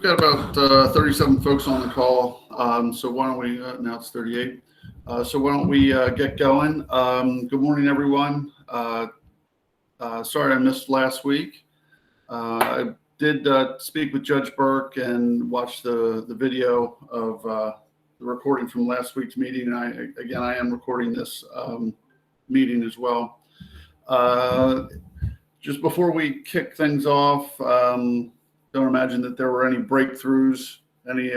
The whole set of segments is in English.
got about 37 folks on the call, so why don't we, now it's 38, so why don't we get going. Good morning, everyone. Sorry I missed last week. I did speak with Judge Burke and watch the video of the recording from last week's meeting. And I am recording this meeting as well. Just before we kick things off, don't imagine that there were any breakthroughs, any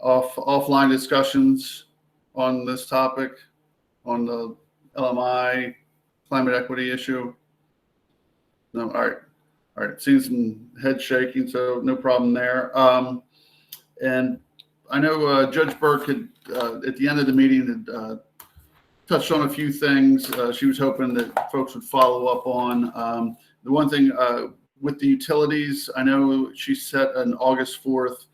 offline discussions on this topic, on the LMI climate equity issue. No, all right. Seeing some head shaking, so no problem there. And I know Judge Burke had, at the end of the meeting, had touched on a few things she was hoping that folks would follow up on. The one thing with the utilities, I know she set an August 4th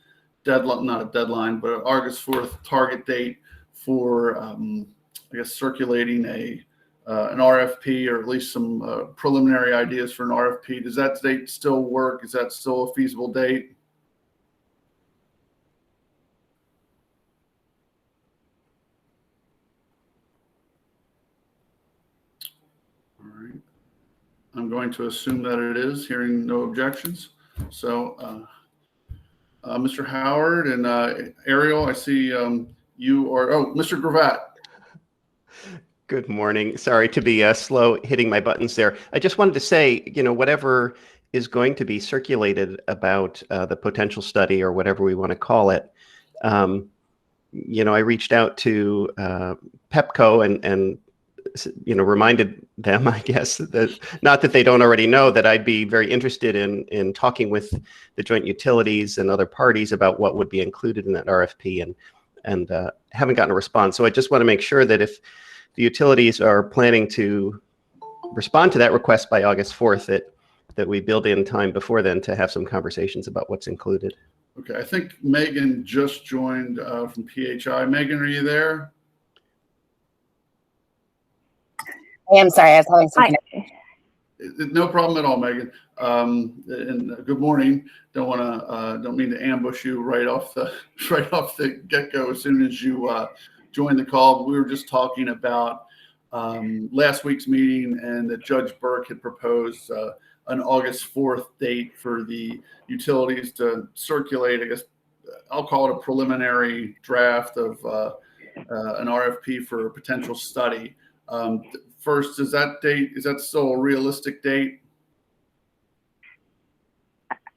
deadline, not a deadline, but an August 4th target date for, I guess, circulating an RFP, or at least some preliminary ideas for an RFP. Does that date still work? Is that still a feasible date? All right. I'm going to assume that it is, hearing no objections. So, Mr. Howard and Ariel, I see you are, Mr. Gravatt. Good morning. Sorry to be slow hitting my buttons there. I just wanted to say, whatever is going to be circulated about the potential study, or whatever we want to call it, I reached out to PEPCO and reminded them, I guess, that not that they don't already know, that I'd be very interested in talking with the joint utilities and other parties about what would be included in that RFP, and haven't gotten a response. So I just want to make sure that if the utilities are planning to respond to that request by August 4th, that we build in time before then to have some conversations about what's included. Okay, I think Megan just joined from PHI. Megan, are you there? I am sorry, I was having some connection. No problem at all, Megan. And good morning. Don't mean to ambush you right off the get-go as soon as you joined the call. But we were just talking about last week's meeting, and that Judge Burke had proposed an August 4th date for the utilities to circulate, I guess I'll call it a preliminary draft of an RFP for a potential study. First, is that still a realistic date?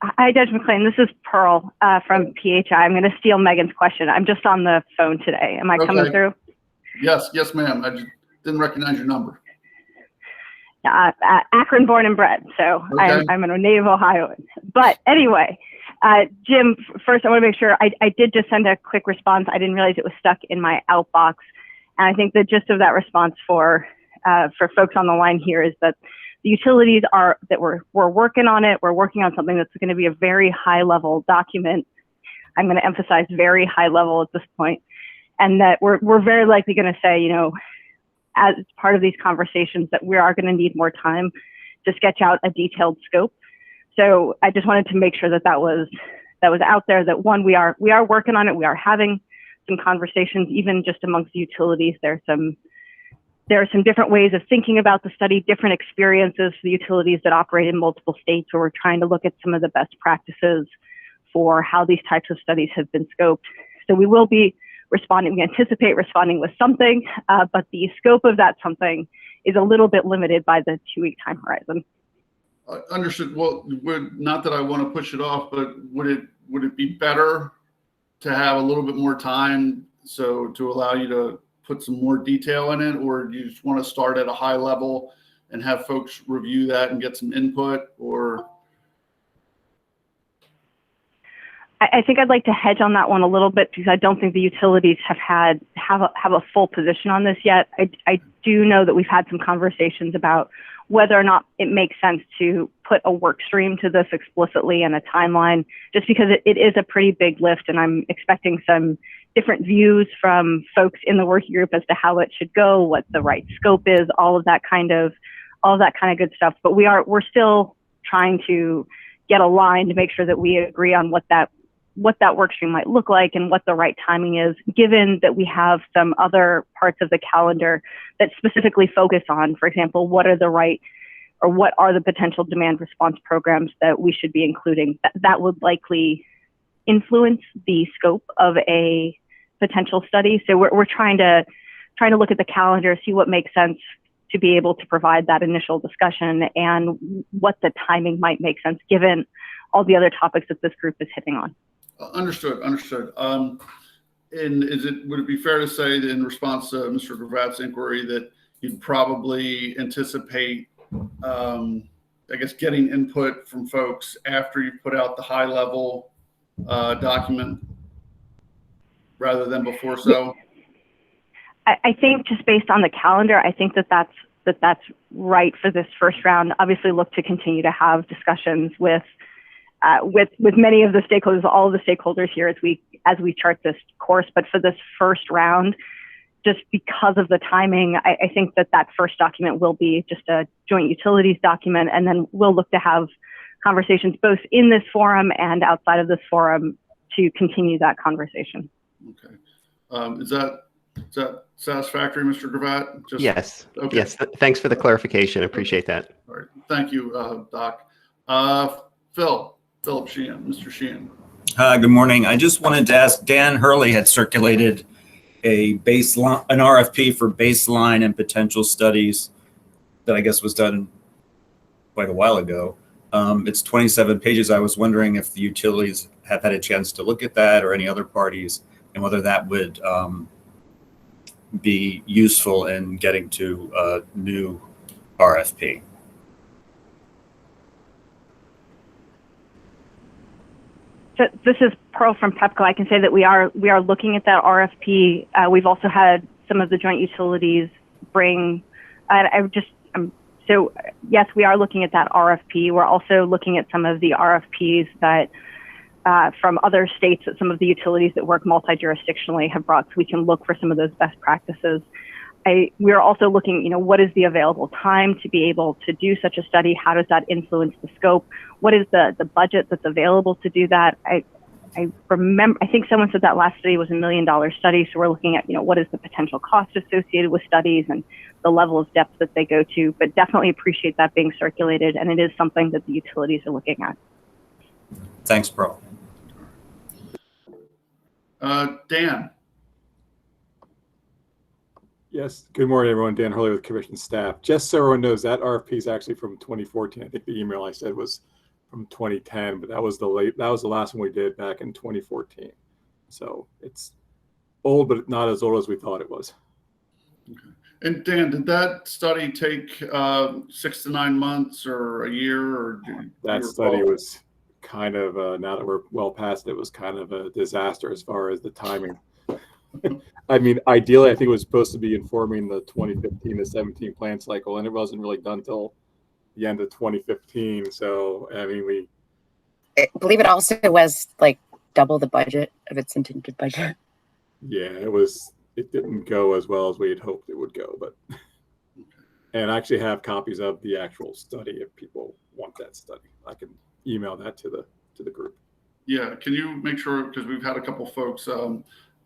Hi, Judge McClain. This is Pearl from PHI. I'm going to steal Megan's question. I'm just on the phone today. Am I coming through? Yes, ma'am. I just didn't recognize your number. Akron born and bred, so okay. I'm a native Ohioan. But anyway, Jim, first I want to make sure I did just send a quick response. I didn't realize it was stuck in my outbox. And I think the gist of that response for folks on the line here is that the utilities we're working on it. We're working on something that's going to be a very high level document. I'm going to emphasize very high level at this point, and that we're very likely going to say, as part of these conversations, that we are going to need more time to sketch out a detailed scope. So I just wanted to make sure that was out there, that one, we are working on it. We are having some conversations, even just amongst the utilities. There are some different ways of thinking about the study, different experiences for the utilities that operate in multiple states, where we're trying to look at some of the best practices for how these types of studies have been scoped. So we will be responding. We anticipate responding with something, but the scope of that something is a little bit limited by the 2-week time horizon. Understood. Well, not that I want to push it off, but would it be better to have a little bit more time, so to allow you to put some more detail in it, or do you just want to start at a high level and have folks review that and get some input? Or I think I'd like to hedge on that one a little bit, because I don't think the utilities have a full position on this yet. I do know that we've had some conversations about whether or not it makes sense to put a work stream to this explicitly and a timeline, just because it is a pretty big lift, and I'm expecting some different views from folks in the working group as to how it should go, what the right scope is, all of that kind of good stuff. But we're still trying to get aligned to make sure that we agree on what that work stream might look like and what the right timing is, given that we have some other parts of the calendar that specifically focus on, for example, what are the potential demand response programs that we should be including. That would likely influence the scope of a potential study. So we're trying to look at the calendar, see what makes sense to be able to provide that initial discussion and what the timing might make sense given all the other topics that this group is hitting on. Understood. And would it be fair to say that in response to Mr. Gravatt's inquiry that you'd probably anticipate, getting input from folks after you put out the high level document rather than before? So I think just based on the calendar, I think that's right for this first round. Obviously look to continue to have discussions with many of the stakeholders, all of the stakeholders here as we chart this course. But for this first round, just because of the timing, I think that first document will be just a joint utilities document, and then we'll look to have conversations both in this forum and outside of this forum to continue that conversation. Okay. Is that satisfactory, Mr. Gravatt? Yes. Okay. Yes. Thanks for the clarification. Appreciate that. All right. Thank you, Doc. Philip Sheehan, Mr. Sheehan. Good morning. I just wanted to ask, Dan Hurley had circulated an RFP for baseline and potential studies that I guess was done quite a while ago. It's 27 pages. I was wondering if the utilities have had a chance to look at that or any other parties, and whether that would be useful in getting to a new RFP. So this is Pearl from PEPCO. I can say that we are looking at that RFP. We've also had some of the joint utilities bring. So yes, we are looking at that RFP. We're also looking at some of the RFPs that from other states that some of the utilities that work multi-jurisdictionally have brought, so we can look for some of those best practices. We are also looking, what is the available time to be able to do such a study? How does that influence the scope? What is the budget that's available to do that? I remember, I think someone said that last study was $1 million study. So we're looking at, what is the potential cost associated with studies and the level of depth that they go to, but definitely appreciate that being circulated. And it is something that the utilities are looking at. Thanks, Pearl. Dan. Yes. Good morning, everyone. Dan Hurley with Commission staff. Just so everyone knows, that RFP is actually from 2014. I think the email I said was from 2010, but that was the last one we did back in 2014. So it's old, but not as old as we thought it was. Okay. And Dan, did that study take 6 to 9 months or a year? Or that study was kind of, now that we're well past it, was kind of a disaster as far as the timing. I mean, ideally, I think it was supposed to be informing the 2015 to 17 plan cycle, and it wasn't really done till the end of 2015. So, I mean, I believe it also was like double the budget of its intended budget. Yeah, it didn't go as well as we had hoped it would go, but, and I actually have copies of the actual study if people want that study. I can email that to the group. Yeah, can you make sure, because we've had a couple folks,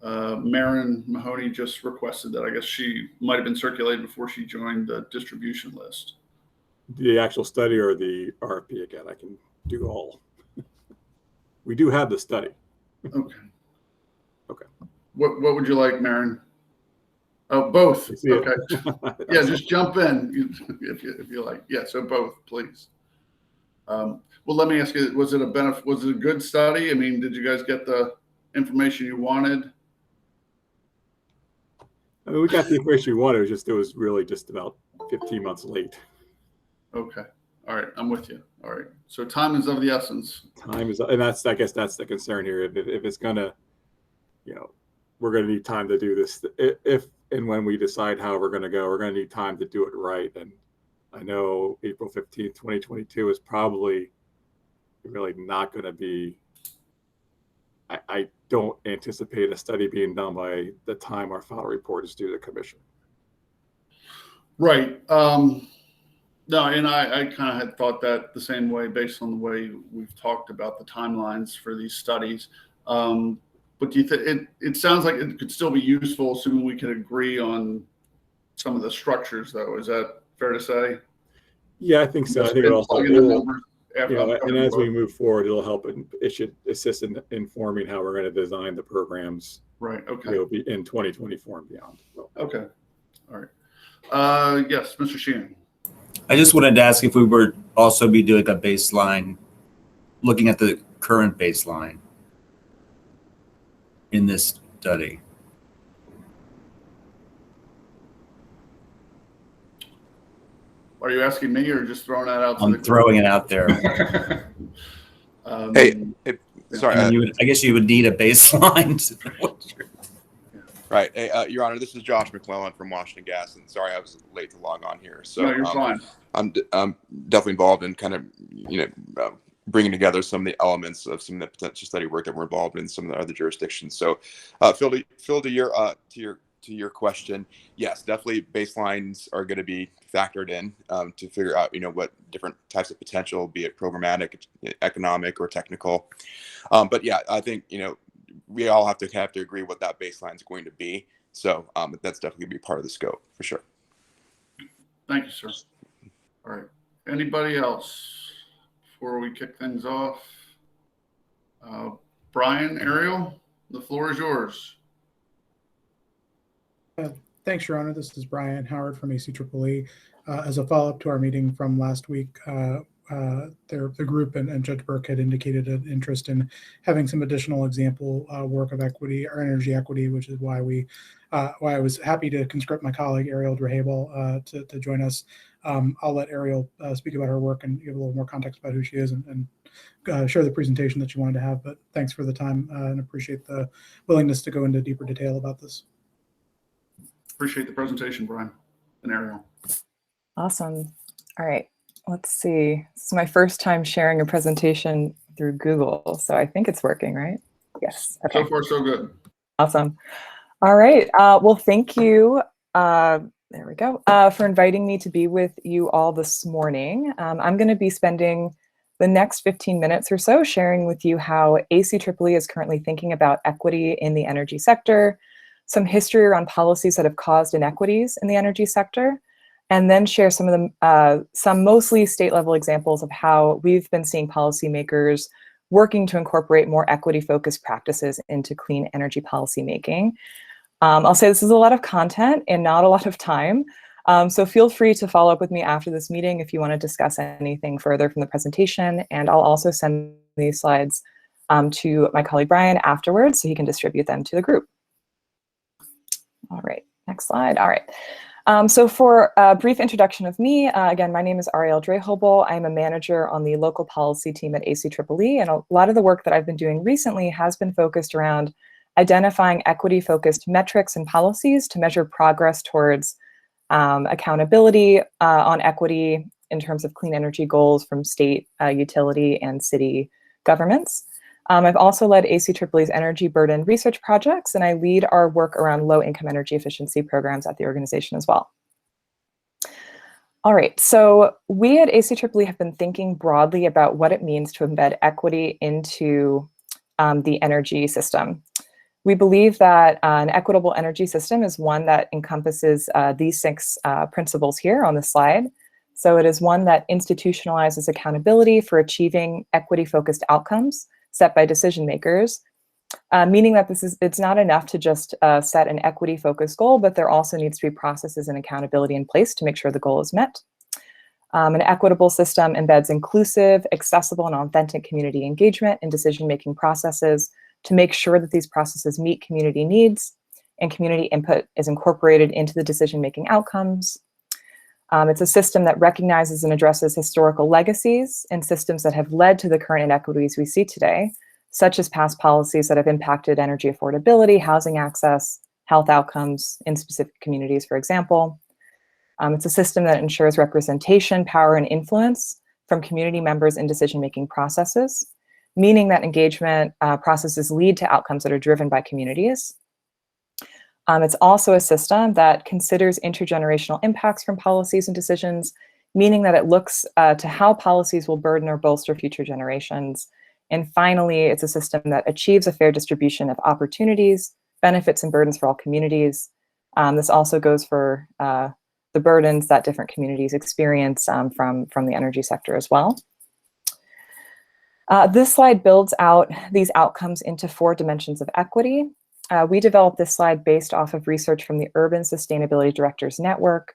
Marin Mahoney just requested that. I guess she might have been circulated before she joined the distribution list. The actual study or the RFP again? I can do all. We do have the study. Okay. Okay. What would you like, Marin? Oh, both. Okay. Yeah, just jump in if you like. Yeah, so both, please. Well, let me ask you: was it a good study? I mean, did you guys get the information you wanted? I mean, we got the information we wanted. It was really just about 15 months late. Okay. All right. I'm with you. All right. So time is of the essence. Time is, and I guess that's the concern here. If it's gonna, we're gonna need time to do this. If and when we decide how we're gonna go, we're gonna need time to do it right. And I know April 15th, 2022 is probably really not going to be. I don't anticipate a study being done by the time our final report is due to the commission. Right. No, and I kind of had thought that the same way based on the way we've talked about the timelines for these studies. But do you think it sounds like it could still be useful, assuming we could agree on some of the structures, though? Is that fair to say? Yeah, I think so. I think it also, and as we move forward, it'll help. It should assist in informing how we're going to design the programs. Right. Okay. It'll be in 2024 and beyond. So. Okay. All right. Yes, Mr. Sheehan. I just wanted to ask if we would also be doing a baseline, looking at the current baseline in this study. Are you asking me or just throwing that out? I'm throwing it out there. Sorry. I mean, I guess you would need a baseline. Right. Hey, Your Honor, this is Josh McClellan from Washington Gas, and sorry I was late to log on here. So no, you're fine. I'm definitely involved in kind of, bringing together some of the elements of some of the potential study work that we're involved in some of the other jurisdictions. So, Phil, to your question, yes, definitely baselines are going to be factored in to figure out, what different types of potential, be it programmatic, economic, or technical. But yeah, I think, we all have to agree what that baseline is going to be. So that's definitely going to be part of the scope for sure. Thank you, sir. All right. Anybody else before we kick things off? Brian, Ariel, the floor is yours. Thanks, Your Honor. This is Brian Howard from AC Tripoli. As a follow-up to our meeting from last week, the group and Judge Burke had indicated an interest in having some additional example work of equity or energy equity, which is why I was happy to conscript my colleague Ariel Drehable to join us. I'll let Ariel speak about her work and give a little more context about who she is and share the presentation that she wanted to have. But thanks for the time and appreciate the willingness to go into deeper detail about this. Appreciate the presentation, Brian and Ariel. Awesome. All right. Let's see. This is my first time sharing a presentation through Google, so I think it's working, right? Yes. Okay. So far, so good. Awesome. All right. Well, thank you. There we go. For inviting me to be with you all this morning. I'm going to be spending the next 15 minutes or so sharing with you how AC Tripoli is currently thinking about equity in the energy sector, some history around policies that have caused inequities in the energy sector, and then share some of the some mostly state-level examples of how we've been seeing policymakers working to incorporate more equity-focused practices into clean energy policy making. I'll say this is a lot of content and not a lot of time, so feel free to follow up with me after this meeting if you want to discuss anything further from the presentation, and I'll also send these slides to my colleague Brian afterwards so he can distribute them to the group. All right, next slide. All right. So for a brief introduction of me, again, my name is Ariel Drehobel. I'm a manager on the local policy team at AC Tripoli, and a lot of the work that I've been doing recently has been focused around identifying equity-focused metrics and policies to measure progress towards accountability on equity in terms of clean energy goals from state, utility, and city governments. I've also led AC Tripoli's energy burden research projects, and I lead our work around low-income energy efficiency programs at the organization as well. All right, so we at AC Tripoli have been thinking broadly about what it means to embed equity into the energy system. We believe that an equitable energy system is one that encompasses these 6 principles here on the slide. So it is one that institutionalizes accountability for achieving equity-focused outcomes set by decision makers, meaning that it's not enough to just set an equity-focused goal, but there also needs to be processes and accountability in place to make sure the goal is met. An equitable system embeds inclusive, accessible, and authentic community engagement in decision-making processes to make sure that these processes meet community needs and community input is incorporated into the decision-making outcomes. It's a system that recognizes and addresses historical legacies and systems that have led to the current inequities we see today, such as past policies that have impacted energy affordability, housing access, health outcomes in specific communities, for example. It's a system that ensures representation, power, and influence from community members in decision-making processes, meaning that engagement processes lead to outcomes that are driven by communities. It's also a system that considers intergenerational impacts from policies and decisions, meaning that it looks to how policies will burden or bolster future generations. And finally, it's a system that achieves a fair distribution of opportunities, benefits, and burdens for all communities. This also goes for the burdens that different communities experience from the energy sector as well. This slide builds out these outcomes into 4 dimensions of equity. We developed this slide based off of research from the Urban Sustainability Directors Network.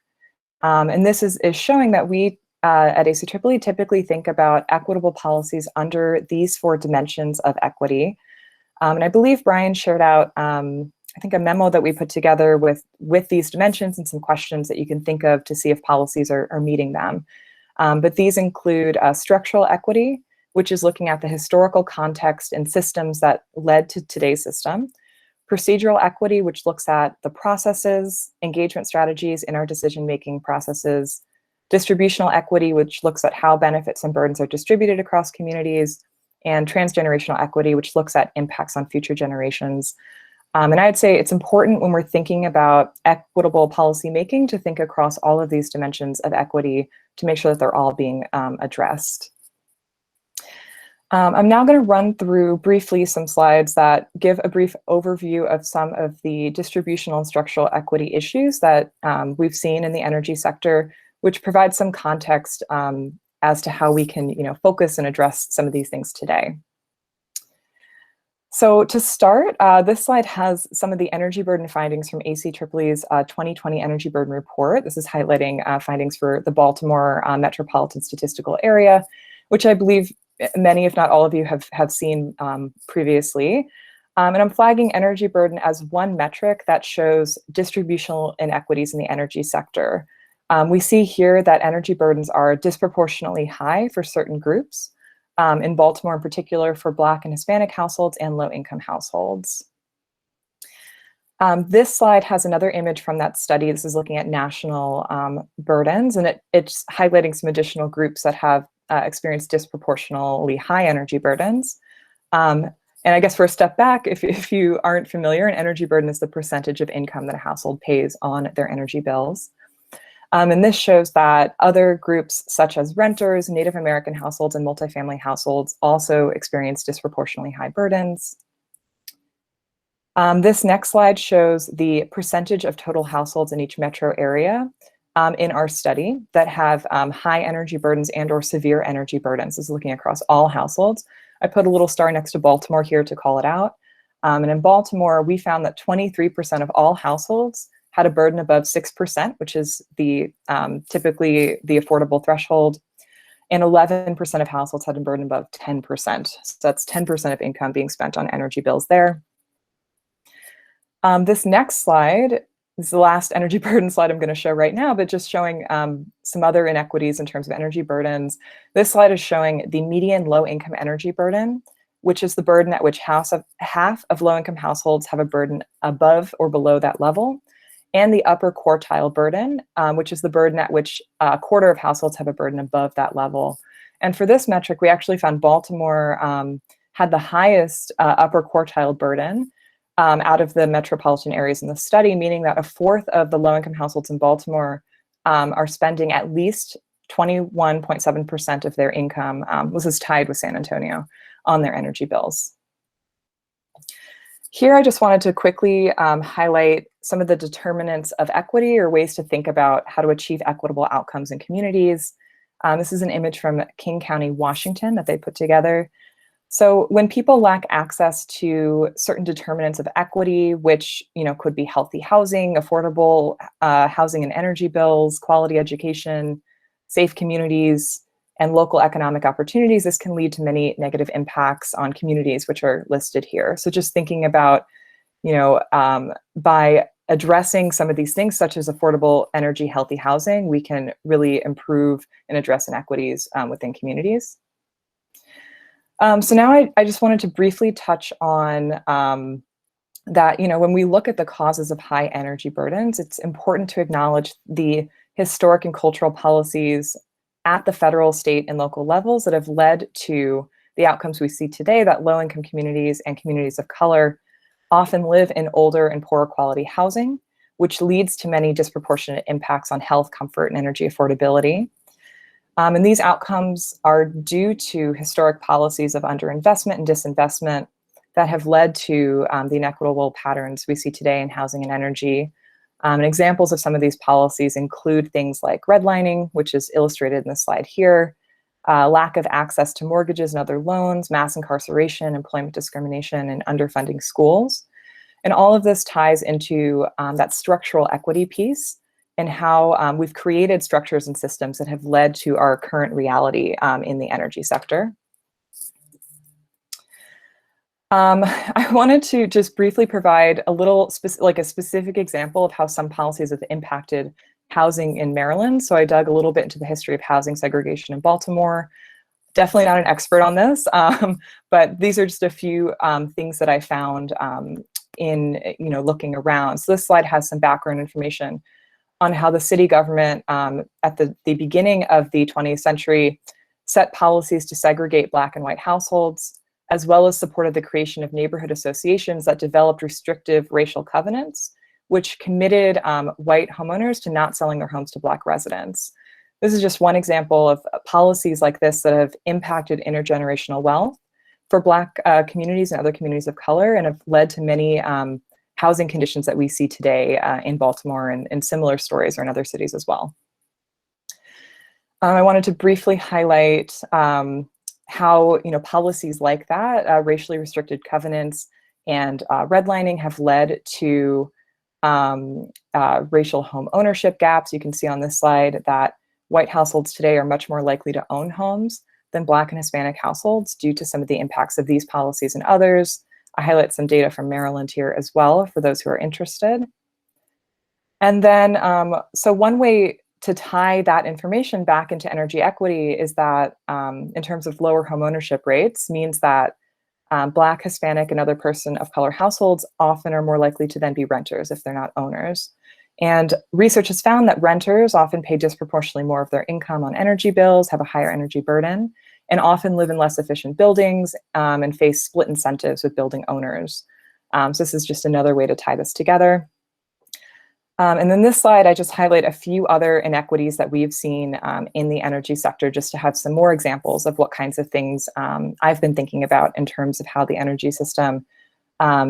And this is showing that we at ACEEE typically think about equitable policies under these 4 dimensions of equity. And I believe Brian shared out, I think, a memo that we put together with these dimensions and some questions that you can think of to see if policies are meeting them. But these include structural equity, which is looking at the historical context and systems that led to today's system. Procedural equity, which looks at the processes, engagement strategies in our decision-making processes. Distributional equity, which looks at how benefits and burdens are distributed across communities. And transgenerational equity, which looks at impacts on future generations. And I'd say it's important when we're thinking about equitable policymaking to think across all of these dimensions of equity to make sure that they're all being addressed. I'm now going to run through briefly some slides that give a brief overview of some of the distributional and structural equity issues that we've seen in the energy sector, which provides some context as to how we can focus and address some of these things today. So to start, this slide has some of the energy burden findings from ACEE's 2020 Energy Burden Report. This is highlighting findings for the Baltimore metropolitan statistical area, which I believe many, if not all of you, have seen previously. And I'm flagging energy burden as one metric that shows distributional inequities in the energy sector. We see here that energy burdens are disproportionately high for certain groups, in Baltimore in particular for Black and Hispanic households and low-income households. This slide has another image from that study. This is looking at national burdens, and it's highlighting some additional groups that have experienced disproportionately high energy burdens. And I guess for a step back, if you aren't familiar, an energy burden is the percentage of income that a household pays on their energy bills. And this shows that other groups such as renters, Native American households, and multifamily households also experience disproportionately high burdens. This next slide shows the percentage of total households in each metro area in our study that have high energy burdens and or severe energy burdens. This is looking across all households. I put a little star next to Baltimore here to call it out. And in Baltimore, we found that 23% of all households had a burden above 6%, which is the typically the affordable threshold, and 11% of households had a burden above 10%. So that's 10% of income being spent on energy bills there. This next slide is the last energy burden slide I'm going to show right now, but just showing some other inequities in terms of energy burdens. This slide is showing the median low-income energy burden, which is the burden at which half of low-income households have a burden above or below that level, and the upper quartile burden, which is the burden at which a quarter of households have a burden above that level. And for this metric, we actually found Baltimore had the highest upper quartile burden out of the metropolitan areas in the study, meaning that a fourth of the low-income households in Baltimore are spending at least 21.7% of their income, this is tied with San Antonio, on their energy bills. Here, I just wanted to quickly highlight some of the determinants of equity or ways to think about how to achieve equitable outcomes in communities. This is an image from King County, Washington that they put together. So when people lack access to certain determinants of equity, which could be healthy housing, affordable housing and energy bills, quality education, safe communities, and local economic opportunities, this can lead to many negative impacts on communities, which are listed here. So just thinking about, by addressing some of these things, such as affordable energy, healthy housing, we can really improve and address inequities within communities. So now I just wanted to briefly touch on that, when we look at the causes of high energy burdens, it's important to acknowledge the historic and cultural policies at the federal, state, and local levels that have led to the outcomes we see today, that low-income communities and communities of color often live in older and poorer quality housing, which leads to many disproportionate impacts on health, comfort, and energy affordability. And these outcomes are due to historic policies of underinvestment and disinvestment that have led to the inequitable patterns we see today in housing and energy. And examples of some of these policies include things like redlining, which is illustrated in the slide here, lack of access to mortgages and other loans, mass incarceration, employment discrimination, and underfunding schools. And all of this ties into that structural equity piece and how we've created structures and systems that have led to our current reality in the energy sector. I wanted to just briefly provide a little specific example of how some policies have impacted housing in Maryland. So I dug a little bit into the history of housing segregation in Baltimore. Definitely not an expert on this, but these are just a few things that I found in looking around. So this slide has some background information on how the city government at the beginning of the 20th century set policies to segregate Black and white households, as well as supported the creation of neighborhood associations that developed restrictive racial covenants, which committed white homeowners to not selling their homes to Black residents. This is just one example of policies like this that have impacted intergenerational wealth for Black communities and other communities of color, and have led to many housing conditions that we see today in Baltimore, and similar stories are in other cities as well. I wanted to briefly highlight how policies like that, racially restricted covenants and redlining, have led to racial home ownership gaps. You can see on this slide that white households today are much more likely to own homes than Black and Hispanic households due to some of the impacts of these policies and others. I highlight some data from Maryland here as well for those who are interested. And then, so one way to tie that information back into energy equity is that in terms of lower home ownership rates means that Black, Hispanic, and other person of color households often are more likely to then be renters if they're not owners. And research has found that renters often pay disproportionately more of their income on energy bills, have a higher energy burden, and often live in less efficient buildings and face split incentives with building owners. So this is just another way to tie this together. And then this slide, I just highlight a few other inequities that we've seen in the energy sector, just to have some more examples of what kinds of things I've been thinking about in terms of how the energy system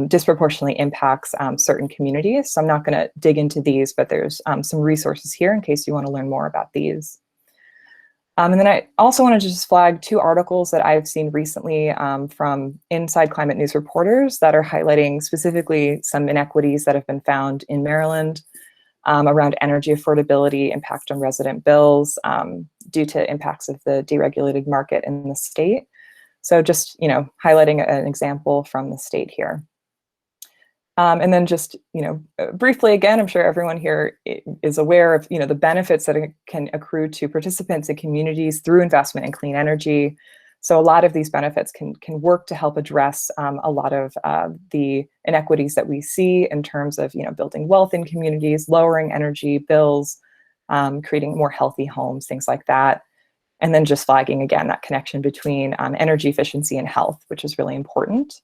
disproportionately impacts certain communities. So I'm not going to dig into these, but there's some resources here in case you want to learn more about these. And then I also wanted to just flag two articles that I've seen recently from Inside Climate News reporters that are highlighting specifically some inequities that have been found in Maryland around energy affordability, impact on resident bills due to impacts of the deregulated market in the state. So just, highlighting an example from the state here. And then just, briefly again, I'm sure everyone here is aware of, the benefits that can accrue to participants and communities through investment in clean energy. So a lot of these benefits can work to help address a lot of the inequities that we see in terms of, building wealth in communities, lowering energy bills, creating more healthy homes, things like that. And then just flagging again that connection between energy efficiency and health, which is really important.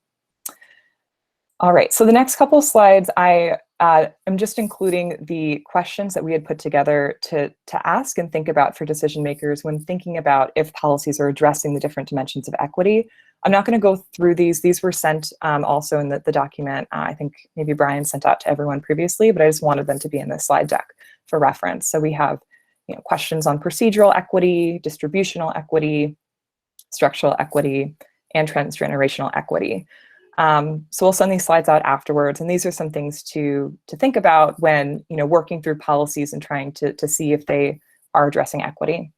All right, so the next couple of slides, I am just including the questions that we had put together to ask and think about for decision makers when thinking about if policies are addressing the different dimensions of equity. I'm not going to go through these. These were sent also in the document. I think maybe Brian sent out to everyone previously, but I just wanted them to be in the slide deck for reference. So we have questions on procedural equity, distributional equity, structural equity, and transgenerational equity. So we'll send these slides out afterwards, and these are some things to think about when working through policies and trying to see if they are addressing equity.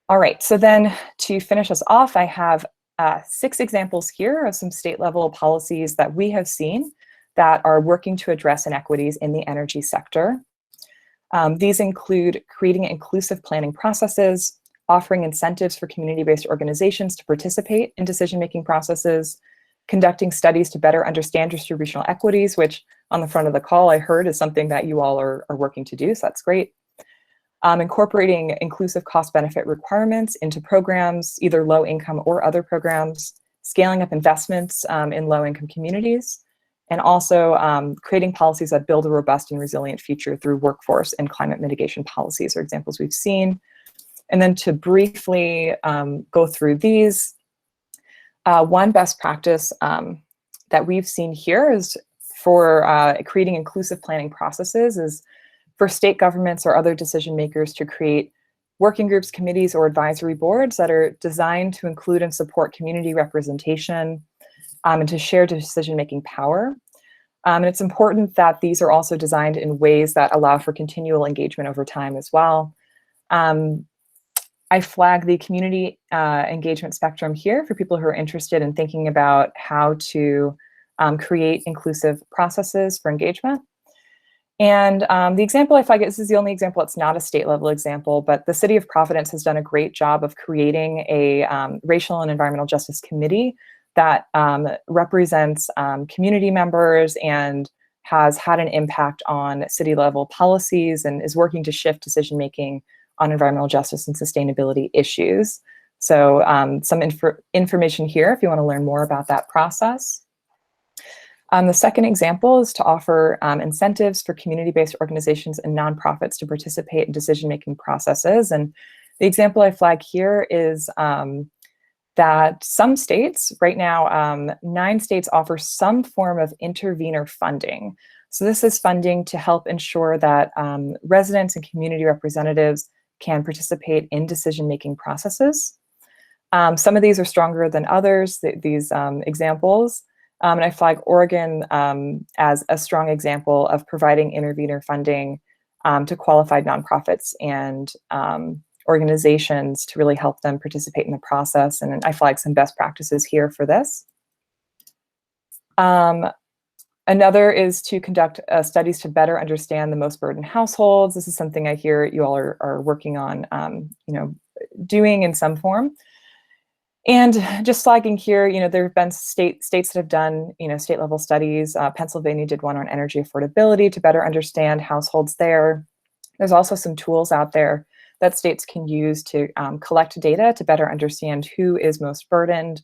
All right, so then to finish us off, I have 6 examples here of some state level policies that we have seen that are working to address inequities in the energy sector. These include creating inclusive planning processes, offering incentives for community-based organizations to participate in decision-making processes, conducting studies to better understand distributional equities, which on the front of the call I heard is something that you all are working to do, so that's great. Incorporating inclusive cost-benefit requirements into programs, either low-income or other programs, scaling up investments in low-income communities, and also creating policies that build a robust and resilient future through workforce and climate mitigation policies are examples we've seen. And then to briefly go through these, one best practice that we've seen here is for creating inclusive planning processes is for state governments or other decision makers to create working groups, committees, or advisory boards that are designed to include and support community representation and to share decision-making power. And it's important that these are also designed in ways that allow for continual engagement over time as well. I flag the community engagement spectrum here for people who are interested in thinking about how to create inclusive processes for engagement. And the example I flag, this is the only example, it's not a state level example, but the City of Providence has done a great job of creating a racial and environmental justice committee that represents community members and has had an impact on city level policies and is working to shift decision making on environmental justice and sustainability issues. So some information here if you want to learn more about that process. The second example is to offer incentives for community-based organizations and nonprofits to participate in decision-making processes. And the example I flag here is that some states, right now, 9 states offer some form of intervenor funding. So this is funding to help ensure that residents and community representatives can participate in decision-making processes. Some of these are stronger than others, these examples. And I flag Oregon as a strong example of providing intervenor funding to qualified nonprofits and organizations to really help them participate in the process. And I flag some best practices here for this. Another is to conduct studies to better understand the most burdened households. This is something I hear you all are working on, doing in some form. And just flagging here, there have been states that have done, state level studies. Pennsylvania did one on energy affordability to better understand households there. There's also some tools out there that states can use to collect data to better understand who is most burdened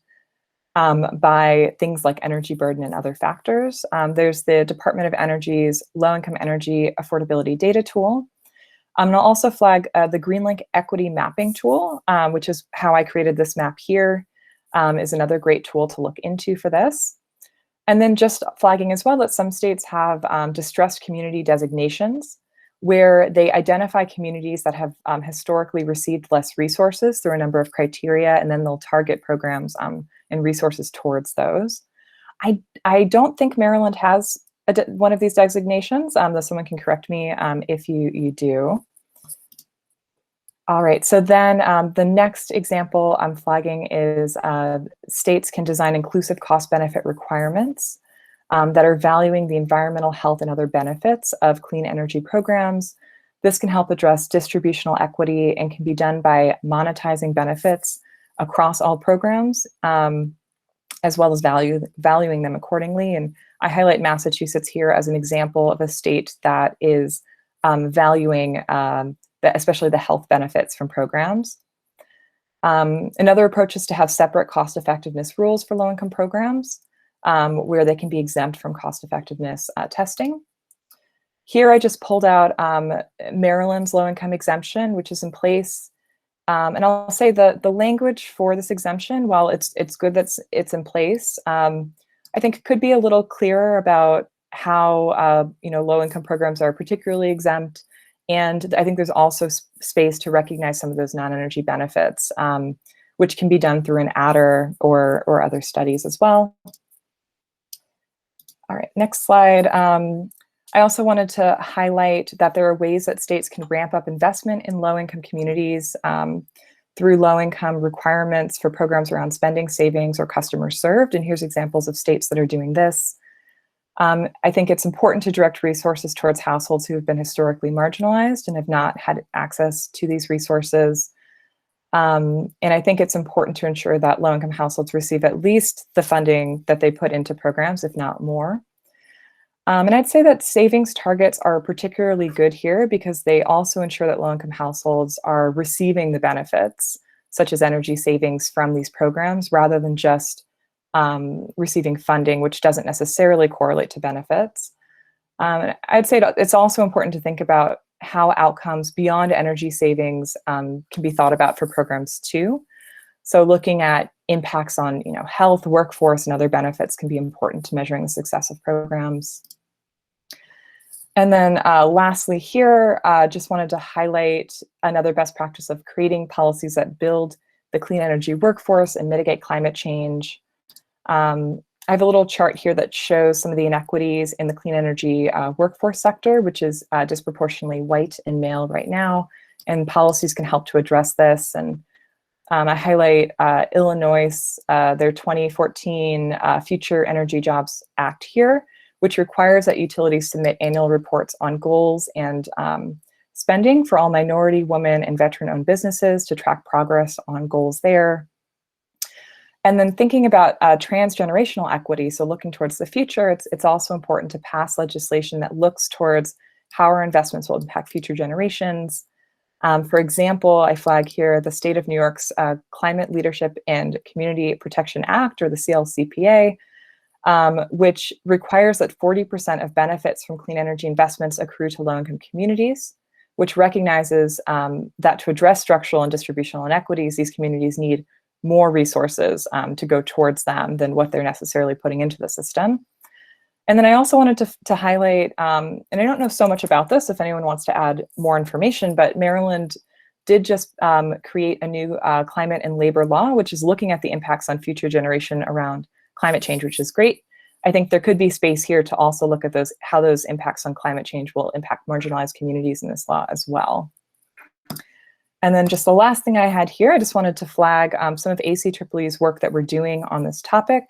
by things like energy burden and other factors. There's the Department of Energy's Low-Income Energy Affordability Data Tool. And I'll also flag the GreenLink Equity Mapping Tool, which is how I created this map here, is another great tool to look into for this. And then just flagging as well that some states have distressed community designations, where they identify communities that have historically received less resources through a number of criteria, and then they'll target programs and resources towards those. I don't think Maryland has one of these designations, though someone can correct me if you do. All right, so then the next example I'm flagging is states can design inclusive cost-benefit requirements that are valuing the environmental, health, and other benefits of clean energy programs. This can help address distributional equity and can be done by monetizing benefits across all programs, as well as valuing them accordingly. And I highlight Massachusetts here as an example of a state that is valuing especially the health benefits from programs. Another approach is to have separate cost effectiveness rules for low-income programs, where they can be exempt from cost effectiveness testing. Here I just pulled out Maryland's low-income exemption, which is in place. And I'll say the language for this exemption, while it's good that it's in place, I think it could be a little clearer about how low-income programs are particularly exempt. And I think there's also space to recognize some of those non-energy benefits, which can be done through an adder or other studies as well. All right, next slide. I also wanted to highlight that there are ways that states can ramp up investment in low-income communities through low-income requirements for programs around spending, savings, or customers served. And here's examples of states that are doing this. I think it's important to direct resources towards households who have been historically marginalized and have not had access to these resources. And I think it's important to ensure that low-income households receive at least the funding that they put into programs, if not more. And I'd say that savings targets are particularly good here because they also ensure that low-income households are receiving the benefits, such as energy savings from these programs, rather than just receiving funding, which doesn't necessarily correlate to benefits. I'd say that it's also important to think about how outcomes beyond energy savings can be thought about for programs too. So looking at impacts on health, workforce, and other benefits can be important to measuring the success of programs. And then lastly here, just wanted to highlight another best practice of creating policies that build the clean energy workforce and mitigate climate change. I have a little chart here that shows some of the inequities in the clean energy workforce sector, which is disproportionately white and male right now, and policies can help to address this. And I highlight Illinois, their 2014 Future Energy Jobs Act here, which requires that utilities submit annual reports on goals and spending for all minority, women, and veteran-owned businesses to track progress on goals there. And then thinking about transgenerational equity, so looking towards the future, it's also important to pass legislation that looks towards how our investments will impact future generations. For example, I flag here the State of New York's Climate Leadership and Community Protection Act, or the CLCPA, which requires that 40% of benefits from clean energy investments accrue to low-income communities, which recognizes that to address structural and distributional inequities, these communities need more resources to go towards them than what they're necessarily putting into the system. And then I also wanted to highlight, and I don't know so much about this if anyone wants to add more information, but Maryland did just create a new climate and labor law, which is looking at the impacts on future generation around climate change, which is great. I think there could be space here to also look at how those impacts on climate change will impact marginalized communities in this law as well. And then just the last thing I had here, I just wanted to flag some of ACEEE's work that we're doing on this topic,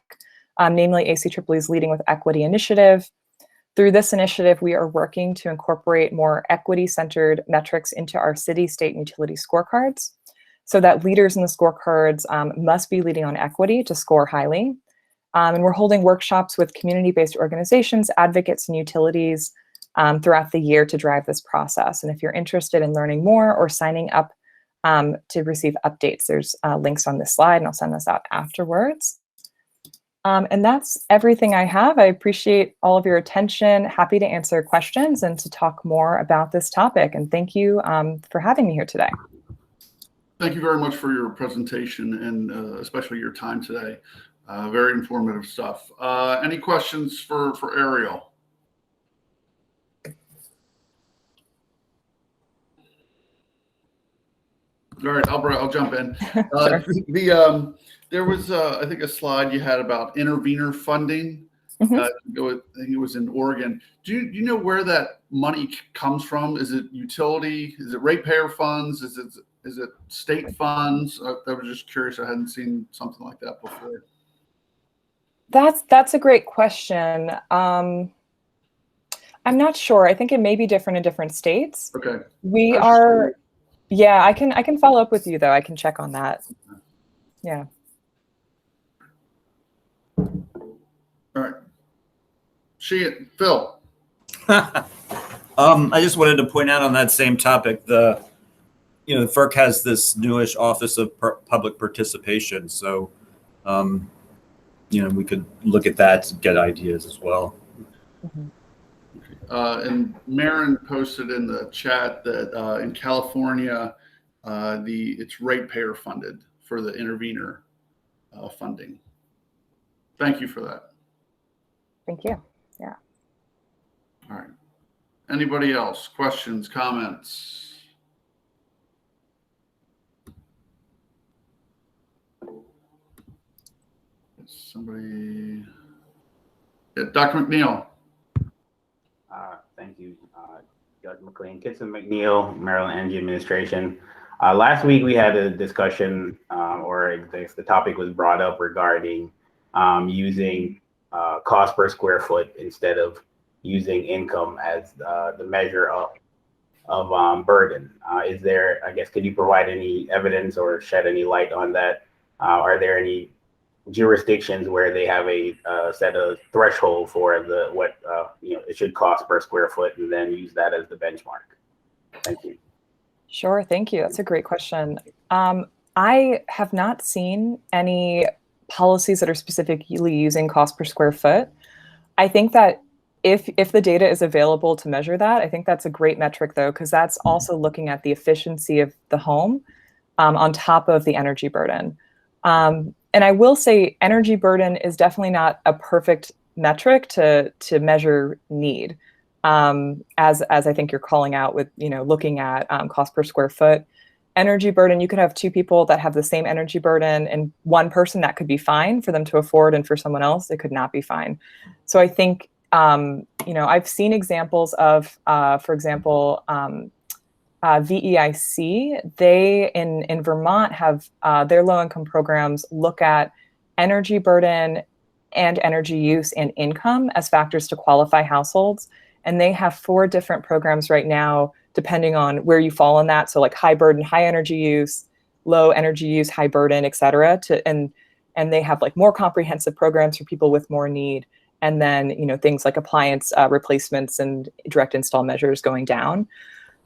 namely ACEE's Leading with Equity initiative. Through this initiative, we are working to incorporate more equity-centered metrics into our city, state, and utility scorecards, so that leaders in the scorecards must be leading on equity to score highly. And we're holding workshops with community-based organizations, advocates, and utilities throughout the year to drive this process. And if you're interested in learning more or signing up to receive updates, there's links on this slide, and I'll send this out afterwards. And that's everything I have. I appreciate all of your attention. Happy to answer questions and to talk more about this topic. And thank you for having me here today. Thank you very much for your presentation and especially your time today. Very informative stuff. Any questions for Ariel? All right, I'll jump in. Sure. There was, I think, a slide you had about intervener funding. Mm-hmm. I think it was in Oregon. Do you know where that money comes from? Is it utility? Is it ratepayer funds? Is it state funds? I was just curious. I hadn't seen something like that before. That's a great question. I'm not sure. I think it may be different in different states. Okay. We are. Yeah, I can follow up with you though. I can check on that. Yeah. All right. Phil. I just wanted to point out on that same topic, the FERC has this newish Office of Public Participation, so we could look at that to get ideas as well. Mm-hmm. And Marin posted in the chat that in California, it's ratepayer funded for the intervener funding. Thank you for that. Thank you. Yeah. All right. Anybody else? Questions, comments? Somebody? Yeah, Dr. McNeil. Thank you, Judge McLean. Kitson McNeil, Maryland Energy Administration. Last week we had a discussion, or the topic was brought up regarding using cost per square foot instead of using income as the measure of burden. Is there, I guess, could you provide any evidence or shed any light on that? Are there any jurisdictions where they have a set of threshold for what it should cost per square foot, and then use that as the benchmark? Thank you. Sure, thank you. That's a great question. I have not seen any policies that are specifically using cost per square foot. I think that if the data is available to measure that, I think that's a great metric though, because that's also looking at the efficiency of the home on top of the energy burden. And I will say energy burden is definitely not a perfect metric to measure need. As I think you're calling out with, looking at cost per square foot. Energy burden, you could have two people that have the same energy burden, and one person that could be fine for them to afford, and for someone else it could not be fine. So I think I've seen examples of, for example, VEIC. They in Vermont have their low income programs look at energy burden and energy use and income as factors to qualify households. And they have 4 different programs right now, depending on where you fall in that. So like high burden, high energy use, low energy use, high burden, et cetera. And they have like more comprehensive programs for people with more need. And then, things like appliance replacements and direct install measures going down.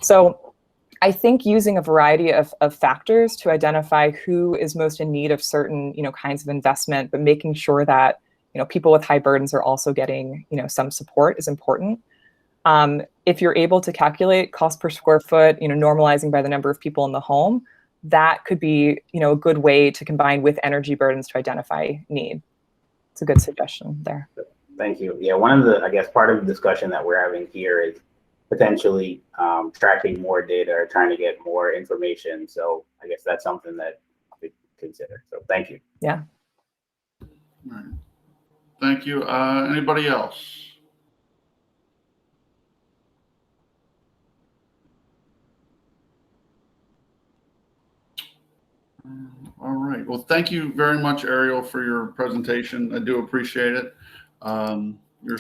So I think using a variety of factors to identify who is most in need of certain, kinds of investment, but making sure that, people with high burdens are also getting, some support is important. If you're able to calculate cost per square foot, normalizing by the number of people in the home, that could be, a good way to combine with energy burdens to identify need. It's a good suggestion there. Thank you. Yeah, one of the, I guess, part of the discussion that we're having here is potentially tracking more data or trying to get more information. So I guess that's something that we consider. So thank you. Yeah. All right. Thank you. Anybody else? All right. Well, thank you very much, Ariel, for your presentation. I do appreciate it. You're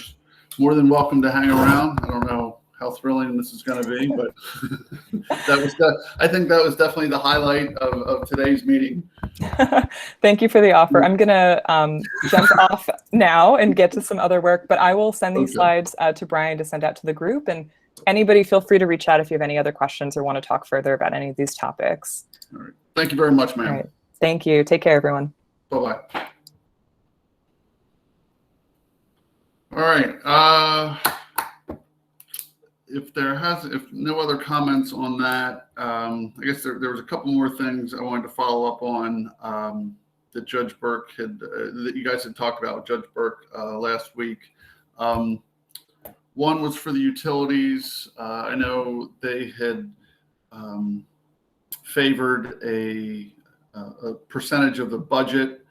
more than welcome to hang around. I don't know how thrilling this is going to be, but I think that was definitely the highlight of today's meeting. Thank you for the offer. I'm going to jump off now and get to some other work, but I will send these slides to Brian to send out to the group. And anybody, feel free to reach out if you have any other questions or want to talk further about any of these topics. All right. Thank you very much, ma'am. All right. Thank you. Take care, everyone. Bye-bye. All right. If no other comments on that, I guess there was a couple more things I wanted to follow up on that Judge Burke that you guys had talked about with Judge Burke last week. One was for the utilities. I know they had favored a percentage of the budget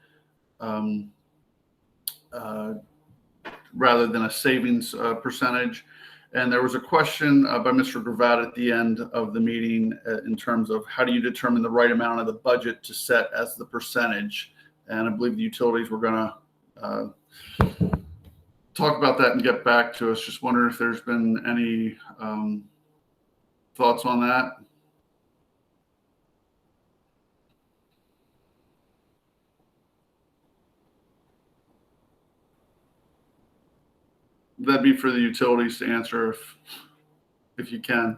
rather than a savings percentage. And there was a question by Mr. Gravatt at the end of the meeting in terms of how do you determine the right amount of the budget to set as the percentage. And I believe the utilities were going to talk about that and get back to us. Just wondering if there's been any thoughts on that. That'd be for the utilities to answer if you can.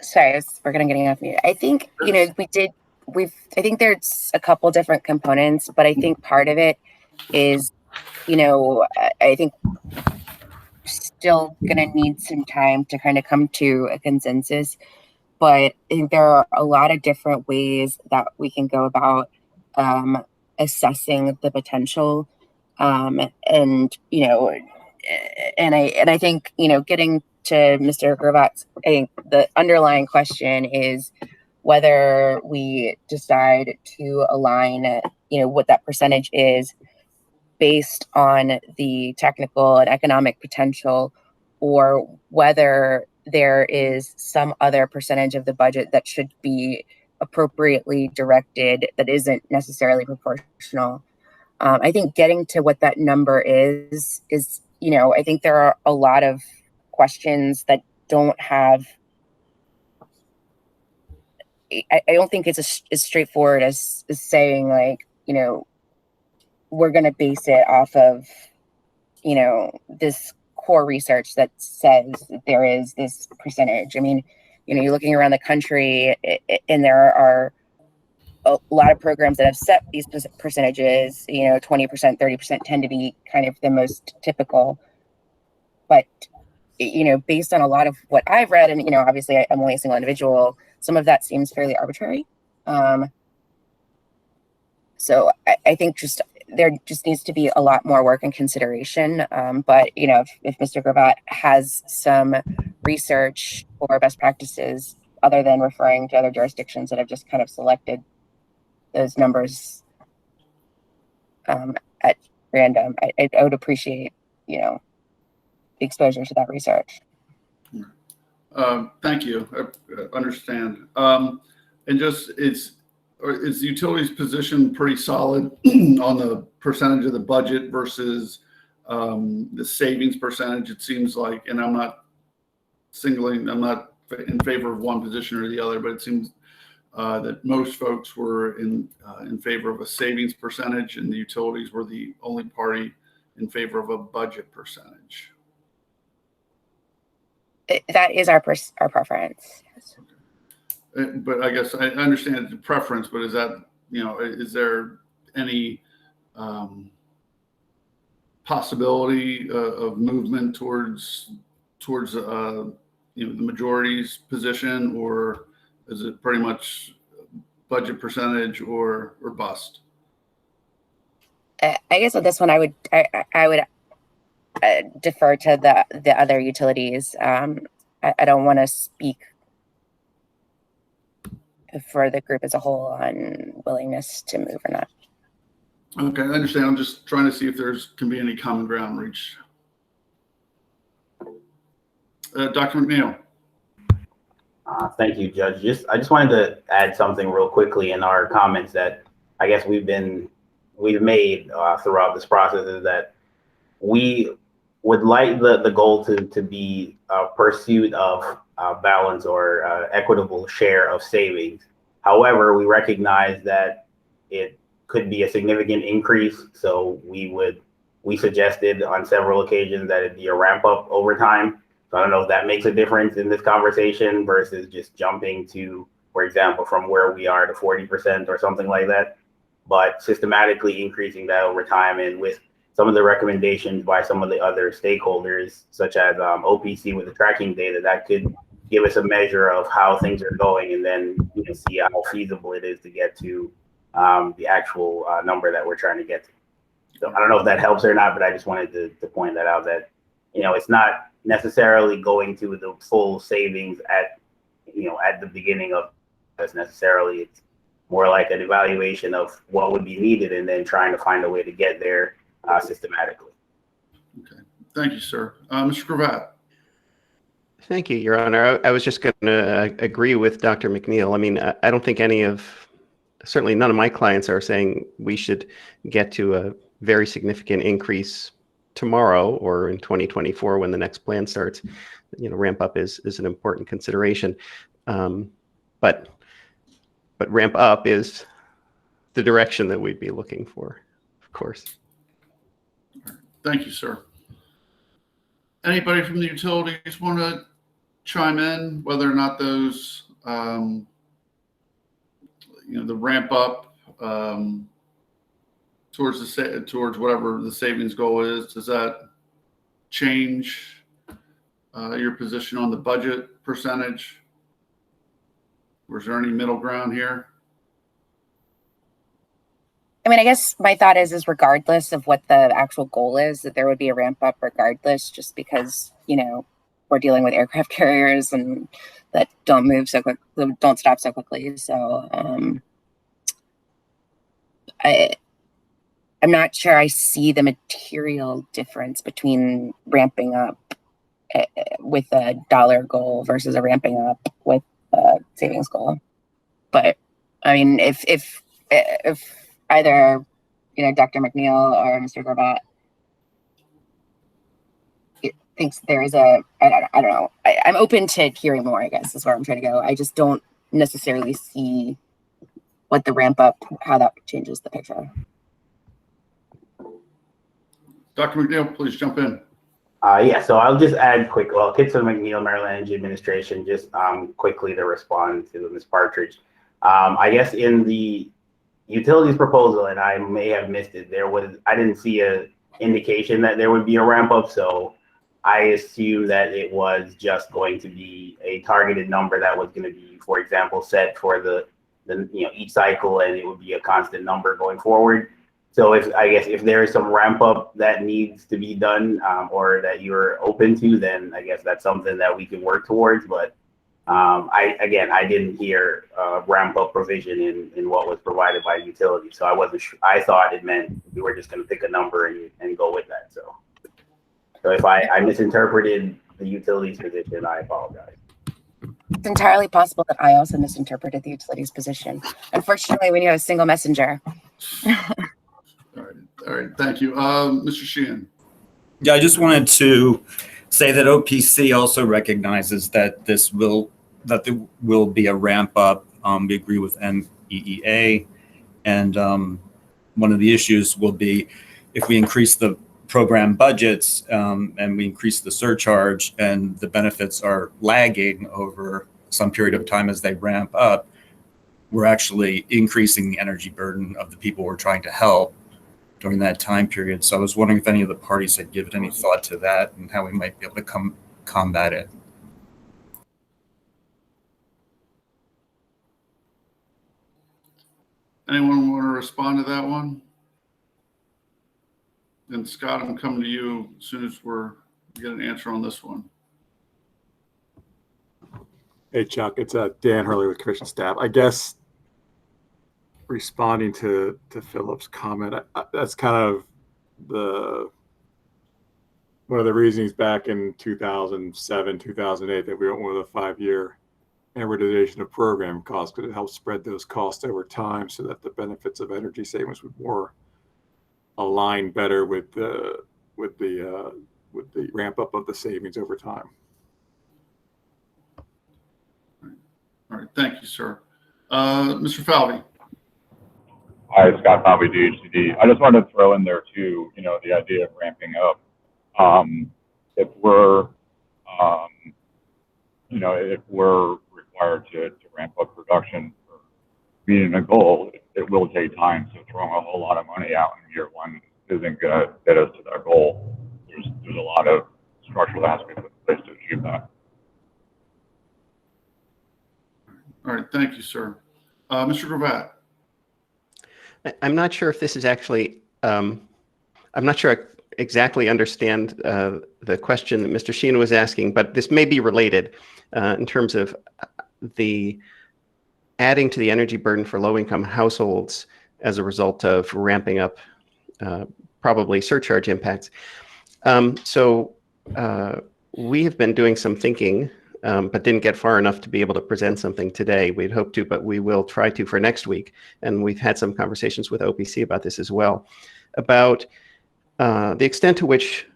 Sorry, we're getting off mute. I think, I think there's a couple different components, but I think part of it is, I think still going to need some time to kind of come to a consensus, but I think there are a lot of different ways that we can go about assessing the potential. And I think, getting to Mr. Gravatt's, I think the underlying question is whether we decide to align, what that percentage is based on the technical and economic potential, or whether there is some other percentage of the budget that should be appropriately directed that isn't necessarily proportional. I think getting to what that number is, I think there are a lot of questions that don't have, I don't think it's as straightforward as saying like, we're going to base it off of, this core research that says that there is this percentage. I mean, you're looking around the country and there are a lot of programs that have set these percentages, 20%, 30% tend to be kind of the most typical. But, based on a lot of what I've read, and, obviously I'm only a single individual, some of that seems fairly arbitrary. So I think there just needs to be a lot more work and consideration. But, if Mr. Gravatt has some research or best practices, other than referring to other jurisdictions that have just kind of selected those numbers at random, I would appreciate, the exposure to that research. Thank you. I understand. And just is the utilities position pretty solid on the percentage of the budget versus the savings percentage? It seems like, and I'm not in favor of one position or the other, but it seems that most folks were in favor of a savings percentage, and the utilities were the only party in favor of a budget percentage. That is our preference. Yes. But I guess I understand the preference, but is that, is there any possibility of movement towards the majority's position, or is it pretty much budget percentage or bust? I guess on this one, I would defer to the other utilities. I don't want to speak for the group as a whole on willingness to move or not. Okay, I understand. I'm just trying to see if can be any common ground reached. Dr. McNeil. Thank you, Judge. I just wanted to add something real quickly in our comments that I guess we've made throughout this process, is that we would like the goal to be pursuit of balance or equitable share of savings. However, we recognize that it could be a significant increase. So we suggested on several occasions that it be a ramp up over time. So I don't know if that makes a difference in this conversation versus just jumping to, for example, from where we are to 40% or something like that, but systematically increasing that over time. And with some of the recommendations by some of the other stakeholders, such as OPC with the tracking data, that could give us a measure of how things are going, and then you can see how feasible it is to get to the actual number that we're trying to get to. So I don't know if that helps or not, but I just wanted to point that out, that it's not necessarily going to the full savings at the beginning of this necessarily. It's more like an evaluation of what would be needed and then trying to find a way to get there systematically. Okay, thank you, sir. Mr. Gravatt. Thank you, Your Honor. I was just going to agree with Dr. McNeil. I mean, I don't think certainly none of my clients are saying we should get to a very significant increase tomorrow or in 2024 when the next plan starts. Ramp up is an important consideration, but ramp up is the direction that we'd be looking for, of course. Thank you, sir. Anybody from the utilities want to chime in, whether or not those, the ramp up towards whatever the savings goal is, does that change your position on the budget percentage? Or is there any middle ground here? I mean, I guess my thought is regardless of what the actual goal is, that there would be a ramp up regardless, just because, we're dealing with aircraft carriers and that don't move so quick, don't stop so quickly. So I'm not sure I see the material difference between ramping up with a dollar goal versus a ramping up with a savings goal. But I mean, if either, Dr. McNeil or Mr. Gravatt thinks there is I don't know. I'm open to hearing more, I guess, is where I'm trying to go. I just don't necessarily see what the ramp up, how that changes the picture. Dr. McNeil, please jump in. Yeah, so I'll just add quick. Well, Kitson McNeil, Maryland Energy Administration, just quickly to respond to Ms. Partridge. I guess in the utilities proposal, and I may have missed it, I didn't see a indication that there would be a ramp up. So I assume that it was just going to be a targeted number that was going to be, for example, set for the each cycle, and it would be a constant number going forward. So if there is some ramp up that needs to be done, or that you're open to, then I guess that's something that we can work towards. But I didn't hear ramp up provision in what was provided by utility, so I wasn't sure. I thought it meant we were just going to pick a number and go with that. So if I misinterpreted the utilities position, I apologize. It's entirely possible that I also misinterpreted the utilities position. Unfortunately, when you have a single messenger. All right. Thank you. Mr. Sheehan. Yeah, I just wanted to say that OPC also recognizes that there will be a ramp up. We agree with NEEA, and one of the issues will be if we increase the program budgets and we increase the surcharge, and the benefits are lagging over some period of time as they ramp up, we're actually increasing the energy burden of the people we're trying to help during that time period. So I was wondering if any of the parties had given any thought to that and how we might be able to combat it. Anyone want to respond to that one? And Scott, I'm coming to you as soon as we get an answer on this one. Hey, Chuck, it's Dan Hurley with Commission Staff. I guess responding to Philip's comment, that's kind of one of the reasons back in 2007, 2008 that we went with a 5-year amortization of program costs, because it helps spread those costs over time so that the benefits of energy savings would more align better with the ramp up of the savings over time. All right, thank you, sir. Mr. Falvey. Hi, Scott Falvey, DHCD. I just wanted to throw in there too, the idea of ramping up. If we're, if we're required to ramp up production for meeting a goal, it will take time. So throwing a whole lot of money out in year one isn't going to get us to that goal. There's a lot of structural aspects in place to achieve that. All right, thank you, sir. Mr. Gravatt. I'm not sure if this is actually, I'm not sure I exactly understand the question that Mr. Sheehan was asking, but this may be related in terms of the adding to the energy burden for low-income households as a result of ramping up probably surcharge impacts. So we have been doing some thinking, but didn't get far enough to be able to present something today. We'd hoped to, but we will try to for next week. And we've had some conversations with OPC about this as well, about the extent to which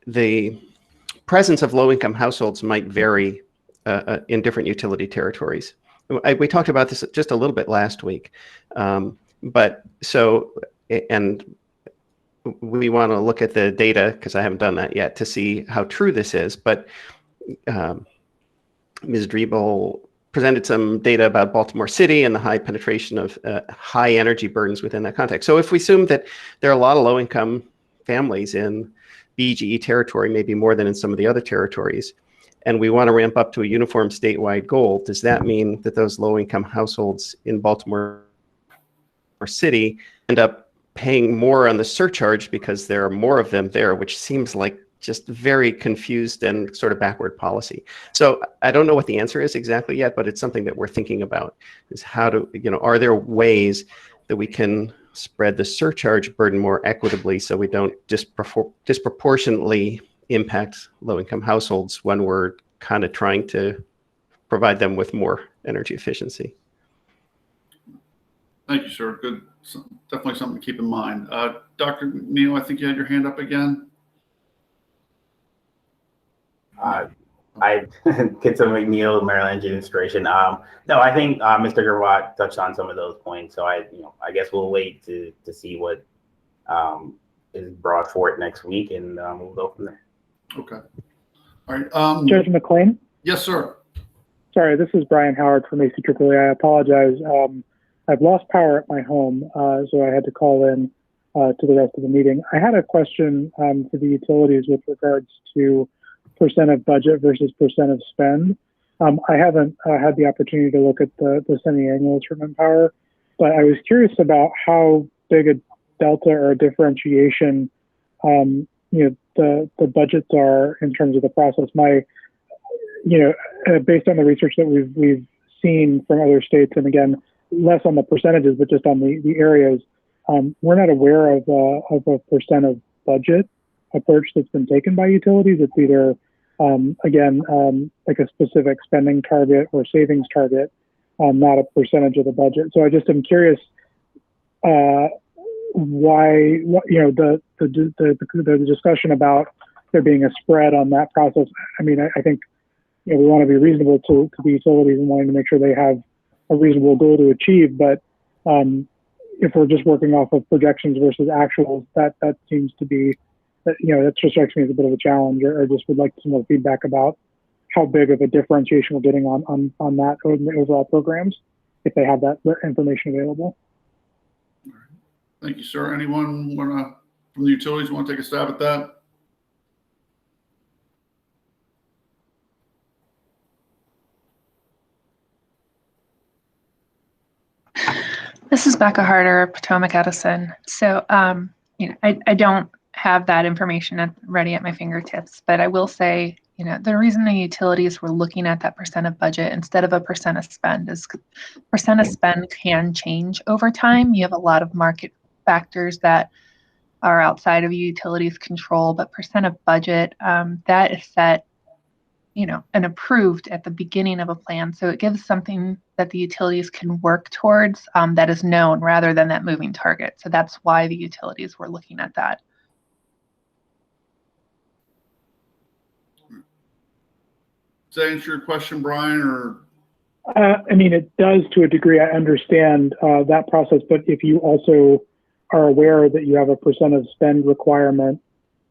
the presence of low-income households might vary in different utility territories. We talked about this just a little bit last week, but we want to look at the data, because I haven't done that yet, to see how true this is. But Ms. Driebel presented some data about Baltimore City and the high penetration of high energy burdens within that context. So if we assume that there are a lot of low-income families in BGE territory, maybe more than in some of the other territories, and we want to ramp up to a uniform statewide goal, does that mean that those low-income households in Baltimore City end up paying more on the surcharge because there are more of them there, which seems like just very confused and sort of backward policy. So I don't know what the answer is exactly yet, but it's something that we're thinking about, is how to, are there ways that we can spread the surcharge burden more equitably so we don't disproportionately impact low-income households when we're kind of trying to provide them with more energy efficiency. Thank you, sir. Good. Definitely something to keep in mind. Dr. Neal, I think you had your hand up again. Kitson McNeil, Maryland Energy Administration. No, I think Mr. Gravatt touched on some of those points. So I guess we'll wait to see what is brought forth next week, and we'll go from there. Okay. All right. Judge McLean? Yes, sir. Sorry, this is Brian Howard from AC Tripoli. I apologize. I've lost power at my home, so I had to call in to the rest of the meeting. I had a question for the utilities with regards to percent of budget versus percent of spend. I haven't had the opportunity to look at the semi-annuals from Empower, but I was curious about how big a delta or a differentiation the budgets are in terms of the process. Based on the research that we've seen from other states, and again, less on the percentages, but just on the areas, we're not aware of a percent of budget approach that's been taken by utilities. It's either, like a specific spending target or savings target, not a percentage of the budget. So I just am curious why, the discussion about there being a spread on that process. I mean, I think we want to be reasonable to the utilities and wanting to make sure they have a reasonable goal to achieve. But if we're just working off of projections versus actuals, that seems to be, that just strikes me as a bit of a challenge, or just would like some more feedback about how big of a differentiation we're getting on that in the overall programs, if they have that information available. Thank you, sir. Anyone from the utilities want to take a stab at that? This is Becca Harder, Potomac Edison. So, I don't have that information ready at my fingertips, but I will say, the reason the utilities were looking at that percent of budget instead of a percent of spend is percent of spend can change over time. You have a lot of market factors that are outside of utilities' control, but percent of budget, that is set, and approved at the beginning of a plan. So it gives something that the utilities can work towards that is known rather than that moving target. So that's why the utilities were looking at that. Does that answer your question, Brian? Or it does to a degree. I understand that process, but if you also are aware that you have a percent of spend requirement,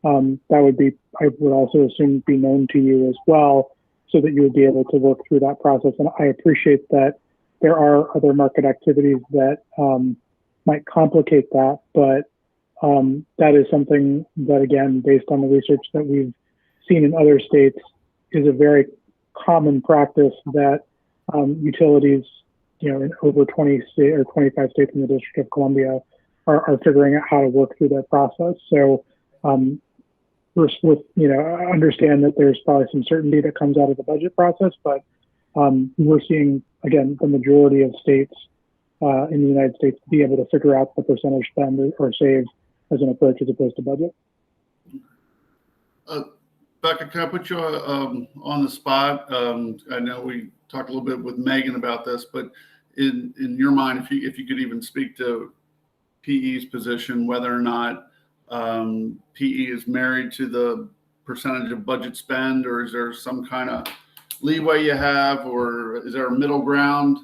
that would be, I would also assume, be known to you as well, so that you would be able to work through that process. And I appreciate that there are other market activities that might complicate that, but that is something that, again, based on the research that we've seen in other states, is a very common practice that utilities, in over 20 or 25 states in the District of Columbia are figuring out how to work through that process. So understand that there's probably some certainty that comes out of the budget process, but we're seeing, again, the majority of states in the United States be able to figure out the percentage spend or save as an approach as opposed to budget. Becca, can I put you on the spot? I know we talked a little bit with Megan about this, but in your mind, if you could even speak to PE's position, whether or not PE is married to the percentage of budget spend, or is there some kind of leeway you have, or is there a middle ground?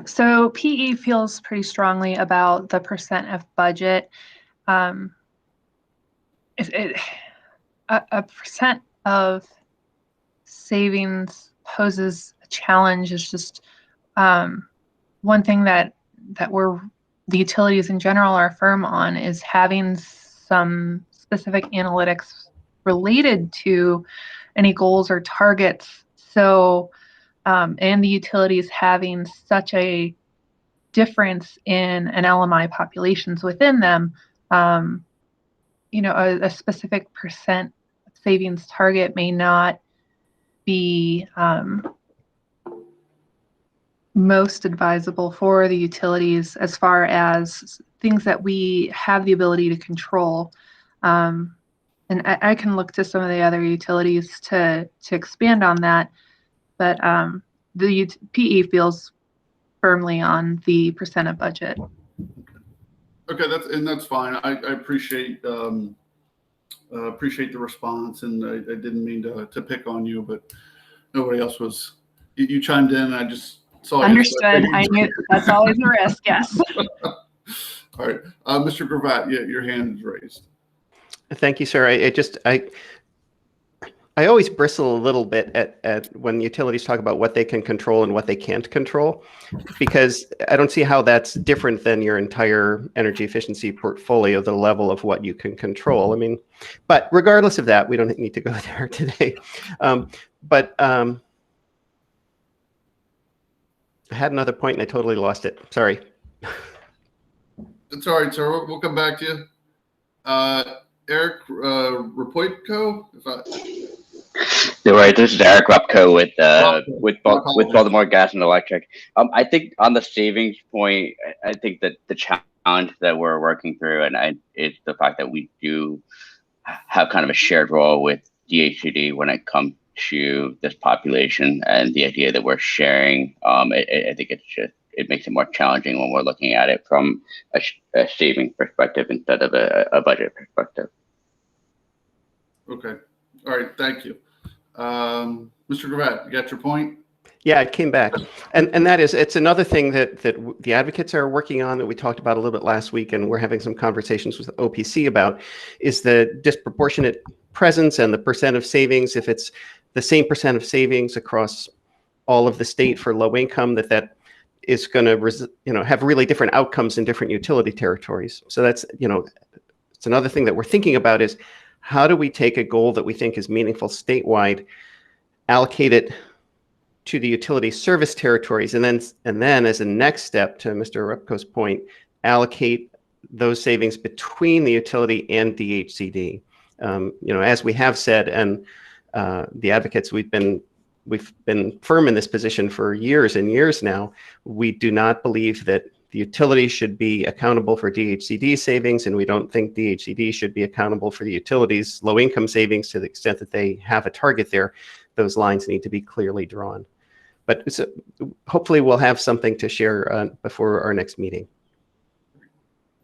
So PE feels pretty strongly about the percent of budget. A percent of savings poses a challenge. Is just one thing that the utilities in general are firm on is having some specific analytics related to any goals or targets. So, and the utilities having such a difference in an LMI populations within them, a specific percent savings target may not be most advisable for the utilities as far as things that we have the ability to control. And I can look to some of the other utilities to expand on that, but the PE feels firmly on the percent of budget. Okay, that's fine. I appreciate the response, and I didn't mean to pick on you, but nobody else was. You chimed in, and I just saw. Understood. I knew that's always a risk. Yes. All right, Mr. Gravatt, your hand is raised. Thank you, sir. I always bristle a little bit at when utilities talk about what they can control and what they can't control, because I don't see how that's different than your entire energy efficiency portfolio, the level of what you can control. I mean, but regardless of that, we don't need to go there today. I had another point and I totally lost it. Sorry. It's all right, sir. We'll come back to you. Eric Rapoitko, Right, this is Eric Repko with Baltimore Gas and Electric. I think on the savings point, I think that the challenge that we're working through, is the fact that we do have kind of a shared role with DHCD when it comes to this population, and the idea that we're sharing. I think it makes it more challenging when we're looking at it from a savings perspective instead of a budget perspective. Okay. All right. Thank you. Mr. Gravatt, you got your point? Yeah, it came back. And that is, it's another thing that the advocates are working on that we talked about a little bit last week, and we're having some conversations with OPC about, is the disproportionate presence and the percent of savings. If it's the same percent of savings across all of the state for low income, that is going to have really different outcomes in different utility territories. So that's, it's another thing that we're thinking about, is how do we take a goal that we think is meaningful statewide, allocate it to the utility service territories, and then as a next step, to Mr. Repko's point, allocate those savings between the utility and DHCD. As we have said, and the advocates, we've been firm in this position for years and years now. We do not believe that the utility should be accountable for DHCD savings, and we don't think DHCD should be accountable for the utilities' low-income savings to the extent that they have a target there. Those lines need to be clearly drawn. But hopefully we'll have something to share before our next meeting.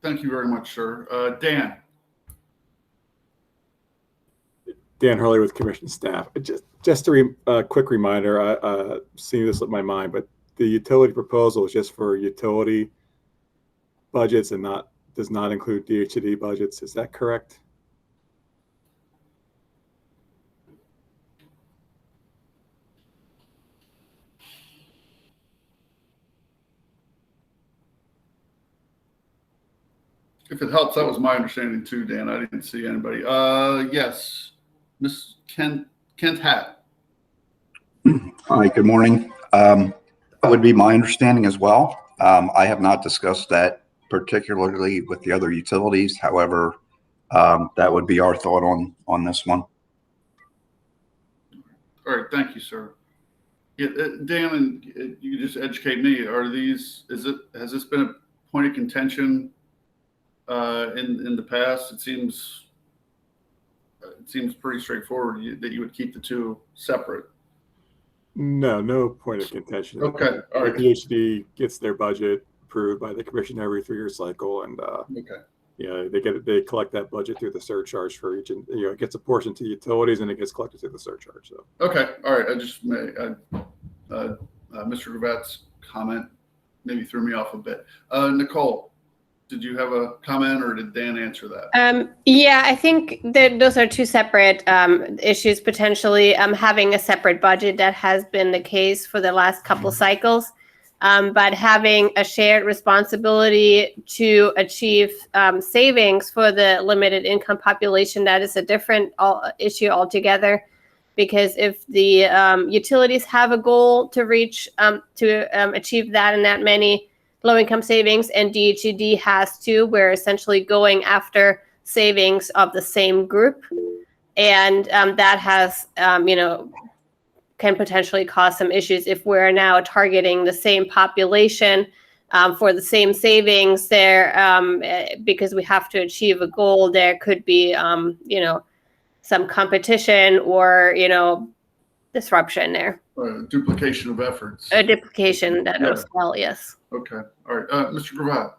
Thank you very much, sir. Dan. Dan Hurley with Commission staff. Just a quick reminder, seeing this slipped my mind, but the utility proposal is just for utility budgets and does not include DHCD budgets. Is that correct? If it helps, that was my understanding too, Dan. I didn't see anybody. Yes, Ms. Kent Hatt. Hi, good morning. That would be my understanding as well. I have not discussed that particularly with the other utilities. However, that would be our thought on this one. All right, thank you, sir. Yeah, Dan, and you just educate me. Has this been a point of contention in the past? It seems pretty straightforward that you would keep the two separate. No point of contention. Okay, all right. DHCD gets their budget approved by the commission every 3-year cycle, and they collect that budget through the surcharge for each, and it gets a portion to utilities and it gets collected through the surcharge. So okay, all right. Mr. Gravatt's comment maybe threw me off a bit. Nicole, did you have a comment, or did Dan answer that? Yeah, I think that those are two separate issues, potentially. Having a separate budget, that has been the case for the last couple cycles. But having a shared responsibility to achieve savings for the limited income population, that is a different issue altogether. Because if the utilities have a goal to reach, to achieve that and that many low-income savings, and DHCD has too, we're essentially going after savings of the same group. And that has, can potentially cause some issues if we're now targeting the same population for the same savings there, because we have to achieve a goal. There could be, some competition or, disruption there. Duplication of efforts. A duplication that as well, yes. Okay. All right. Mr. Gravatt.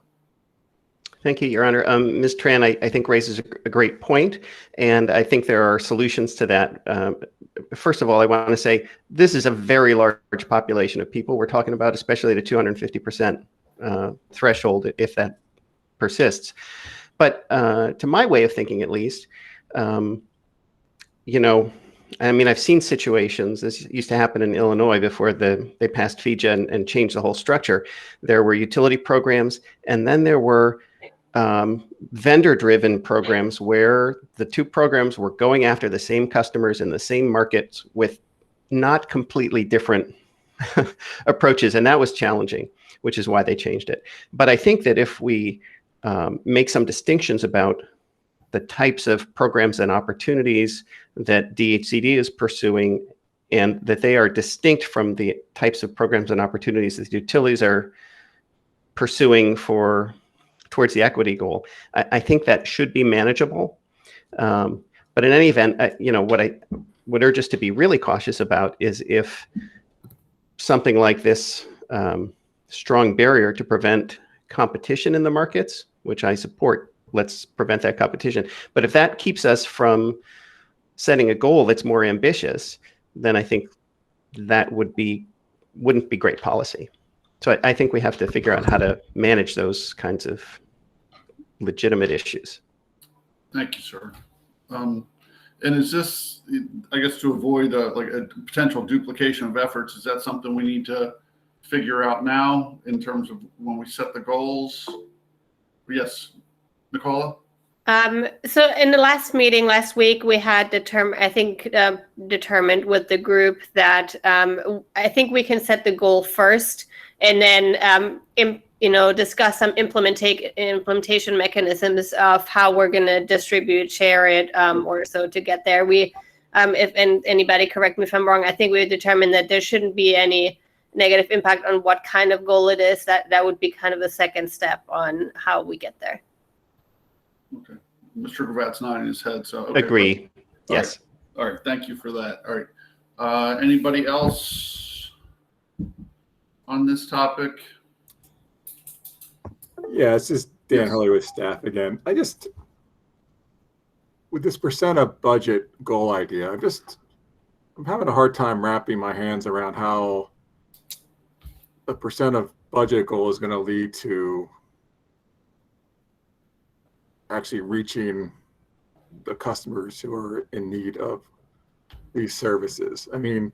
Thank you, Your Honor. Ms. Tran, I think raises a great point, and I think there are solutions to that. First of all, I want to say this is a very large population of people we're talking about, especially the 250% threshold, if that persists. But to my way of thinking, at least, I mean, I've seen situations, this used to happen in Illinois before they passed FIJA and changed the whole structure. There were utility programs, and then there were vendor-driven programs where the two programs were going after the same customers in the same markets with not completely different approaches, and that was challenging, which is why they changed it. But I think that if we make some distinctions about the types of programs and opportunities that DHCD is pursuing, and that they are distinct from the types of programs and opportunities that utilities are pursuing towards the equity goal, I think that should be manageable. But in any event, what I would urge us to be really cautious about is if something like this strong barrier to prevent competition in the markets, which I support, let's prevent that competition. But if that keeps us from setting a goal that's more ambitious, then I think that wouldn't be great policy. So I think we have to figure out how to manage those kinds of legitimate issues. Thank you, sir. And is this, I guess, to avoid like a potential duplication of efforts, is that something we need to figure out now in terms of when we set the goals? Yes, Nicola? So in the last meeting last week, we had determined with the group that I think we can set the goal first and then discuss some implementation mechanisms of how we're going to distribute, share it, or so to get there. We, if anybody correct me if I'm wrong, I think we determined that there shouldn't be any negative impact on what kind of goal it is. That would be kind of the second step on how we get there. Okay. Mr. Gravatt's nodding his head. So okay, agree. Yes. All right. Thank you for that. All right. Anybody else on this topic? Yeah, it's just Dan Hurley with staff again. With this percent of budget goal idea, I'm having a hard time wrapping my hands around how the percent of budget goal is going to lead to actually reaching the customers who are in need of these services. I mean,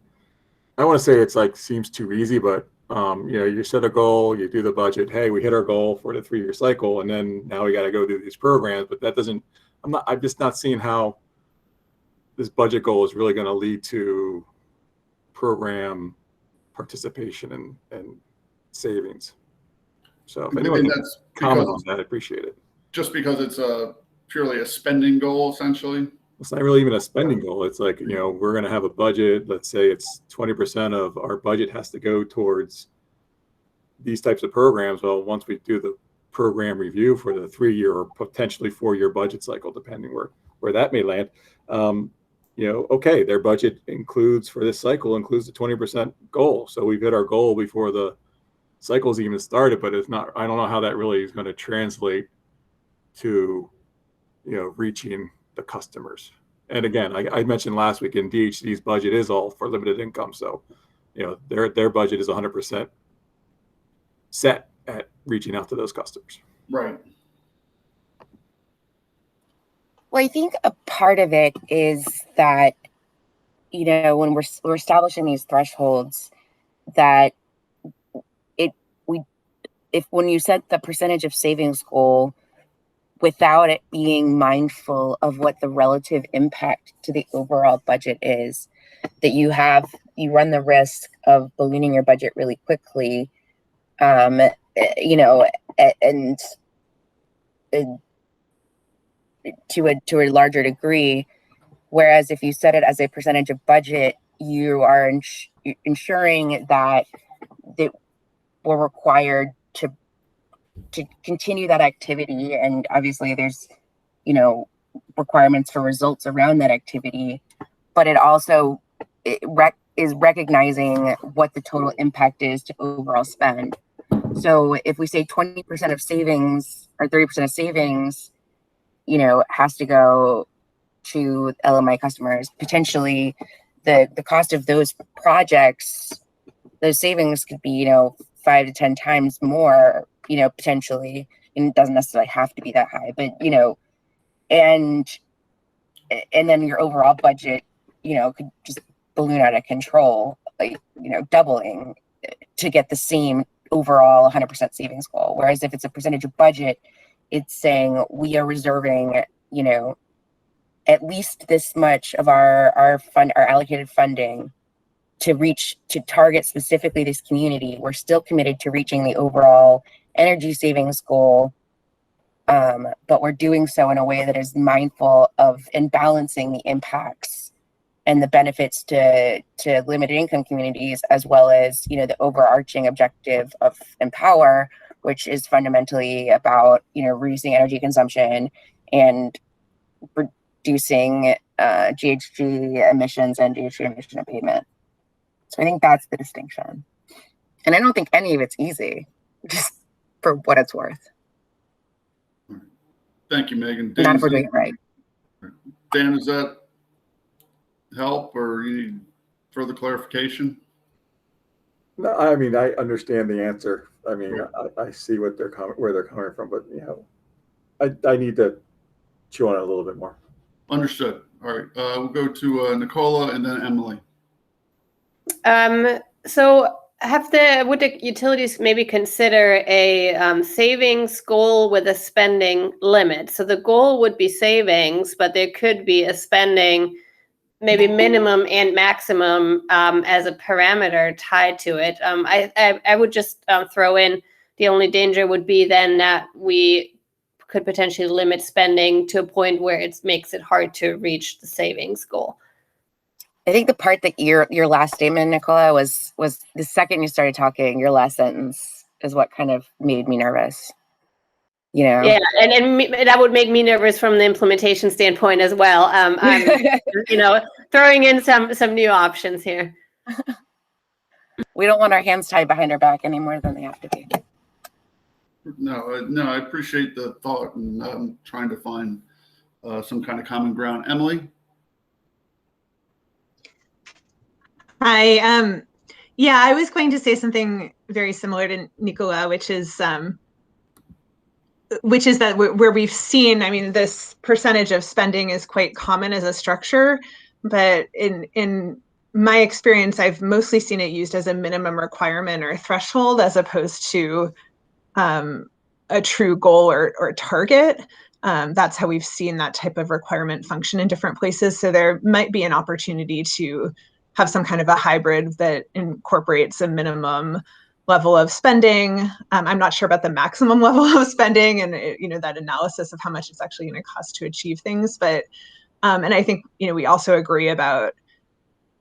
I want to say it's like seems too easy, but you set a goal, you do the budget. Hey, we hit our goal for the 3-year cycle, and then now we got to go do these programs. But that doesn't. I'm just not seeing how this budget goal is really going to lead to program participation and savings. So if anyone can comment on that, I appreciate it. Just because it's purely a spending goal, essentially? It's not really even a spending goal. It's like, we're going to have a budget. Let's say it's 20% of our budget has to go towards these types of programs. Well, once we do the program review for the 3-year or potentially 4-year budget cycle, depending where that may land, okay, their budget for this cycle includes the 20% goal. So we've hit our goal before the cycle's even started, but it's not, I don't know how that really is going to translate to, reaching the customers. And again, I mentioned last week in DHCD's budget is all for limited income. So, their budget is 100% set at reaching out to those customers. Right. Well, I think a part of it is that, when we're establishing these thresholds, that when you set the percentage of savings goal without it being mindful of what the relative impact to the overall budget is, that you run the risk of ballooning your budget really quickly, and to a larger degree. Whereas if you set it as a percentage of budget, you are ensuring that we're required to continue that activity. And obviously there's, requirements for results around that activity, but it also is recognizing what the total impact is to overall spend. So if we say 20% of savings or 30% of savings, has to go to LMI customers, potentially the cost of those projects, those savings could be, 5 to 10 times more, potentially, and it doesn't necessarily have to be that high, but, and then your overall budget, could just balloon out of control, like, doubling to get the same overall 100% savings goal. Whereas if it's a percentage of budget, it's saying we are reserving, at least this much of our allocated funding to target specifically this community. We're still committed to reaching the overall energy savings goal, but we're doing so in a way that is mindful of and balancing the impacts and the benefits to limited income communities, as well as, the overarching objective of Empower, which is fundamentally about, reducing energy consumption and reducing GHG emissions and GHG emission abatement. So I think that's the distinction. And I don't think any of it's easy, just for what it's worth. Thank you, Megan. Not if we're doing it right. Dan, does that help, or you need further clarification? No, I mean, I understand the answer. I mean, I see what where they're coming from, but I need to chew on it a little bit more. Understood. All right, we'll go to Nicola and then Emily. So would the utilities maybe consider a savings goal with a spending limit? So the goal would be savings, but there could be a spending, maybe minimum and maximum as a parameter tied to it. I would just throw in, the only danger would be then that we could potentially limit spending to a point where it makes it hard to reach the savings goal. I think the part that your last statement, Nicola, was the second you started talking, your last sentence is what kind of made me nervous. Yeah, and that would make me nervous from the implementation standpoint as well. I'm throwing in some new options here. We don't want our hands tied behind our back any more than they have to be. No, I appreciate the thought, and I'm trying to find some kind of common ground. Emily? Hi. Yeah, I was going to say something very similar to Nicola, which is that where we've seen, I mean, this percentage of spending is quite common as a structure, but in my experience, I've mostly seen it used as a minimum requirement or threshold, as opposed to a true goal or target. That's how we've seen that type of requirement function in different places. So there might be an opportunity to have some kind of a hybrid that incorporates a minimum level of spending. I'm not sure about the maximum level of spending and that analysis of how much it's actually going to cost to achieve things. But and I think we also agree about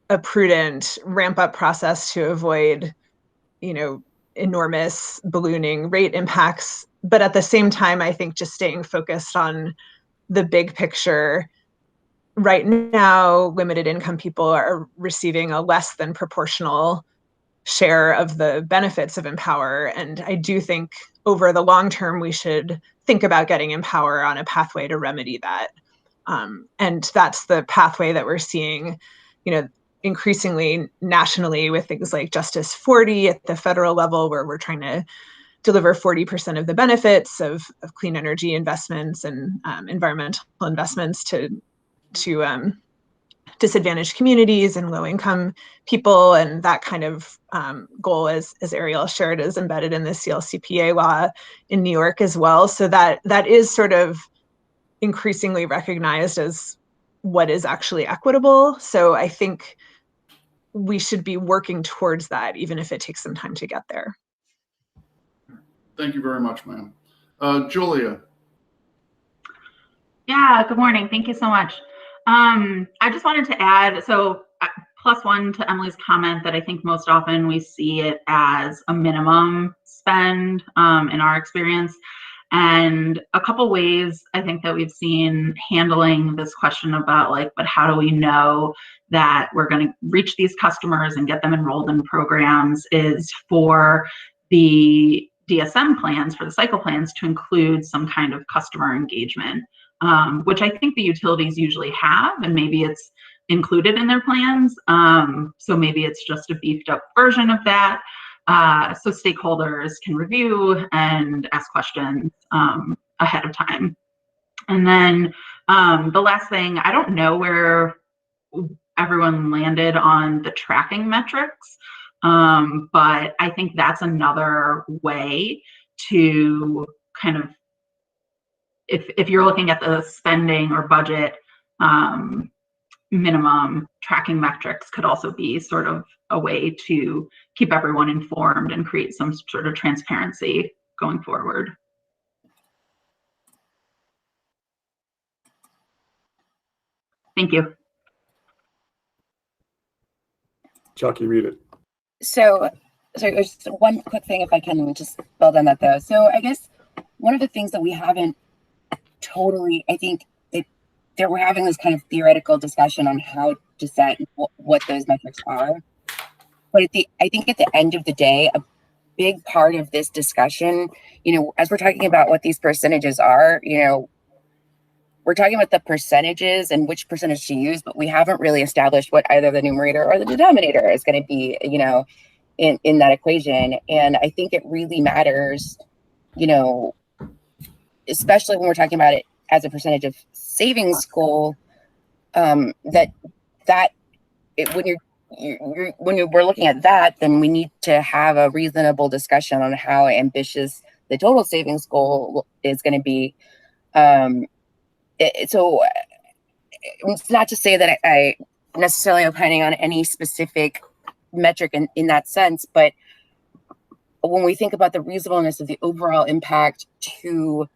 a prudent ramp up process to avoid enormous ballooning rate impacts. But at the same time, I think just staying focused on the big picture. Right now, limited income people are receiving a less than proportional share of the benefits of Empower. And I do think over the long term, we should think about getting Empower on a pathway to remedy that. And that's the pathway that we're seeing, increasingly nationally with things like Justice 40 at the federal level, where we're trying to deliver 40% of the benefits of clean energy investments and environmental investments to disadvantaged communities and low-income people, and that kind of goal, as Ariel shared, is embedded in the CLCPA law in New York as well. So that is sort of increasingly recognized as what is actually equitable. So I think we should be working towards that, even if it takes some time to get there. Thank you very much, ma'am. Julia. Yeah, good morning. Thank you so much. I just wanted to add, +1 to Emily's comment that I think most often we see it as a minimum spend in our experience. And a couple ways I think that we've seen handling this question about but how do we know that we're going to reach these customers and get them enrolled in programs is for the DSM plans, for the cycle plans, to include some kind of customer engagement. Which I think the utilities usually have, and maybe it's included in their plans. So maybe it's just a beefed up version of that. So stakeholders can review and ask questions ahead of time. And then the last thing, I don't know where everyone landed on the tracking metrics. But I think that's another way to kind of, if you're looking at the spending or budget minimum, tracking metrics could also be sort of a way to keep everyone informed and create some sort of transparency going forward. Thank you. Chuck, you read it. So just one quick thing, if I can just build on that though. So I guess one of the things that we haven't totally, I think that we're having this kind of theoretical discussion on how to set what those metrics are. But I think at the end of the day, a big part of this discussion, as we're talking about what these percentages are, we're talking about the percentages and which percentage to use, but we haven't really established what either the numerator or the denominator is going to be, in that equation. And I think it really matters, especially when we're talking about it as a percentage of savings goal, when we're looking at that, then we need to have a reasonable discussion on how ambitious the total savings goal is going to be. So it's not to say that I necessarily am planning on any specific metric in that sense, but when we think about the reasonableness of the overall impact to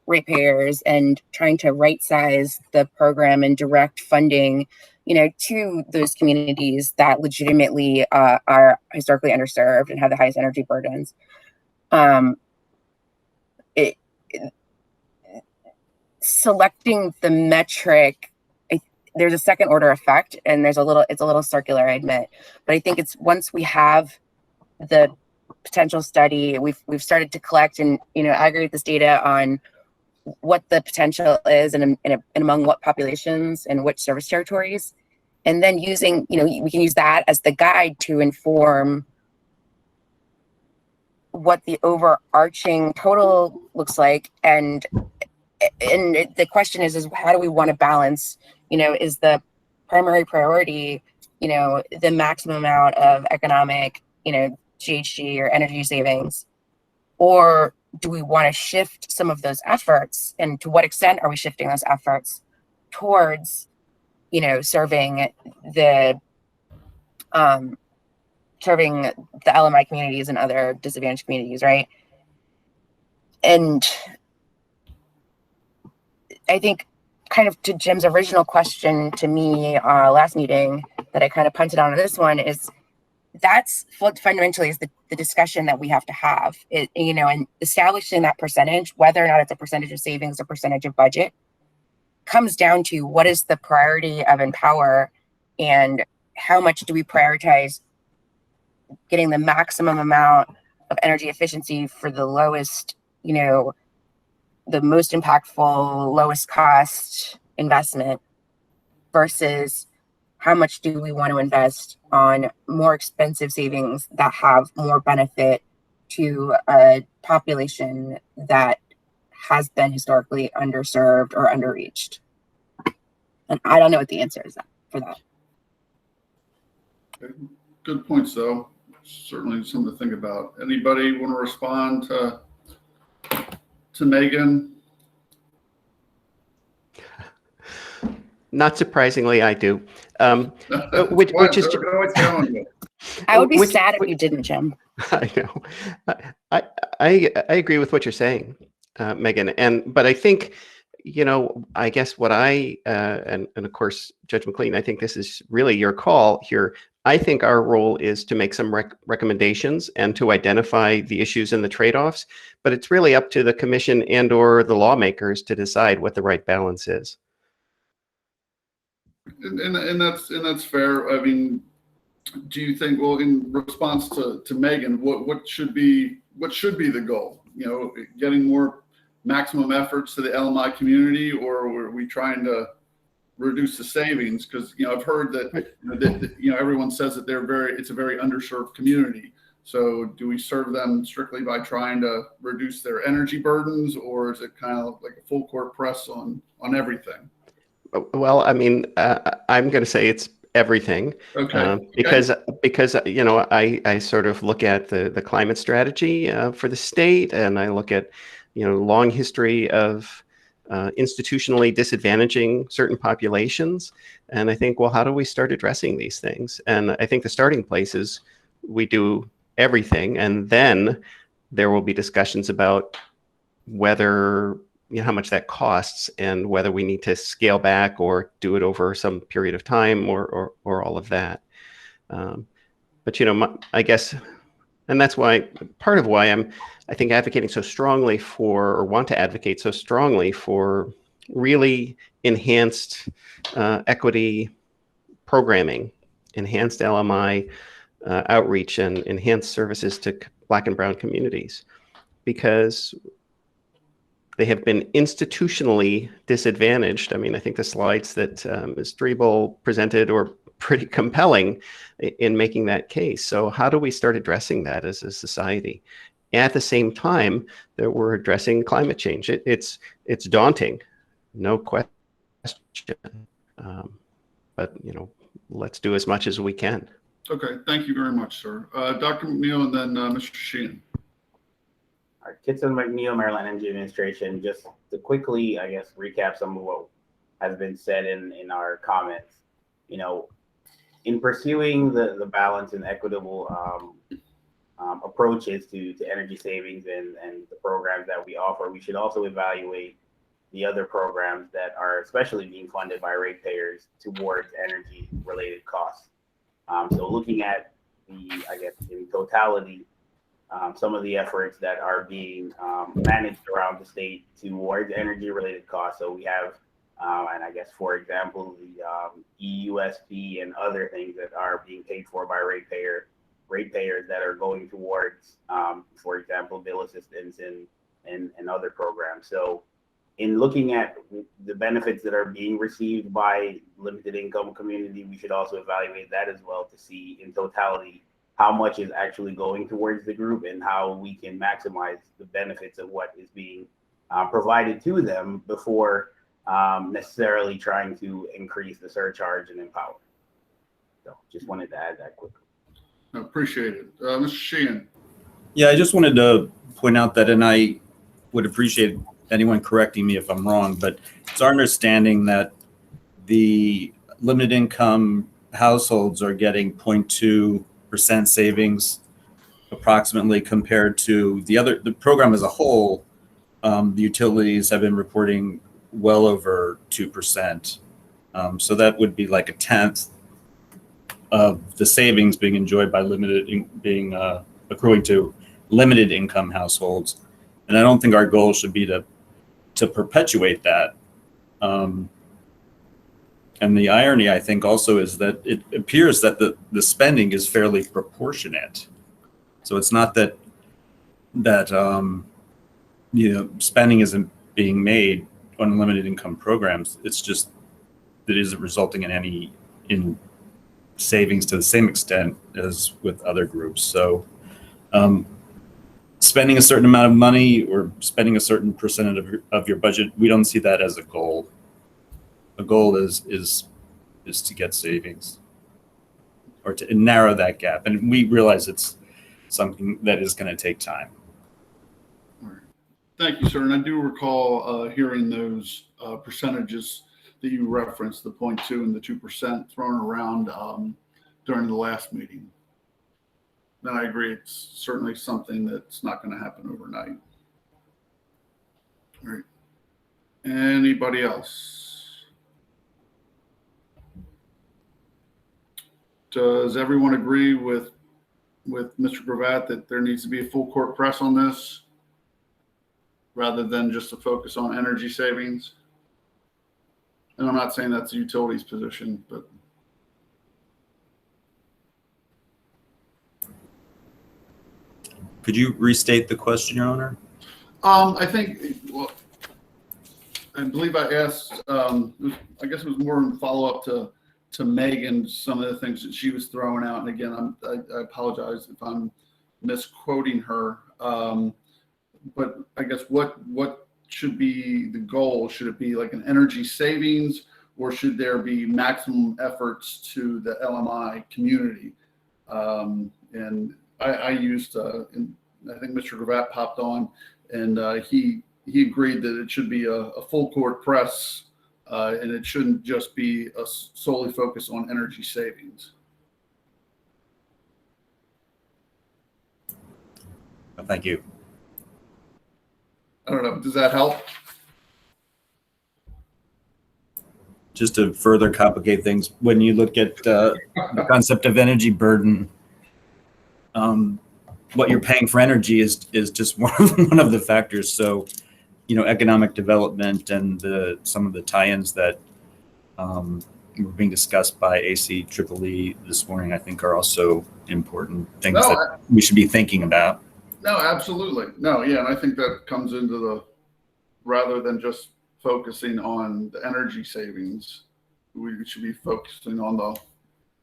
ratepayers and trying to right size the program and direct funding, to those communities that legitimately are historically underserved and have the highest energy burdens. Selecting the metric, there's a second order effect, and it's a little circular, I admit, but I think it's once we have the potential study, we've started to collect and aggregate this data on what the potential is and among what populations and which service territories, and then using we can use that as the guide to inform what the overarching total looks like. And the question is how do we want to balance, is the primary priority, the maximum amount of economic, GHG or energy savings, or do we want to shift some of those efforts, and to what extent are we shifting those efforts towards, serving the LMI communities and other disadvantaged communities, right? And I think kind of to Jim's original question to me last meeting that I kind of punted on this one is that's what fundamentally is the discussion that we have to have, and establishing that percentage, whether or not it's a percentage of savings or percentage of budget, comes down to what is the priority of Empower and how much do we prioritize getting the maximum amount of energy efficiency for the lowest, the most impactful, lowest cost investment versus how much do we want to invest on more expensive savings that have more benefit to a population that has been historically underserved or underreached? And I don't know what the answer is for that. Okay. Good points, though. Certainly something to think about. Anybody want to respond to Megan? Not surprisingly, I do. Which is I would be sad if you didn't, Jim. I know. I agree with what you're saying, Megan. But I think, I guess what and of course, Judge McLean, I think this is really your call here. I think our role is to make some recommendations and to identify the issues and the trade-offs, but it's really up to the commission and or the lawmakers to decide what the right balance is. And that's fair. I mean, do you think, well, in response to Megan, what should be the goal? Getting more maximum efforts to the LMI community, or are we trying to reduce the savings? Because I've heard that everyone says that it's a very underserved community. So do we serve them strictly by trying to reduce their energy burdens, or is it kind of like a full court press on everything? Well, I mean, I'm going to say it's everything. Okay. Because you know, I sort of look at the climate strategy for the state, and I look at, you know, long history of institutionally disadvantaging certain populations, and I think, well, how do we start addressing these things? And I think the starting place is we do everything, and then there will be discussions about whether, you know, how much that costs and whether we need to scale back or do it over some period of time or all of that. But, you know, I guess, and that's why part of why I think advocating so strongly for, or want to advocate so strongly for, really enhanced equity programming, enhanced LMI outreach, and enhanced services to Black and Brown communities, because they have been institutionally disadvantaged. I mean, I think the slides that Ms. Tripoli presented are pretty compelling in making that case. So how do we start addressing that as a society? At the same time that we're addressing climate change. It's daunting, no question. But, you know, let's do as much as we can. Okay, thank you very much, sir. Dr. McNeil and then Mr. Sheehan. All right, Kitson McNeil, Maryland Energy Administration. Just to quickly, I guess, recap some of what has been said in our comments. You know, in pursuing the balanced and equitable approaches to energy savings and the programs that we offer, we should also evaluate the other programs that are especially being funded by ratepayers towards energy-related costs. So looking at I guess, in totality, some of the efforts that are being managed around the state towards energy-related costs. So we have, and I guess, for example, the EUSP and other things that are being paid for by ratepayers that are going towards, for example, bill assistance and other programs. So in looking at the benefits that are being received by limited income community, we should also evaluate that as well to see in totality how much is actually going towards the group and how we can maximize the benefits of what is being provided to them before necessarily trying to increase the surcharge and empower. So just wanted to add that quickly. I appreciate it. Mr. Sheehan. Yeah, I just wanted to point out that, and I would appreciate anyone correcting me if I'm wrong, but it's our understanding that the limited income households are getting 0.2% savings approximately compared to the program as a whole. The utilities have been reporting well over 2%. So that would be like a tenth of the savings being enjoyed by accruing to limited income households. And I don't think our goal should be to perpetuate that. And the irony, I think, also is that it appears that the spending is fairly proportionate. So it's not that spending isn't being made on limited income programs. It's just that it isn't resulting in savings to the same extent as with other groups. So spending a certain amount of money or spending a certain percentage of your budget, we don't see that as a goal. The goal is to get savings or to narrow that gap. And we realize it's something that is going to take time. All right. Thank you, sir. And I do recall hearing those percentages that you referenced, the 0.2 and the 2% thrown around during the last meeting. And I agree, it's certainly something that's not going to happen overnight. All right. Anybody else? Does everyone agree with Mr. Gravatt that there needs to be a full court press on this rather than just a focus on energy savings? And I'm not saying that's the utilities position, but could you restate the question, Your Honor? I think, well, I believe I asked, I guess it was more in follow-up to Megan, some of the things that she was throwing out. And again, I apologize if I'm misquoting her. But I guess what should be the goal? Should it be like an energy savings, or should there be maximum efforts to the LMI community? And I used, and I think Mr. Gravatt popped on, and he agreed that it should be a full court press, and it shouldn't just be a solely focus on energy savings. Thank you. I don't know. Does that help? Just to further complicate things, when you look at the concept of energy burden, what you're paying for energy is just one of the factors. So, you know, economic development and some of the tie-ins that were being discussed by AC Tripoli this morning, I think, are also important things that we should be thinking about. No, absolutely. No, yeah, and I think that comes into the, rather than just focusing on the energy savings, we should be focusing on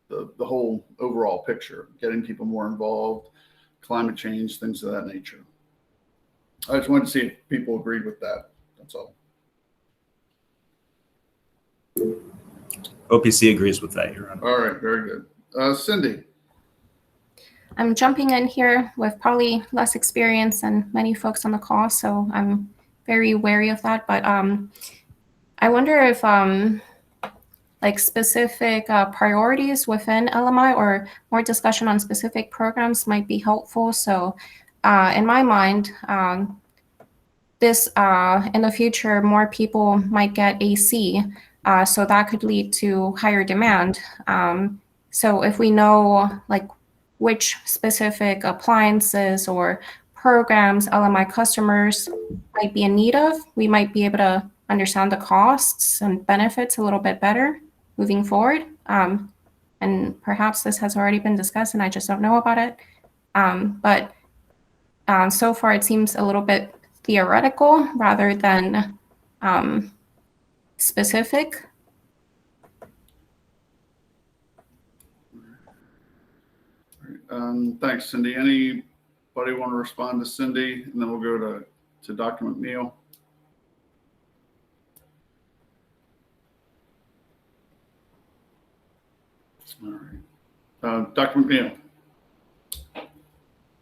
the whole overall picture, getting people more involved, climate change, things of that nature. I just wanted to see if people agreed with that. That's all. OPC agrees with that, Your Honor. All right, very good. Cindy. I'm jumping in here with probably less experience than many folks on the call, so I'm very wary of that. But I wonder if like specific priorities within LMI or more discussion on specific programs might be helpful. So in my mind, this in the future, more people might get AC, so that could lead to higher demand. So if we know like which specific appliances or programs LMI customers might be in need of, we might be able to understand the costs and benefits a little bit better moving forward. And perhaps this has already been discussed and I just don't know about it. But so far it seems a little bit theoretical rather than specific. Thanks, Cindy. Anybody want to respond to Cindy? And then we'll go to Dr. McNeil. All right. Dr. McNeil.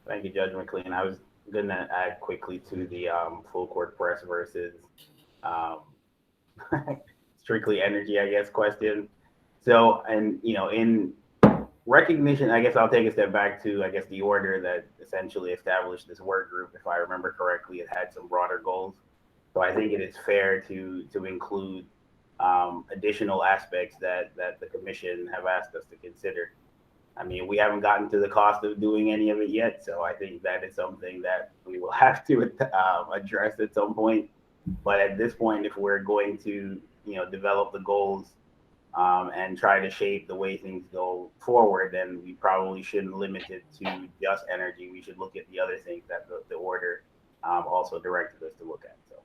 Thank you, Judge McLean. I was going to add quickly to the full court press versus strictly energy, I guess, question. So, and, you know, in recognition, I guess I'll take a step back to, I guess, the order that essentially established this work group. If I remember correctly, it had some broader goals. So I think it is fair to include additional aspects that the commission have asked us to consider. I mean, we haven't gotten to the cost of doing any of it yet, so I think that is something that we will have to address at some point. But at this point, if we're going to, you know, develop the goals and try to shape the way things go forward, then we probably shouldn't limit it to just energy. We should look at the other things that the order also directed us to look at. So,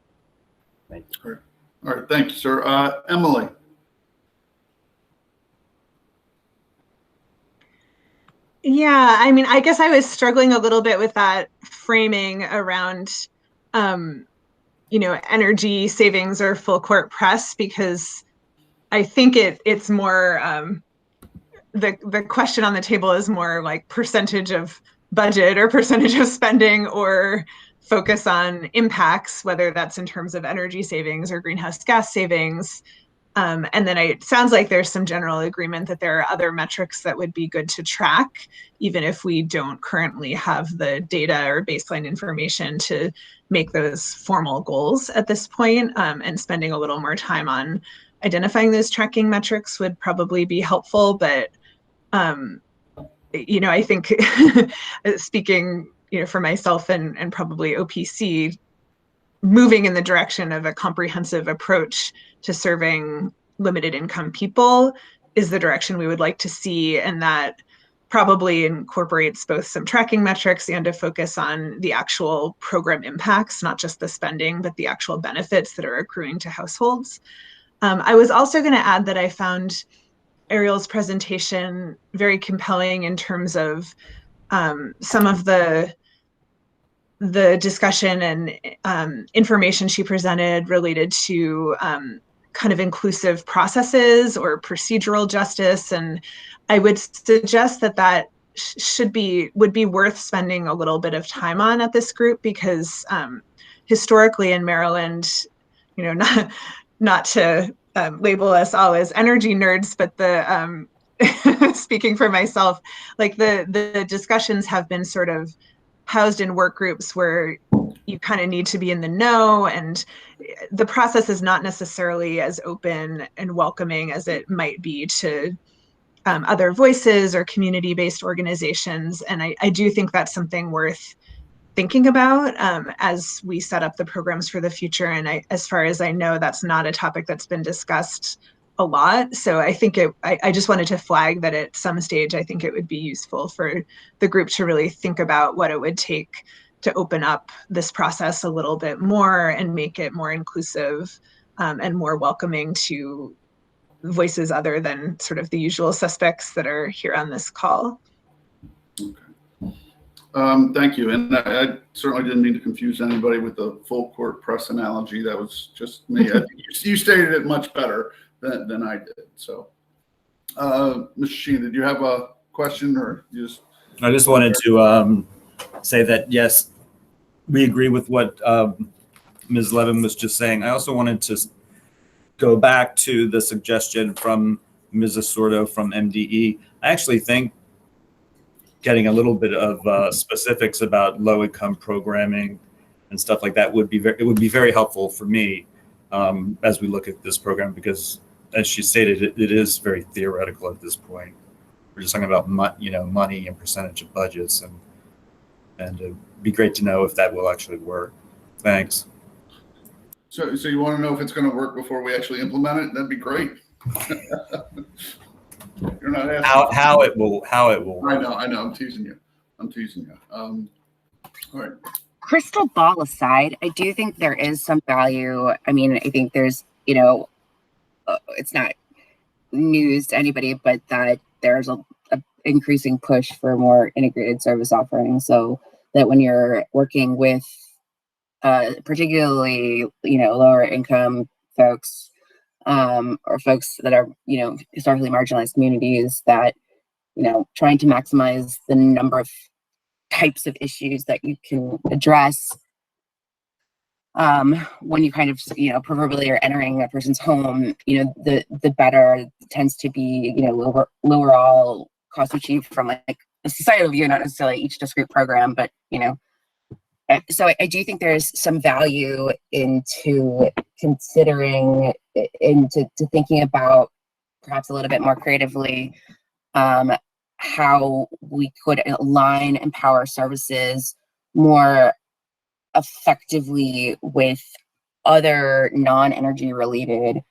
thank you. All right, thank you, sir. Emily. Yeah, I mean, I guess I was struggling a little bit with that framing around, you know, energy savings or full court press, because I think it's more, the question on the table is more like percentage of budget or percentage of spending or focus on impacts, whether that's in terms of energy savings or greenhouse gas savings. And then it sounds like there's some general agreement that there are other metrics that would be good to track, even if we don't currently have the data or baseline information to make those formal goals at this point. And spending a little more time on identifying those tracking metrics would probably be helpful. But, you know, I think speaking, you know, for myself and probably OPC, moving in the direction of a comprehensive approach to serving limited income people is the direction we would like to see. And that probably incorporates both some tracking metrics and a focus on the actual program impacts, not just the spending, but the actual benefits that are accruing to households. I was also going to add that I found Ariel's presentation very compelling in terms of some of the discussion and information she presented related to kind of inclusive processes or procedural justice. And I would suggest that would be worth spending a little bit of time on at this group, because historically in Maryland, not to label us all as energy nerds, but the speaking for myself, like the discussions have been sort of housed in work groups where you kind of need to be in the know, and the process is not necessarily as open and welcoming as it might be to other voices or community-based organizations. And I do think that's something worth thinking about as we set up the programs for the future. And as far as I know, that's not a topic that's been discussed a lot. So I think I just wanted to flag that at some stage, I think it would be useful for the group to really think about what it would take to open up this process a little bit more and make it more inclusive and more welcoming to voices other than sort of the usual suspects that are here on this call. Okay. Thank you. And I certainly didn't mean to confuse anybody with the full court press analogy. That was just me. I think you stated it much better than I did. So, Mr. Sheen, did you have a question, or you just? I just wanted to say that, yes, we agree with what Ms. Levin was just saying. I also wanted to go back to the suggestion from Ms. Assordo from MDE. I actually think getting a little bit of specifics about low-income programming and stuff like that would be very helpful for me as we look at this program, because, as she stated, it is very theoretical at this point. We're just talking about money and percentage of budgets, and it'd be great to know if that will actually work. Thanks. So you want to know if it's going to work before we actually implement it? That'd be great. You're not asking how it will work. I know. I'm teasing you. All right. Crystal ball aside, I do think there is some value. I mean, I think there's, it's not news to anybody, but that there's a increasing push for more integrated service offerings, so that when you're working with particularly, lower income folks, or folks that are, historically marginalized communities, that, trying to maximize the number of types of issues that you can address when you kind of, proverbially are entering a person's home, the better tends to be, lower all cost achieved from like a societal view, not necessarily each discrete program, but, so I do think there's some value into considering, into thinking about perhaps a little bit more creatively how we could align and empower services more effectively with other non-energy related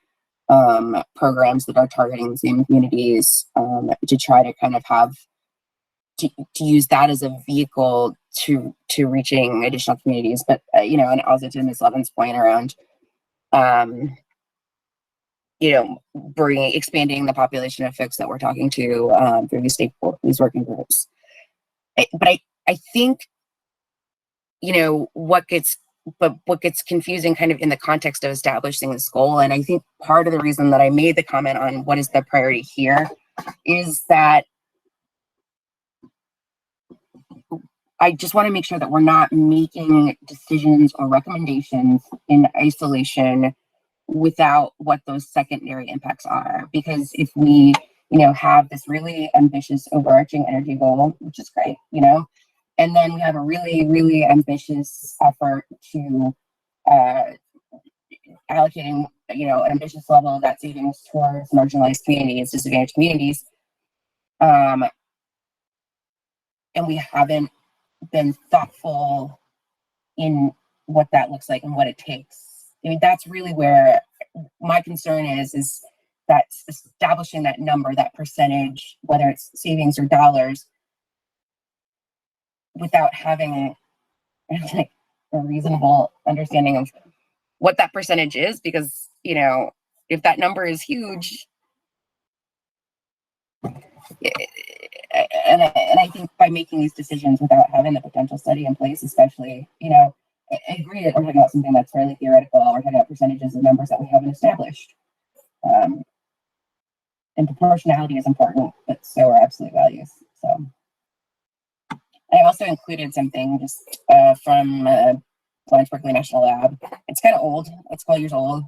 programs that are targeting the same communities, to try to kind of have to use that as a vehicle to reaching additional communities. But and also to Ms. Levin's point around expanding the population of folks that we're talking to through these working groups. But I think what gets confusing kind of in the context of establishing this goal, and I think part of the reason that I made the comment on what is the priority here is that I just want to make sure that we're not making decisions or recommendations in isolation without what those secondary impacts are. Because if we, have this really ambitious overarching energy goal, which is great, and then we have a really, really ambitious effort to allocating, an ambitious level of that savings towards marginalized communities, disadvantaged communities, and we haven't been thoughtful in what that looks like and what it takes. I mean, that's really where my concern is that establishing that number, that percentage, whether it's savings or dollars, without having like a reasonable understanding of what that percentage is, because if that number is huge, and I think by making these decisions without having the potential study in place, especially, I agree that we're talking about something that's fairly theoretical. We're talking about percentages of numbers that we haven't established. And proportionality is important, but so are absolute values. So I also included something just from Lawrence Berkeley National Lab. It's kind of old, it's 12 years old,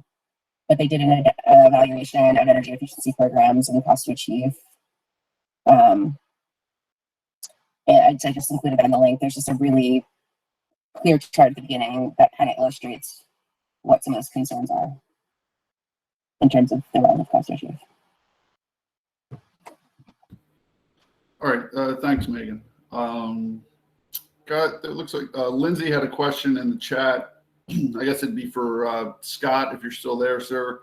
but they did an evaluation of energy efficiency programs and the cost to achieve. And I just included that in the link. There's just a really clear chart at the beginning that kind of illustrates what some of those concerns are in terms of the relative cost to achieve. All right, thanks, Megan. It looks like Lindsay had a question in the chat. I guess it'd be for Scott, if you're still there, sir.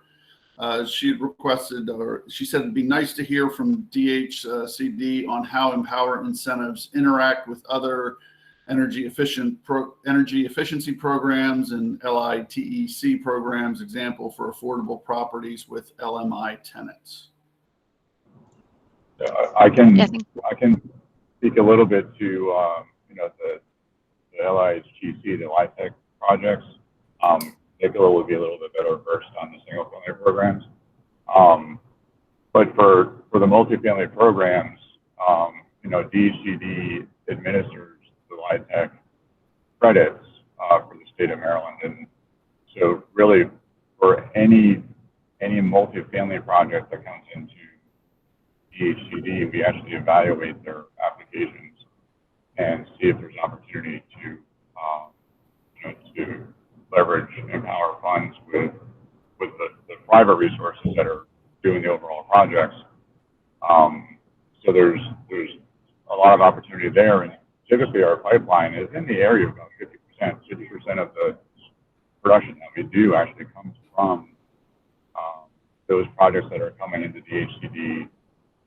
She had requested, or she said it'd be nice to hear from DHCD on how Empower incentives interact with other energy efficiency programs and LITEC programs, example for affordable properties with LMI tenants. I can speak a little bit to the LIHTC, the LITEC projects. Nicola would be a little bit better versed on the single family programs. But for the multifamily programs, DHCD administers the LITEC credits for the state of Maryland. And so really for any multifamily project that comes into DHCD, we actually evaluate their applications and see if there's opportunity to leverage Empower funds with the private resources that are doing the overall projects. So there's a lot of opportunity there, and typically our pipeline is in the area of about 50%. 50% of the production that we do actually comes from those projects that are coming into DHCD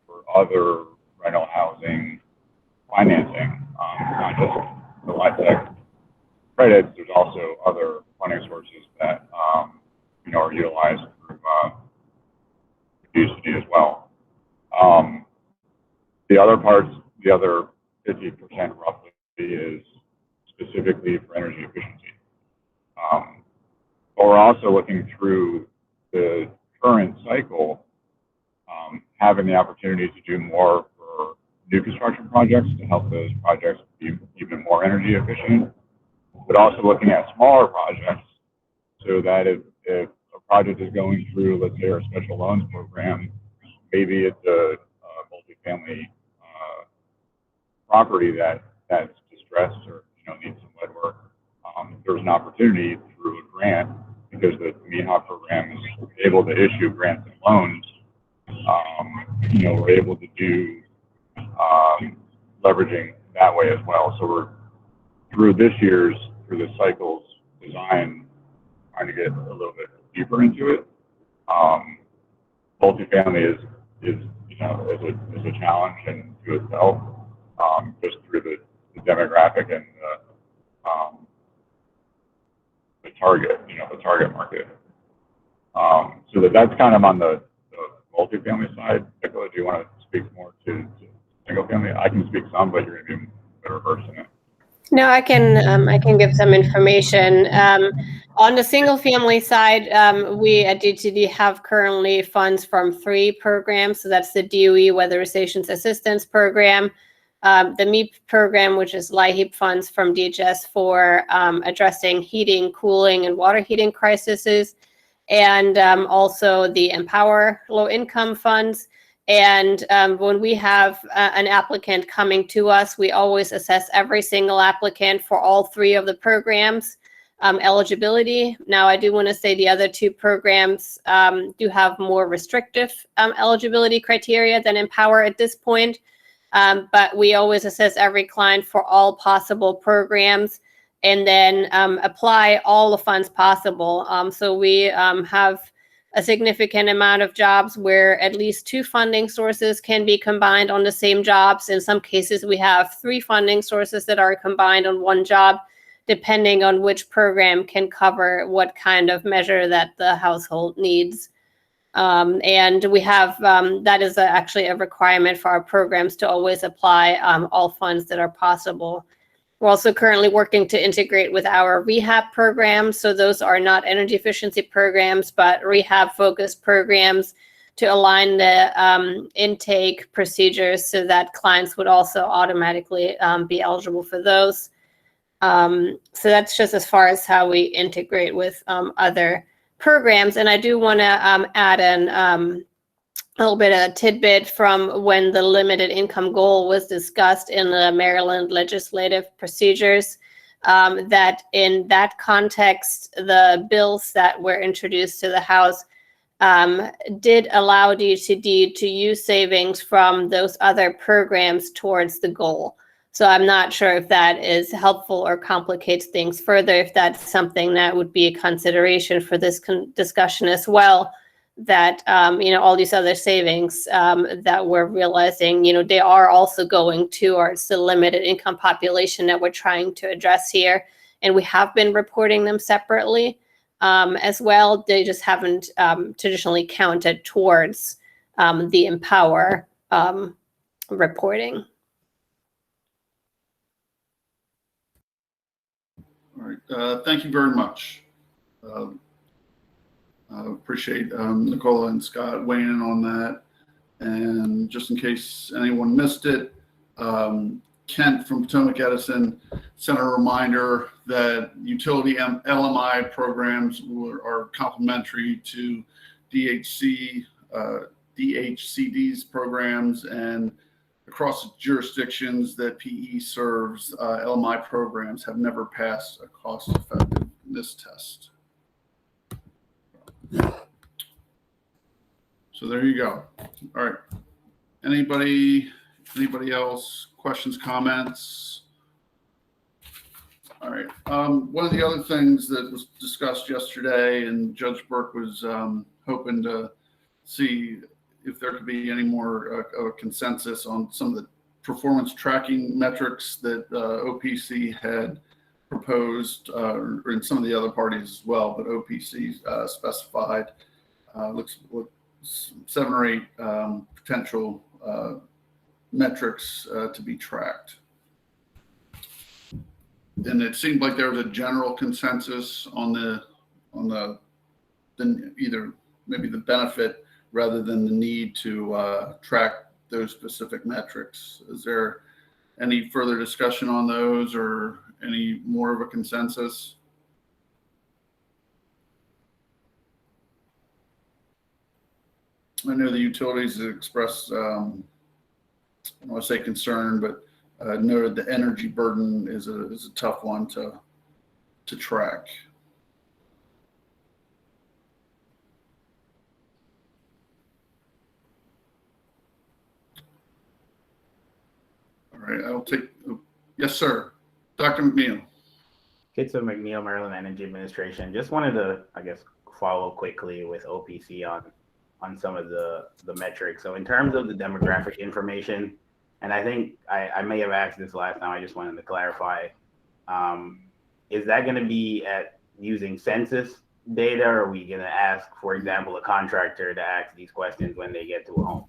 for other rental housing financing, not just the LITEC credits. There's also other funding sources that are utilized through DHCD as well. The other 50% roughly is specifically for energy efficiency. But we're also looking through the current cycle, having the opportunity to do more for new construction projects to help those projects be even more energy efficient, but also looking at smaller projects so that if a project is going through, let's say, our special loans program, maybe it's a multifamily property that's distressed or needs some lead work. There's an opportunity through a grant, because the MEHA program is able to issue grants and loans. We're able to do leveraging that way as well. So we're through the cycle's design, trying to get a little bit deeper into it. Multifamily is a challenge and to itself, just through the demographic and the target market. So that's kind of on the multifamily side. Nicola, do you want to speak more to single family? I can speak some, but you're going to be better versed in it. No, I can give some information. On the single family side, we at DHCD have currently funds from 3 programs. So that's the DOE Weatherizations Assistance Program, the MEEP program, which is LIHEAP funds from DHS for addressing heating, cooling, and water heating crises, and also the Empower Low Income Funds. And when we have an applicant coming to us, we always assess every single applicant for all 3 of the programs eligibility. Now, I do want to say the other 2 programs do have more restrictive eligibility criteria than Empower at this point. But we always assess every client for all possible programs and then apply all the funds possible. So we have a significant amount of jobs where at least 2 funding sources can be combined on the same jobs. In some cases, we have 3 funding sources that are combined on one job, depending on which program can cover what kind of measure that the household needs. And we have, that is actually a requirement for our programs to always apply all funds that are possible. We're also currently working to integrate with our rehab programs. So those are not energy efficiency programs, but rehab-focused programs to align the intake procedures so that clients would also automatically be eligible for those. So that's just as far as how we integrate with other programs. And I do want to add a little bit of a tidbit from when the limited income goal was discussed in the Maryland legislative procedures, that in that context, the bills that were introduced to the House did allow DHCD to use savings from those other programs towards the goal. So I'm not sure if that is helpful or complicates things further, if that's something that would be a consideration for this discussion as well, that, all these other savings that we're realizing, they are also going towards the limited income population that we're trying to address here. And we have been reporting them separately as well. They just haven't traditionally counted towards the Empower reporting. All right, thank you very much. I appreciate Nicola and Scott weighing in on that. And just in case anyone missed it, Kent from Potomac Edison sent a reminder that utility LMI programs are complementary to DHCD's programs, and across the jurisdictions that PE serves, LMI programs have never passed a cost-effectiveness test. So there you go. All right. Anybody else? Questions, comments? All right. One of the other things that was discussed yesterday, and Judge Burke was hoping to see if there could be any more of a consensus on some of the performance tracking metrics that OPC had proposed, or in some of the other parties as well, but OPC specified looks 7 or 8 potential metrics to be tracked. And it seemed like there was a general consensus on the either maybe the benefit rather than the need to track those specific metrics. Is there any further discussion on those, or any more of a consensus? I know the utilities expressed, I don't want to say concern, but noted the energy burden is a tough one to track. All right, I'll take, yes, sir. Dr. McNeil. Kitso McNeil, Maryland Energy Administration. Just wanted to, I guess, follow quickly with OPC on some of the metrics. So in terms of the demographic information, and I think I may have asked this last time, I just wanted to clarify, is that going to be at using census data, or are we going to ask, for example, a contractor to ask these questions when they get to a home?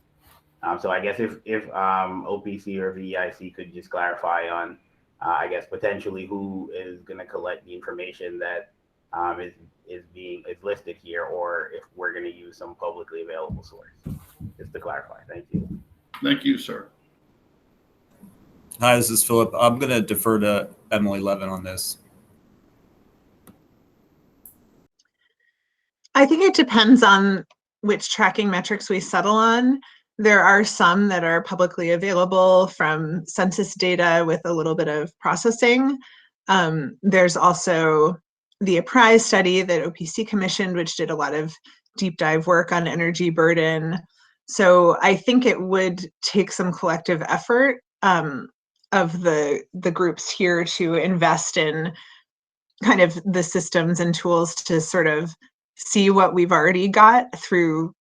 So I guess if OPC or VEIC could just clarify on, I guess, potentially who is going to collect the information that is listed here, or if we're going to use some publicly available source. Just to clarify. Thank you. Thank you, sir. Hi, this is Philip. I'm going to defer to Emily Levin on this. I think it depends on which tracking metrics we settle on. There are some that are publicly available from census data with a little bit of processing. There's also the Apprise study that OPC commissioned, which did a lot of deep dive work on energy burden. So I think it would take some collective effort of the groups here to invest in kind of the systems and tools to sort of see what we've already got through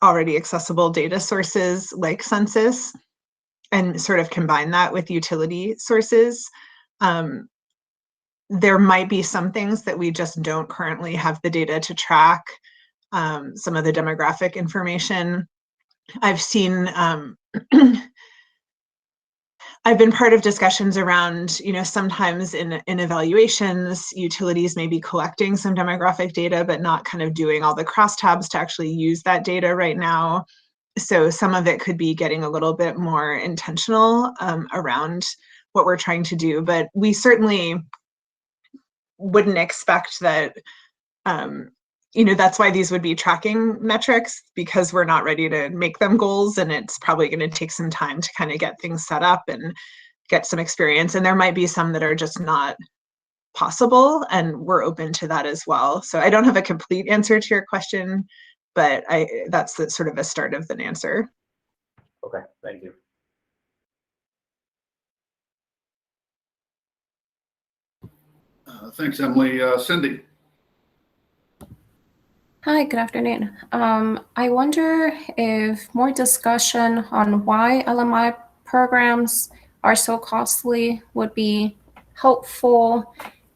already accessible data sources like census, and sort of combine that with utility sources. There might be some things that we just don't currently have the data to track, some of the demographic information. I've seen I've been part of discussions around, sometimes in evaluations, utilities may be collecting some demographic data, but not kind of doing all the crosstabs to actually use that data right now. So some of it could be getting a little bit more intentional around what we're trying to do, but we certainly wouldn't expect that, that's why these would be tracking metrics, because we're not ready to make them goals, and it's probably going to take some time to kind of get things set up and get some experience. And there might be some that are just not possible, and we're open to that as well. So I don't have a complete answer to your question, but that's sort of a start of an answer. Okay, thank you. Thanks, Emily. Cindy. Hi, good afternoon. I wonder if more discussion on why LMI programs are so costly would be helpful.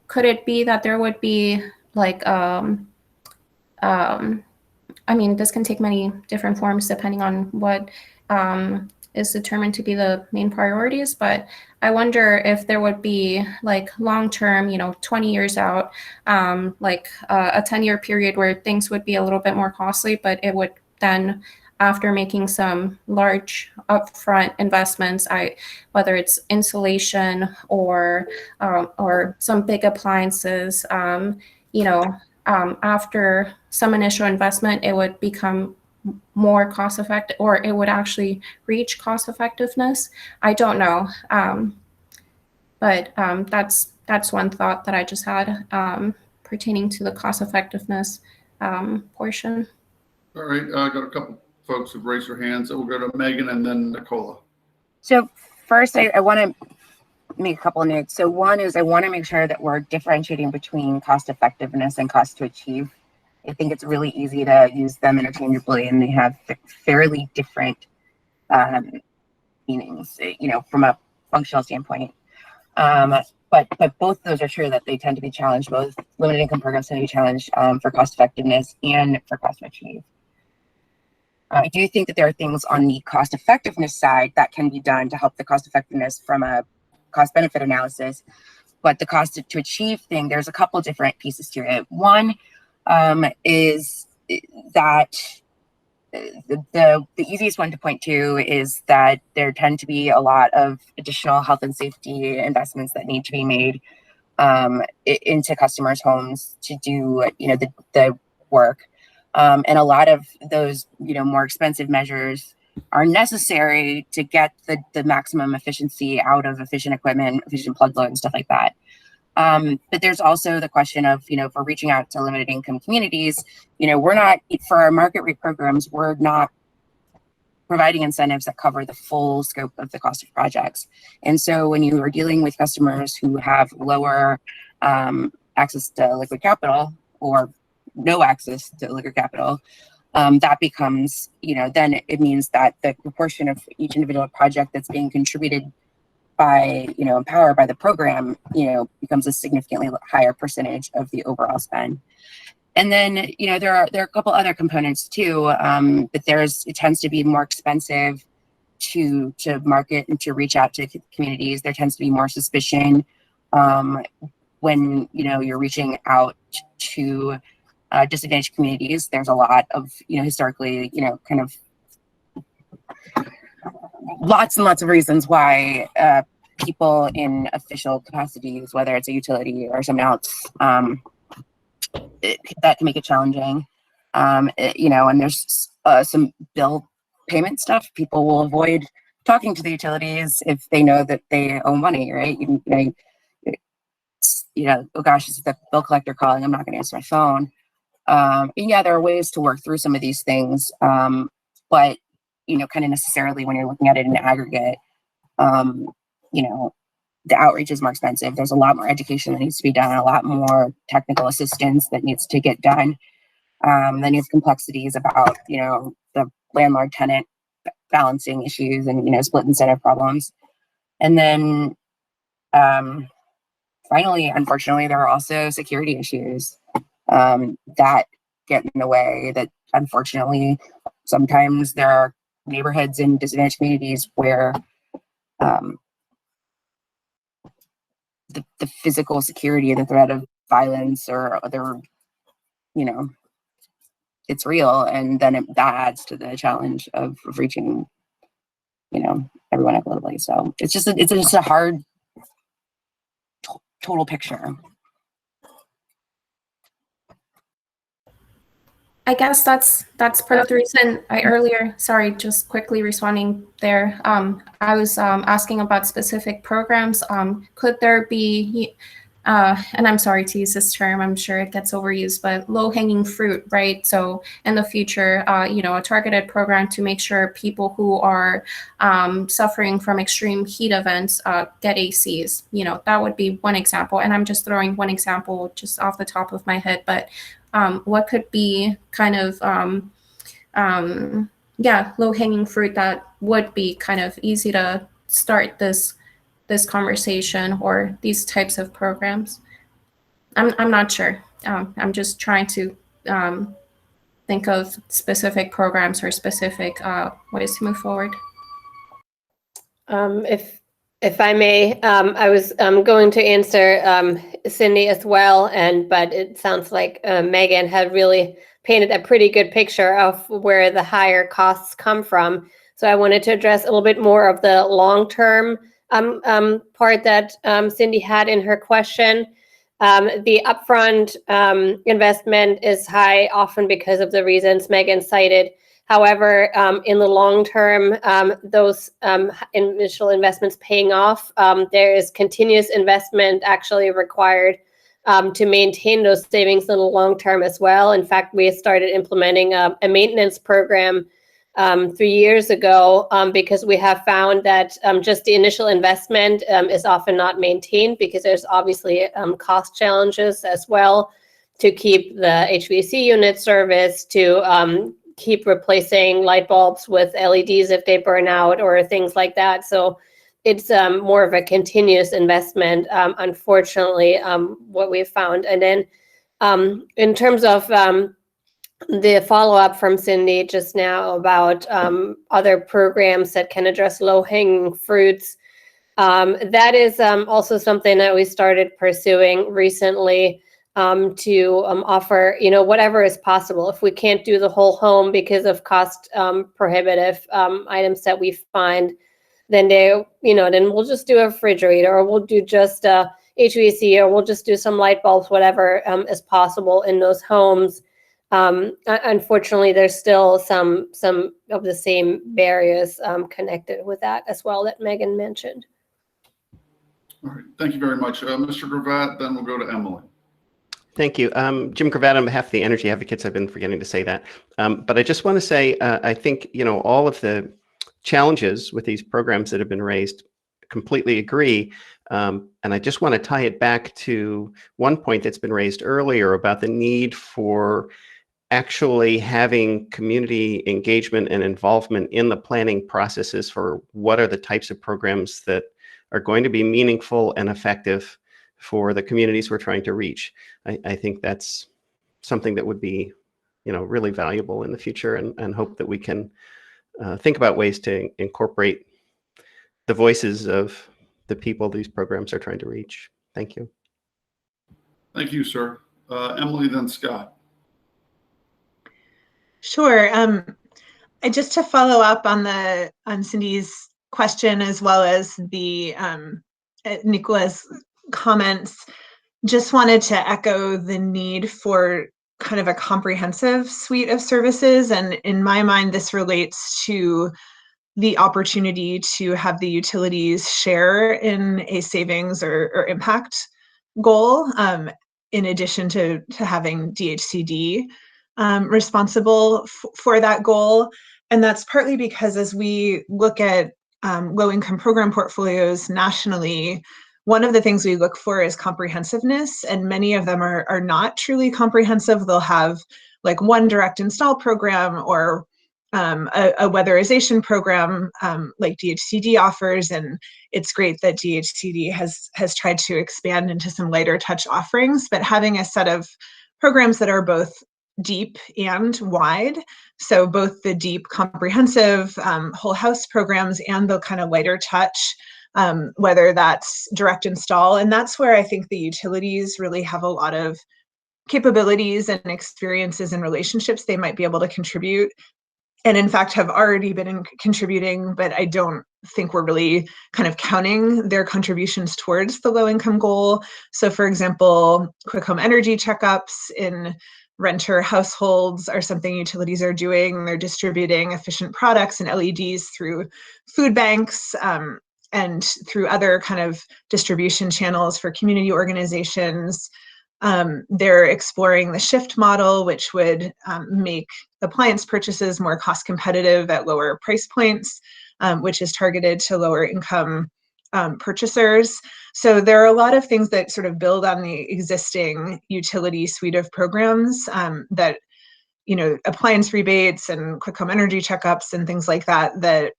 Could it be that there would be like, I mean, this can take many different forms depending on what is determined to be the main priorities, but I wonder if there would be like long-term, 20 years out, like a 10-year period where things would be a little bit more costly, but it would then, after making some large upfront investments, whether it's insulation or some big appliances, after some initial investment, it would become more cost effective, or it would actually reach cost effectiveness. I don't know, but that's one thought that I just had pertaining to the cost effectiveness portion. All right, I got a couple folks who've raised their hands, so we'll go to Megan and then Nicola. So first, I want to make a couple of notes. So one is I want to make sure that we're differentiating between cost effectiveness and cost to achieve. I think it's really easy to use them interchangeably, and they have fairly different meanings, from a functional standpoint. But both of those are true, that they tend to be challenged. Both limited income programs tend to be challenged for cost effectiveness and for cost to achieve. I do think that there are things on the cost effectiveness side that can be done to help the cost effectiveness from a cost benefit analysis. But the cost to achieve thing, there's a couple different pieces to it. One is that the easiest one to point to is that there tend to be a lot of additional health and safety investments that need to be made into customers' homes to do the work, and a lot of those more expensive measures are necessary to get the maximum efficiency out of efficient equipment, efficient plug load, and stuff like that. But there's also the question of, if we're reaching out to limited income communities, we're not, for our market rate programs, we're not providing incentives that cover the full scope of the cost of projects. And so when you are dealing with customers who have lower access to liquid capital or no access to liquid capital, that becomes, then it means that the proportion of each individual project that's being contributed by, empowered by the program, becomes a significantly higher percentage of the overall spend. And then, there are a couple other components too, but it tends to be more expensive to market and to reach out to communities. There tends to be more suspicion when, you're reaching out to disadvantaged communities. There's a lot of, historically, kind of lots and lots of reasons why people in official capacities, whether it's a utility or someone else, that can make it challenging. And there's some bill payment stuff. People will avoid talking to the utilities if they know that they owe money, right? Oh gosh, is the bill collector calling? I'm not going to answer my phone. Yeah, there are ways to work through some of these things, but kind of necessarily when you're looking at it in aggregate, the outreach is more expensive. There's a lot more education that needs to be done, a lot more technical assistance that needs to get done. Then you have complexities about, the landlord-tenant balancing issues and, split incentive problems. And then finally, unfortunately, there are also security issues that get in the way, that unfortunately, sometimes there are neighborhoods in disadvantaged communities where the physical security, the threat of violence or other, you know, it's real, and then that adds to the challenge of reaching, you know, everyone equitably. So it's just a hard total picture. I guess that's part of the reason I earlier, sorry, just quickly responding there. I was asking about specific programs. Could there be, and I'm sorry to use this term, I'm sure it gets overused, but low-hanging fruit, right? So in the future, you know, a targeted program to make sure people who are suffering from extreme heat events get ACs. You know, that would be one example. And I'm just throwing one example just off the top of my head, but what could be kind of, low-hanging fruit that would be kind of easy to start this conversation or these types of programs? I'm not sure. I'm just trying to think of specific programs or specific ways to move forward. If I may, I was going to answer Cindy as well, but it sounds like Megan had really painted a pretty good picture of where the higher costs come from. So I wanted to address a little bit more of the long-term part that Cindy had in her question. The upfront investment is high often because of the reasons Megan cited. However, in the long term, those initial investments paying off, there is continuous investment actually required to maintain those savings in the long term as well. In fact, we started implementing a maintenance program 3 years ago because we have found that just the initial investment is often not maintained because there's obviously cost challenges as well to keep the HVAC unit service, to keep replacing light bulbs with LEDs if they burn out or things like that. So it's more of a continuous investment, unfortunately, what we've found. And then in terms of the follow-up from Cindy just now about other programs that can address low-hanging fruits, that is also something that we started pursuing recently. To offer, you know, whatever is possible. If we can't do the whole home because of cost prohibitive items that we find, then then we'll just do a refrigerator, or we'll do just HVAC, or we'll just do some light bulbs, whatever is possible in those homes. Unfortunately, there's still some of the same barriers connected with that as well that Megan mentioned. All right, thank you very much. Mr. Gravatt, then we'll go to Emily. Thank you. Jim Gravatt on behalf of the Energy Advocates. I've been forgetting to say that. But I just want to say, I think, you know, all of the challenges with these programs that have been raised, completely agree. And I just want to tie it back to one point that's been raised earlier about the need for actually having community engagement and involvement in the planning processes for what are the types of programs that are going to be meaningful and effective for the communities we're trying to reach. I think that's something that would be, you know, really valuable in the future, and hope that we can think about ways to incorporate the voices of the people these programs are trying to reach. Thank you. Thank you, sir. Emily, then Scott. Sure. Just to follow up on Cindy's question, as well as the Nicola's comments, just wanted to echo the need for kind of a comprehensive suite of services. And in my mind, this relates to the opportunity to have the utilities share in a savings or impact goal, in addition to having DHCD responsible for that goal. And that's partly because as we look at low-income program portfolios nationally, one of the things we look for is comprehensiveness, and many of them are not truly comprehensive. They'll have like one direct install program or a weatherization program like DHCD offers, and it's great that DHCD has tried to expand into some lighter touch offerings, but having a set of programs that are both deep and wide, so both the deep comprehensive whole house programs and the kind of lighter touch whether that's direct install. And that's where I think the utilities really have a lot of capabilities and experiences and relationships they might be able to contribute, and in fact have already been contributing, but I don't think we're really kind of counting their contributions towards the low income goal. So for example, quick home energy checkups in renter households are something utilities are doing. They're distributing efficient products and LEDs through food banks and through other kind of distribution channels for community organizations. They're exploring the shift model, which would make appliance purchases more cost competitive at lower price points, which is targeted to lower income purchasers. So there are a lot of things that sort of build on the existing utility suite of programs that, you know, appliance rebates and quick home energy checkups and things like that, that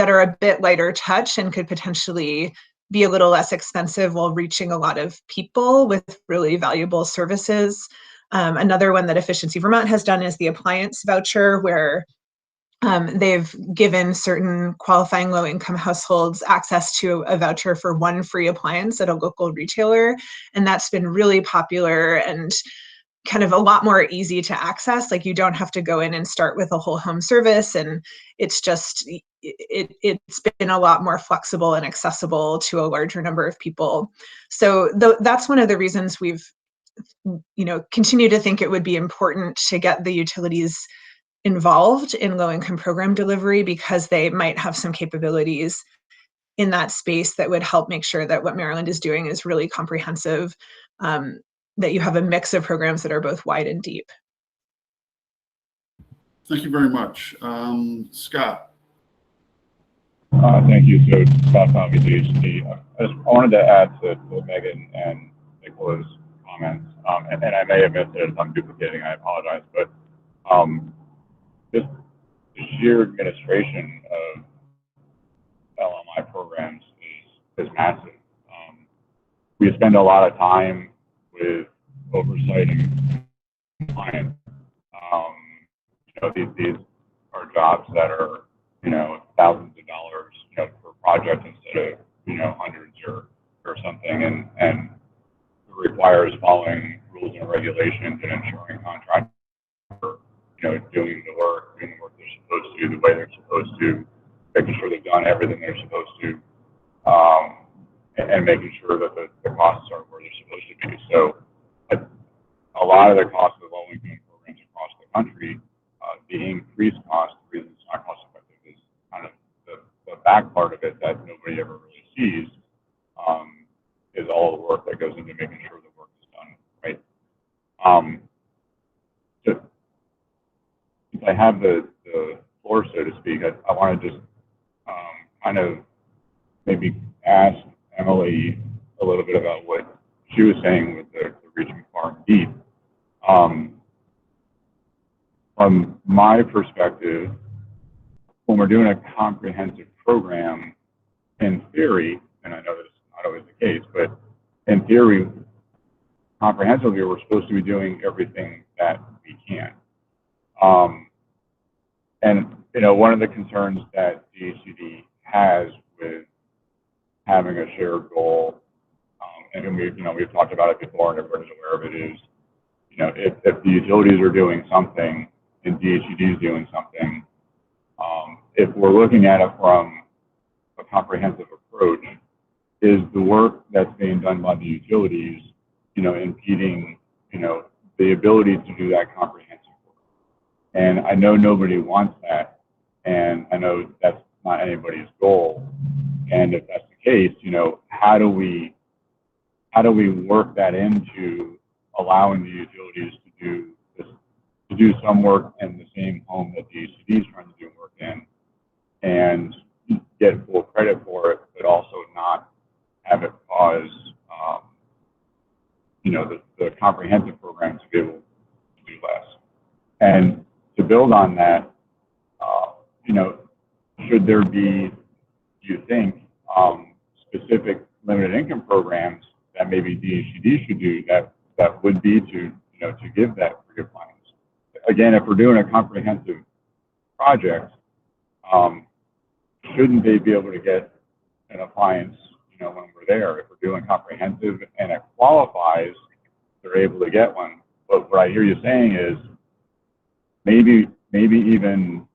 are a bit lighter touch and could potentially be a little less expensive while reaching a lot of people with really valuable services. Another one that Efficiency Vermont has done is the Appliance Voucher, where they've given certain qualifying low-income households access to a voucher for one free appliance at a local retailer. And that's been really popular and kind of a lot more easy to access. Like, you don't have to go in and start with a whole home service. And it's just, it's been a lot more flexible and accessible to a larger number of people. So that's one of the reasons we've, you know, continue to think it would be important to get the utilities involved in low-income program delivery, because they might have some capabilities in that space that would help make sure that what Maryland is doing is really comprehensive, that you have a mix of programs that are both wide and deep. Thank you very much. Scott. Thank you. So Scott Tommy, DHD. I wanted to add to Megan and Nicola's comments, and I may have missed it if I'm duplicating, I apologize, but just the sheer administration of LMI programs is massive. We spend a lot of time with oversight and compliance. You know, these are jobs that are, you know, thousands of dollars, you know, per project instead of, you know, hundreds or something, and it requires following rules and regulations and ensuring contractors, you know, doing the work they're supposed to, the way they're supposed to, making sure they've done everything they're supposed to, and making sure that the costs are where they're supposed to be. So a lot of the costs of low-income programs across the country, the increased cost, the reason it's not cost effective, is kind of the back part of it that nobody ever really sees, is all the work that goes into making sure the work is done right. So if I have the floor, so to speak, I want to just kind of maybe ask Emily a little bit about what she was saying with the reaching far and deep. From my perspective, when we're doing a comprehensive program, in theory, and I know that's not always the case, but in theory, comprehensively, we're supposed to be doing everything that we can. And, you know, one of the concerns that DHCD has with having a shared goal, and we've talked about it before and everybody's aware of it, is, you know, if the utilities are doing something and DHCD is doing something, if we're looking at it from a comprehensive approach, is the work that's being done by the utilities, you know, impeding, you know, the ability to do that comprehensive work? And I know nobody wants that, and I know that's not anybody's goal. And if that's the case, you know, how do we work that into allowing the utilities to do some work in the same home that the DHCD is trying to do work in, and get full credit for it, but also not have it cause, you know, the comprehensive program to be able to do less. And to build on that, you know, should there be, do you think, specific limited income programs that maybe DHCD should do that would be to, you know, to give that free appliance? Again, if we're doing a comprehensive project, shouldn't they be able to get an appliance, when we're there. If we're doing comprehensive and it qualifies, they're able to get one. But what I hear you saying is maybe even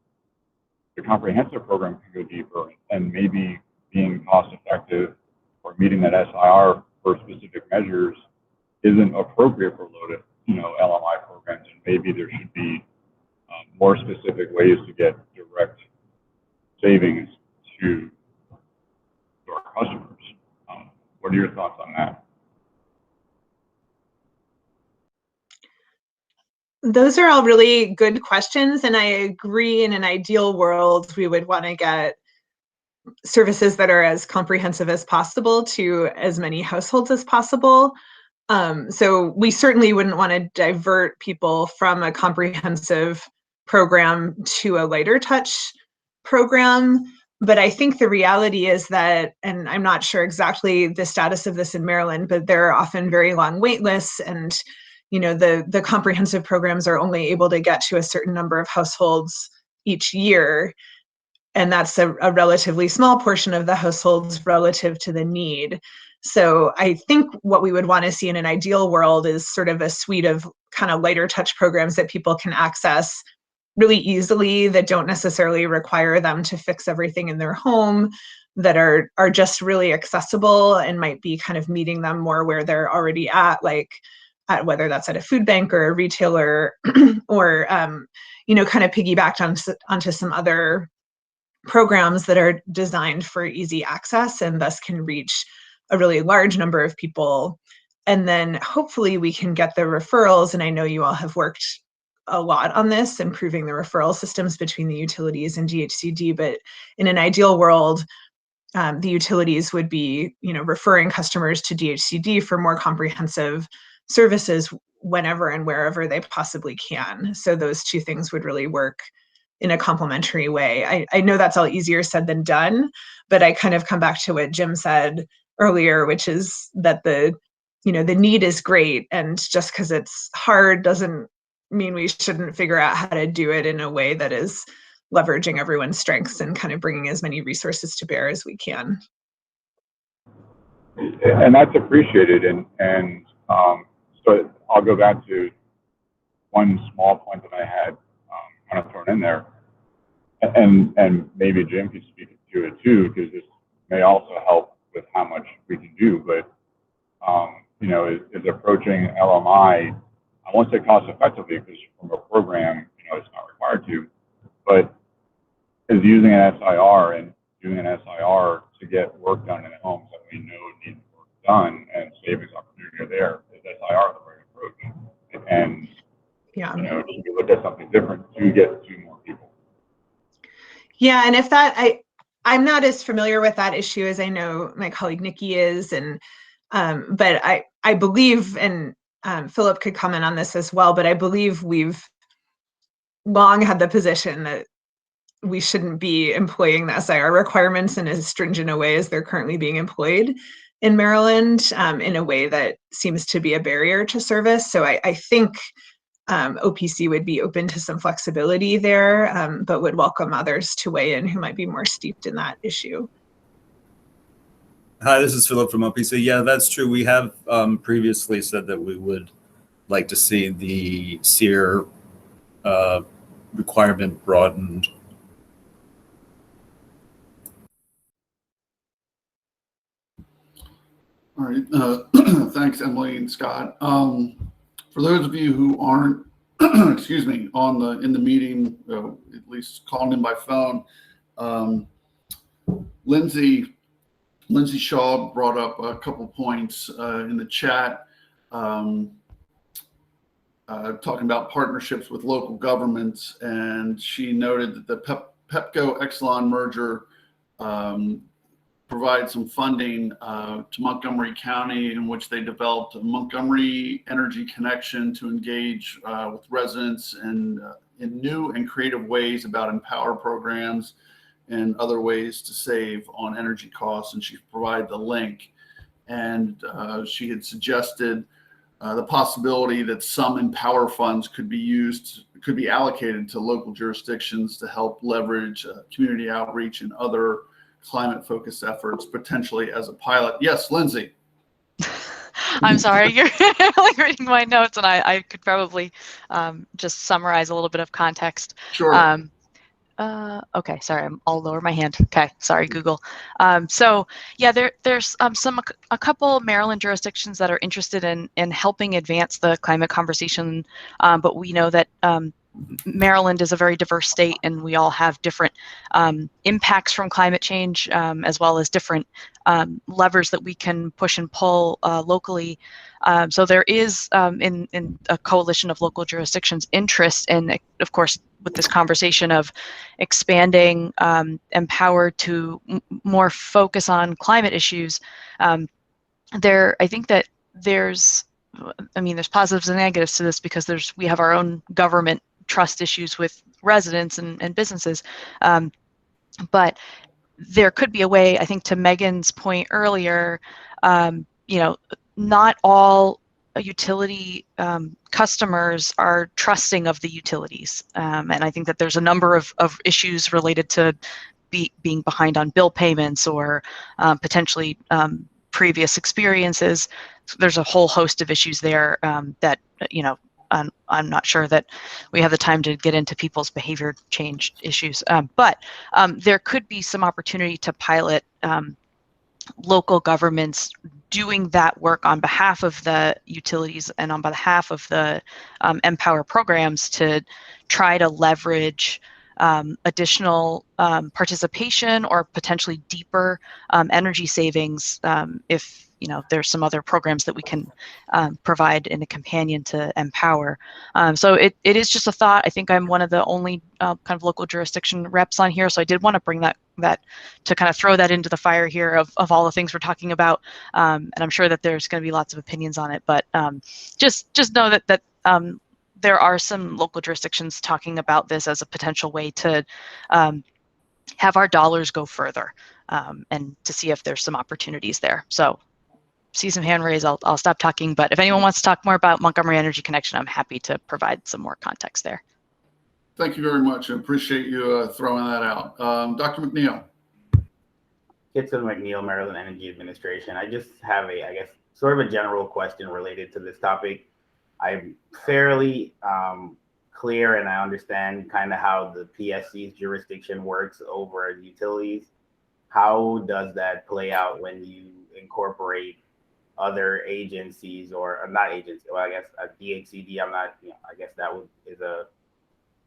the comprehensive program can go deeper, and maybe being cost effective or meeting that SIR for specific measures isn't appropriate for loaded, LMI programs, and maybe there should be more specific ways to get direct savings to our customers. What are your thoughts on that? Those are all really good questions, and I agree in an ideal world we would want to get services that are as comprehensive as possible to as many households as possible. So we certainly wouldn't want to divert people from a comprehensive program to a lighter touch program. But I think the reality is that, and I'm not sure exactly the status of this in Maryland, but there are often very long wait lists, and the comprehensive programs are only able to get to a certain number of households each year. And that's a relatively small portion of the households relative to the need. So I think what we would want to see in an ideal world is sort of a suite of kind of lighter touch programs that people can access really easily, that don't necessarily require them to fix everything in their home, that are just really accessible and might be kind of meeting them more where they're already at, like whether that's at a food bank or a retailer, or kind of piggybacked onto some other programs that are designed for easy access and thus can reach a really large number of people. And then hopefully we can get the referrals, and I know you all have worked a lot on this, improving the referral systems between the utilities and DHCD, but in an ideal world, the utilities would be, referring customers to DHCD for more comprehensive services whenever and wherever they possibly can. So those two things would really work in a complementary way. I know that's all easier said than done, but I kind of come back to what Jim said earlier, which is that the need is great, and just because it's hard doesn't mean we shouldn't figure out how to do it in a way that is leveraging everyone's strengths and kind of bringing as many resources to bear as we can. And that's appreciated. And so I'll go back to one small point that I had kind of thrown in there, and maybe Jim could speak to it too, because this may also help with how much we can do. But is approaching LMI, I won't say cost effectively, because from a program, it's not required to, but is using an SIR and doing an SIR to get work done in the homes that we know need work done, and savings opportunity are there. Is SIR the right approach? And should we look at something different to get to more people? Yeah, and if that, I'm not as familiar with that issue as I know my colleague Nikki is, and but I believe, and Philip could comment on this as well, but I believe we've long had the position that we shouldn't be employing the SIR requirements in as stringent a way as they're currently being employed in Maryland, in a way that seems to be a barrier to service. So I think OPC would be open to some flexibility there, but would welcome others to weigh in who might be more steeped in that issue. Hi, this is Philip from OPC. Yeah, that's true. We have previously said that we would like to see the SEER requirement broadened. All right. Thanks, Emily and Scott. For those of you who aren't, excuse me, in the meeting, at least calling in by phone, Lindsay Shaw brought up a couple points in the chat, talking about partnerships with local governments, and she noted that the Pepco Exelon merger provide some funding to Montgomery County, in which they developed a Montgomery Energy Connection to engage with residents and in new and creative ways about empower programs and other ways to save on energy costs. And she provided the link. And she had suggested the possibility that some empower funds could be allocated to local jurisdictions to help leverage community outreach and other climate-focused efforts potentially as a pilot. Yes, Lindsay. I'm sorry, you're only reading my notes, and I could probably just summarize a little bit of context. Sure. Okay, sorry, I'll lower my hand. Okay, sorry, Google. So yeah, there's a couple Maryland jurisdictions that are interested in helping advance the climate conversation, but we know that Maryland is a very diverse state, and we all have different impacts from climate change, as well as different levers that we can push and pull locally. So there is, in a coalition of local jurisdictions, interest in, of course, with this conversation of expanding Empower to more focus on climate issues. I think that there's positives and negatives to this, because we have our own government trust issues with residents and businesses. But there could be a way, I think, to Megan's point earlier, not all utility customers are trusting of the utilities. And I think that there's a number of issues related to being behind on bill payments, or potentially previous experiences. There's a whole host of issues there that, I'm not sure that we have the time to get into people's behavior change issues. But there could be some opportunity to pilot local governments doing that work on behalf of the utilities and on behalf of the Empower programs, to try to leverage additional participation or potentially deeper energy savings, if there's some other programs that we can provide in a companion to Empower. So it is just a thought. I think I'm one of the only kind of local jurisdiction reps on here, so I did want to bring that to kind of throw that into the fire here of all the things we're talking about. And I'm sure that there's going to be lots of opinions on it, but just know that there are some local jurisdictions talking about this as a potential way to have our dollars go further, and to see if there's some opportunities there. So see some hand raised, I'll stop talking, but if anyone wants to talk more about Montgomery Energy Connection, I'm happy to provide some more context there. Thank you very much. I appreciate you throwing that out. Dr. McNeil. Kitson McNeil, Maryland Energy Administration. I just have I guess, sort of a general question related to this topic. I'm fairly clear, and I understand kind of how the PSC's jurisdiction works over utilities. How does that play out when you incorporate other agencies, or not agencies? Well, I guess a DHCD. I'm not. I guess that is a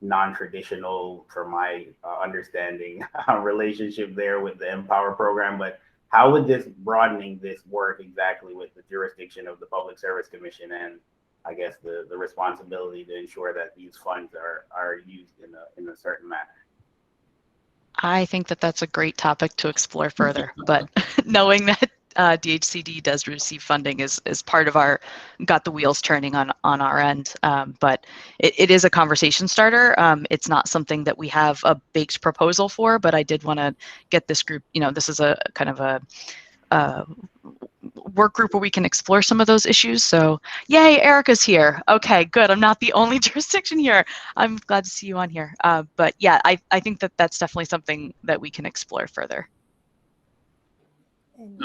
non-traditional, from my understanding, relationship there with the Empower program. But how would this broadening this work exactly with the jurisdiction of the Public Service Commission, and I guess the responsibility to ensure that these funds are used in a certain manner? I think that that's a great topic to explore further, but knowing that DHCD does receive funding is part of got the wheels turning on our end. But it is a conversation starter. It's not something that we have a baked proposal for, but I did want to get this group, this is a kind of a work group where we can explore some of those issues. So yay, Erica's here. Okay, good. I'm not the only jurisdiction here. I'm glad to see you on here. But yeah, I think that that's definitely something that we can explore further.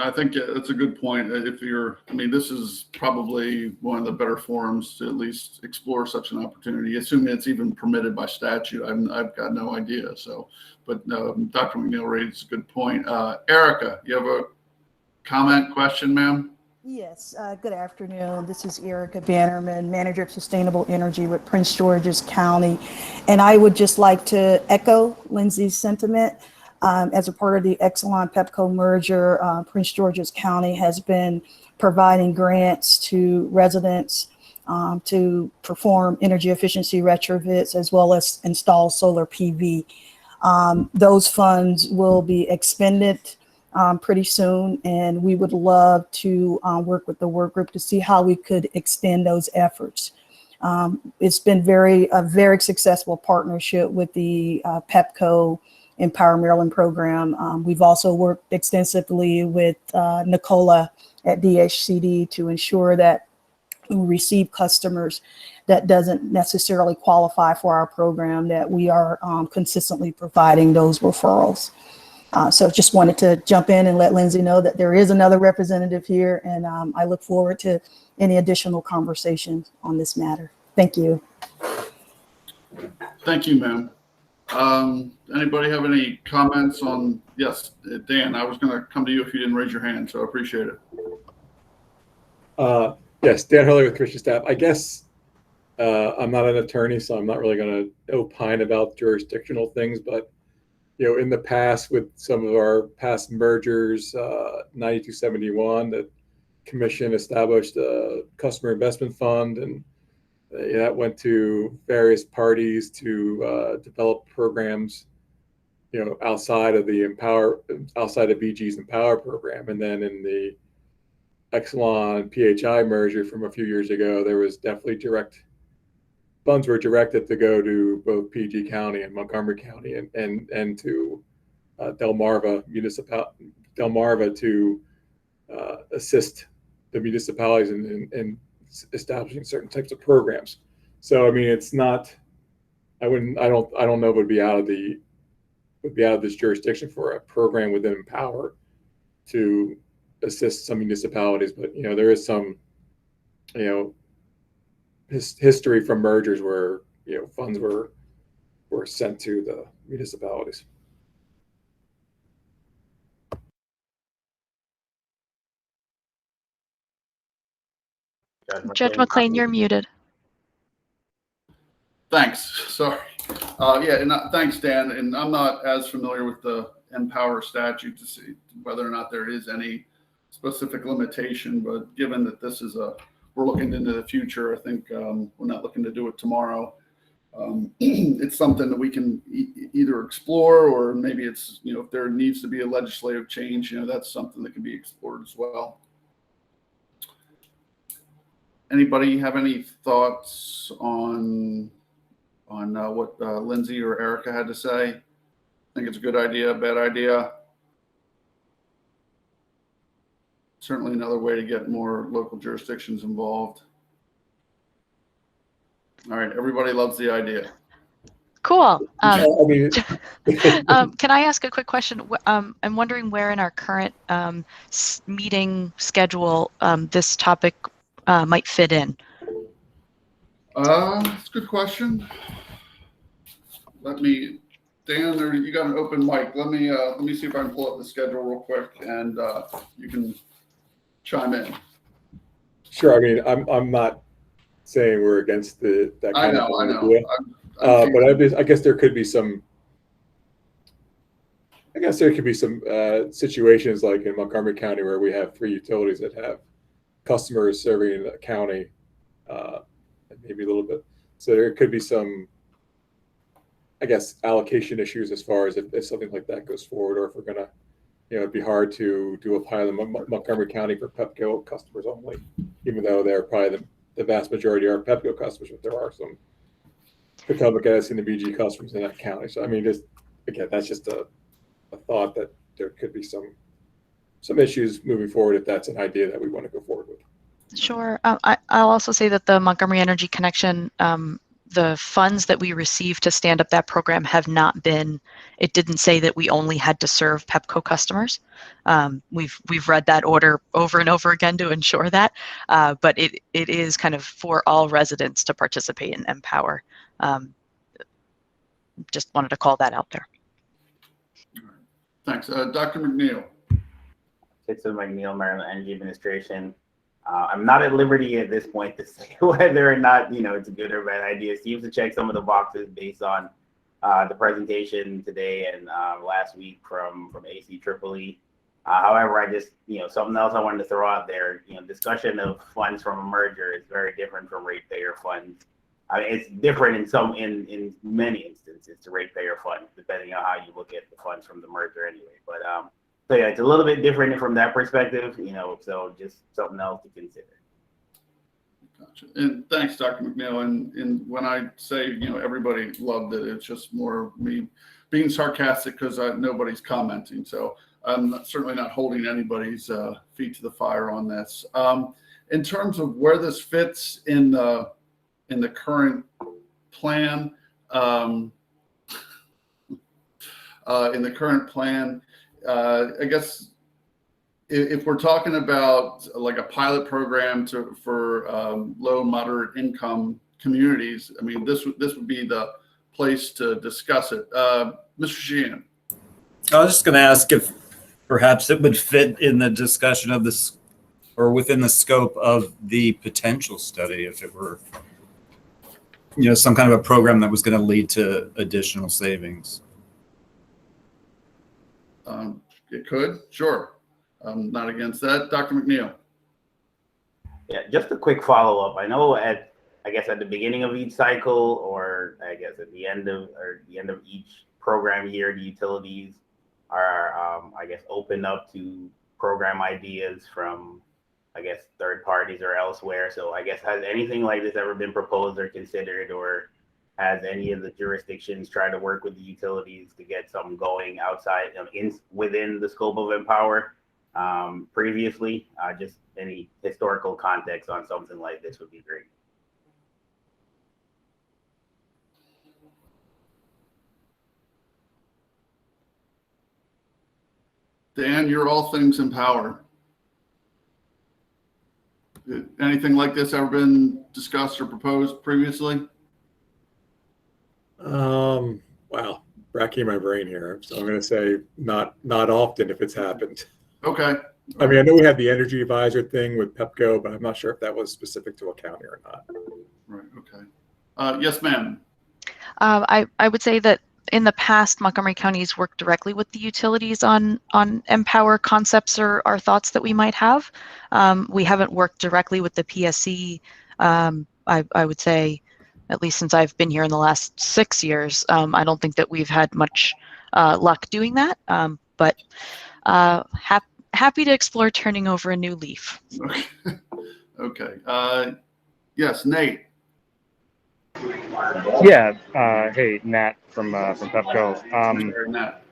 I think that's a good point. This is probably one of the better forums to at least explore such an opportunity, assuming it's even permitted by statute. I've got no idea. So, but Dr. McNeil raised a good point. Erica, you have a comment, question, ma'am? Yes, good afternoon. This is Erica Bannerman, Manager of Sustainable Energy with Prince George's County. And I would just like to echo Lindsay's sentiment. As a part of the Exelon Pepco merger, Prince George's County has been providing grants to residents to perform energy efficiency retrofits, as well as install solar PV. Those funds will be expended pretty soon, and we would love to work with the work group to see how we could extend those efforts. It's been a very successful partnership with the Pepco Empower Maryland program. We've also worked extensively with Nicola at DHCD to ensure that we receive customers that doesn't necessarily qualify for our program, that we are consistently providing those referrals. So just wanted to jump in and let Lindsay know that there is another representative here, and I look forward to any additional conversations on this matter. Thank you. Thank you, ma'am. Anybody have any comments on, yes, Dan, I was going to come to you if you didn't raise your hand, so I appreciate it. Yes, Dan Hurley with Christian Staff. I guess I'm not an attorney, so I'm not really going to opine about jurisdictional things, but in the past with some of our past mergers, 9271, the commission established a customer investment fund, and that went to various parties to develop programs, outside of BG's Empower program. And then in the Exelon PHI merger from a few years ago, there was definitely funds were directed to go to both PG County and Montgomery County and to Delmarva to assist the municipalities in establishing certain types of programs. So I mean, it's not. I don't know if it would be out of this jurisdiction for a program within Empower to assist some municipalities, but there is some history from mergers where funds were sent to the municipalities. Judge McLean, you're muted. Thanks. Sorry. Yeah, and thanks, Dan. And I'm not as familiar with the Empower statute to see whether or not there is any specific limitation, but given that this is we're looking into the future, I think we're not looking to do it tomorrow. It's something that we can either explore, or maybe it's, if there needs to be a legislative change, that's something that can be explored as well. Anybody have any thoughts on what Lindsay or Erica had to say? Think it's a good idea, bad idea? Certainly another way to get more local jurisdictions involved. All right, everybody loves the idea. Cool. Can I ask a quick question? I'm wondering where in our current meeting schedule this topic might fit in. That's a good question. Dan, you got an open mic. Let me see if I can pull up the schedule real quick, and you can chime in. Sure. I mean, I'm not saying we're against that kind of idea. But I guess there could be some. Situations like in Montgomery County where we have 3 utilities that have customers serving the county, maybe a little bit. So there could be some, I guess, allocation issues as far as if something like that goes forward, or if we're gonna, it'd be hard to do a pilot in Montgomery County for Pepco customers only, even though they're probably the vast majority are Pepco customers, but there are some Potomac Edison and BG customers in that county. So I mean, that's just a thought that there could be some issues moving forward if that's an idea that we want to go forward with. Sure. I'll also say that the Montgomery Energy Connection, the funds that we received to stand up that program have not been, it didn't say that we only had to serve Pepco customers. We've read that order over and over again to ensure that, but it is kind of for all residents to participate in Empower. Just wanted to call that out there. Thanks. Dr. McNeil. Kitson McNeil, Maryland Energy Administration. I'm not at liberty at this point to say whether or not, it's a good or bad idea. Seems to check some of the boxes based on the presentation today and last week from AC Tripoli. However, I just, something else I wanted to throw out there, discussion of funds from a merger is very different from ratepayer funds. I mean, it's different in many instances to ratepayer funds, depending on how you look at the funds from the merger anyway. But so yeah, it's a little bit different from that perspective, so just something else to consider. Gotcha. And thanks, Dr. McNeil. And when I say, everybody loved it, it's just more me being sarcastic because nobody's commenting. So I'm certainly not holding anybody's feet to the fire on this. In terms of where this fits in the current plan, in the current plan. I guess if we're talking about like a pilot program for low and moderate income communities, I mean, this would be the place to discuss it. Mr. Sheehan. I was just going to ask if perhaps it would fit in the discussion of this, or within the scope of the potential study, if it were, some kind of a program that was going to lead to additional savings. It could, sure. I'm not against that. Dr. McNeil. Yeah, just a quick follow-up. I know at the beginning of each cycle, or I guess at the end of each program year, the utilities are open up to program ideas from third parties or elsewhere. So has anything like this ever been proposed or considered, or has any of the jurisdictions tried to work with the utilities to get something going outside within the scope of Empower previously? Just any historical context on something like this would be great. Dan, you're all things Empower. Anything like this ever been discussed or proposed previously? Wow, racking my brain here. So I'm going to say not often if it's happened. Okay. I mean, I know we had the energy advisor thing with PEPCO, but I'm not sure if that was specific to a county or not. Right. Okay. Yes, ma'am. I would say that in the past, Montgomery County's worked directly with the utilities on Empower concepts or thoughts that we might have. We haven't worked directly with the PSC. I would say, at least since I've been here in the last 6 years, I don't think that we've had much luck doing that. But happy to explore turning over a new leaf. Okay. Yes, Nate. Yeah. Hey, Nat from PEPCO. Nat.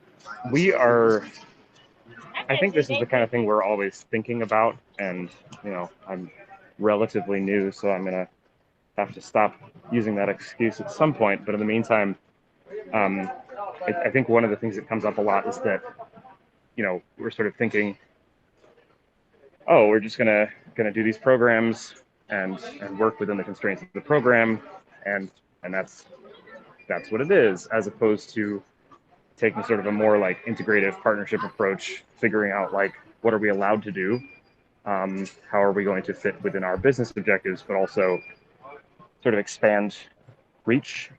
We are. I think this is the kind of thing we're always thinking about, and I'm relatively new, so I'm gonna have to stop using that excuse at some point. But in the meantime, I think one of the things that comes up a lot is that we're sort of thinking, oh, we're just gonna do these programs and work within the constraints of the program, and that's what it is, as opposed to taking sort of a more like integrative partnership approach, figuring out like what are we allowed to do, how are we going to fit within our business objectives, but also sort of expand reach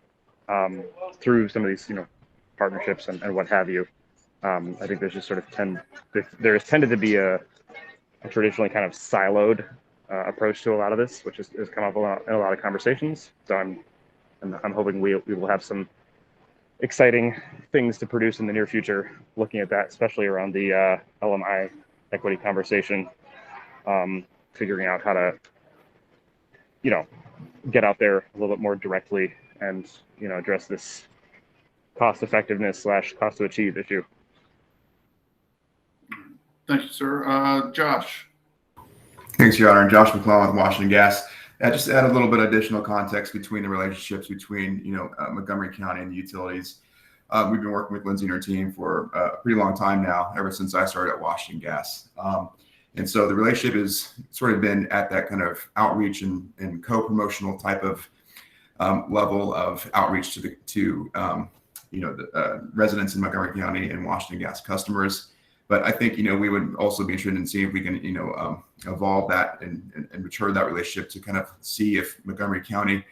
through some of these partnerships and what have you. I think there's just sort of there has tended to be a traditionally kind of siloed approach to a lot of this, which has come up in a lot of conversations. So I'm hoping we will have some exciting things to produce in the near future, looking at that, especially around the LMI equity conversation, figuring out how to, get out there a little bit more directly and, address this cost effectiveness / cost to achieve issue. Thank you, sir. Josh. Thanks, Your Honor. Josh McClellan with Washington Gas. Just to add a little bit of additional context between the relationships between Montgomery County and the utilities. We've been working with Lindsay and her team for a pretty long time now, ever since I started at Washington Gas. And so the relationship has sort of been at that kind of outreach and co-promotional type of level of outreach to the residents in Montgomery County and Washington Gas customers. But I think, we would also be interested in seeing if we can, evolve that and mature that relationship to kind of see if Montgomery County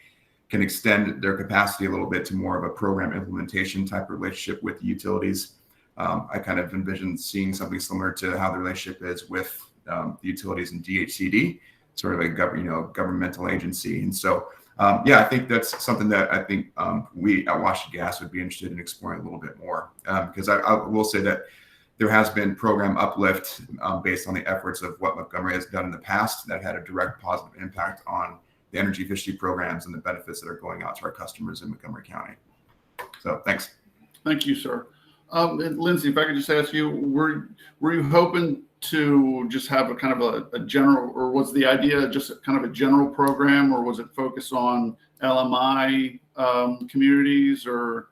can extend their capacity a little bit to more of a program implementation type of relationship with the utilities. I kind of envision seeing something similar to how the relationship is with the utilities and DHCD, sort of a governmental agency. And so, I think that's something that I think we at Washington Gas would be interested in exploring a little bit more, because I will say that there has been program uplift based on the efforts of what Montgomery has done in the past that had a direct positive impact on the energy efficiency programs and the benefits that are going out to our customers in Montgomery County. So thanks. Thank you, sir. And Lindsay, if I could just ask you, were you hoping to just have a kind of a general, or was the idea just kind of a general program, or was it focused on LMI communities, or?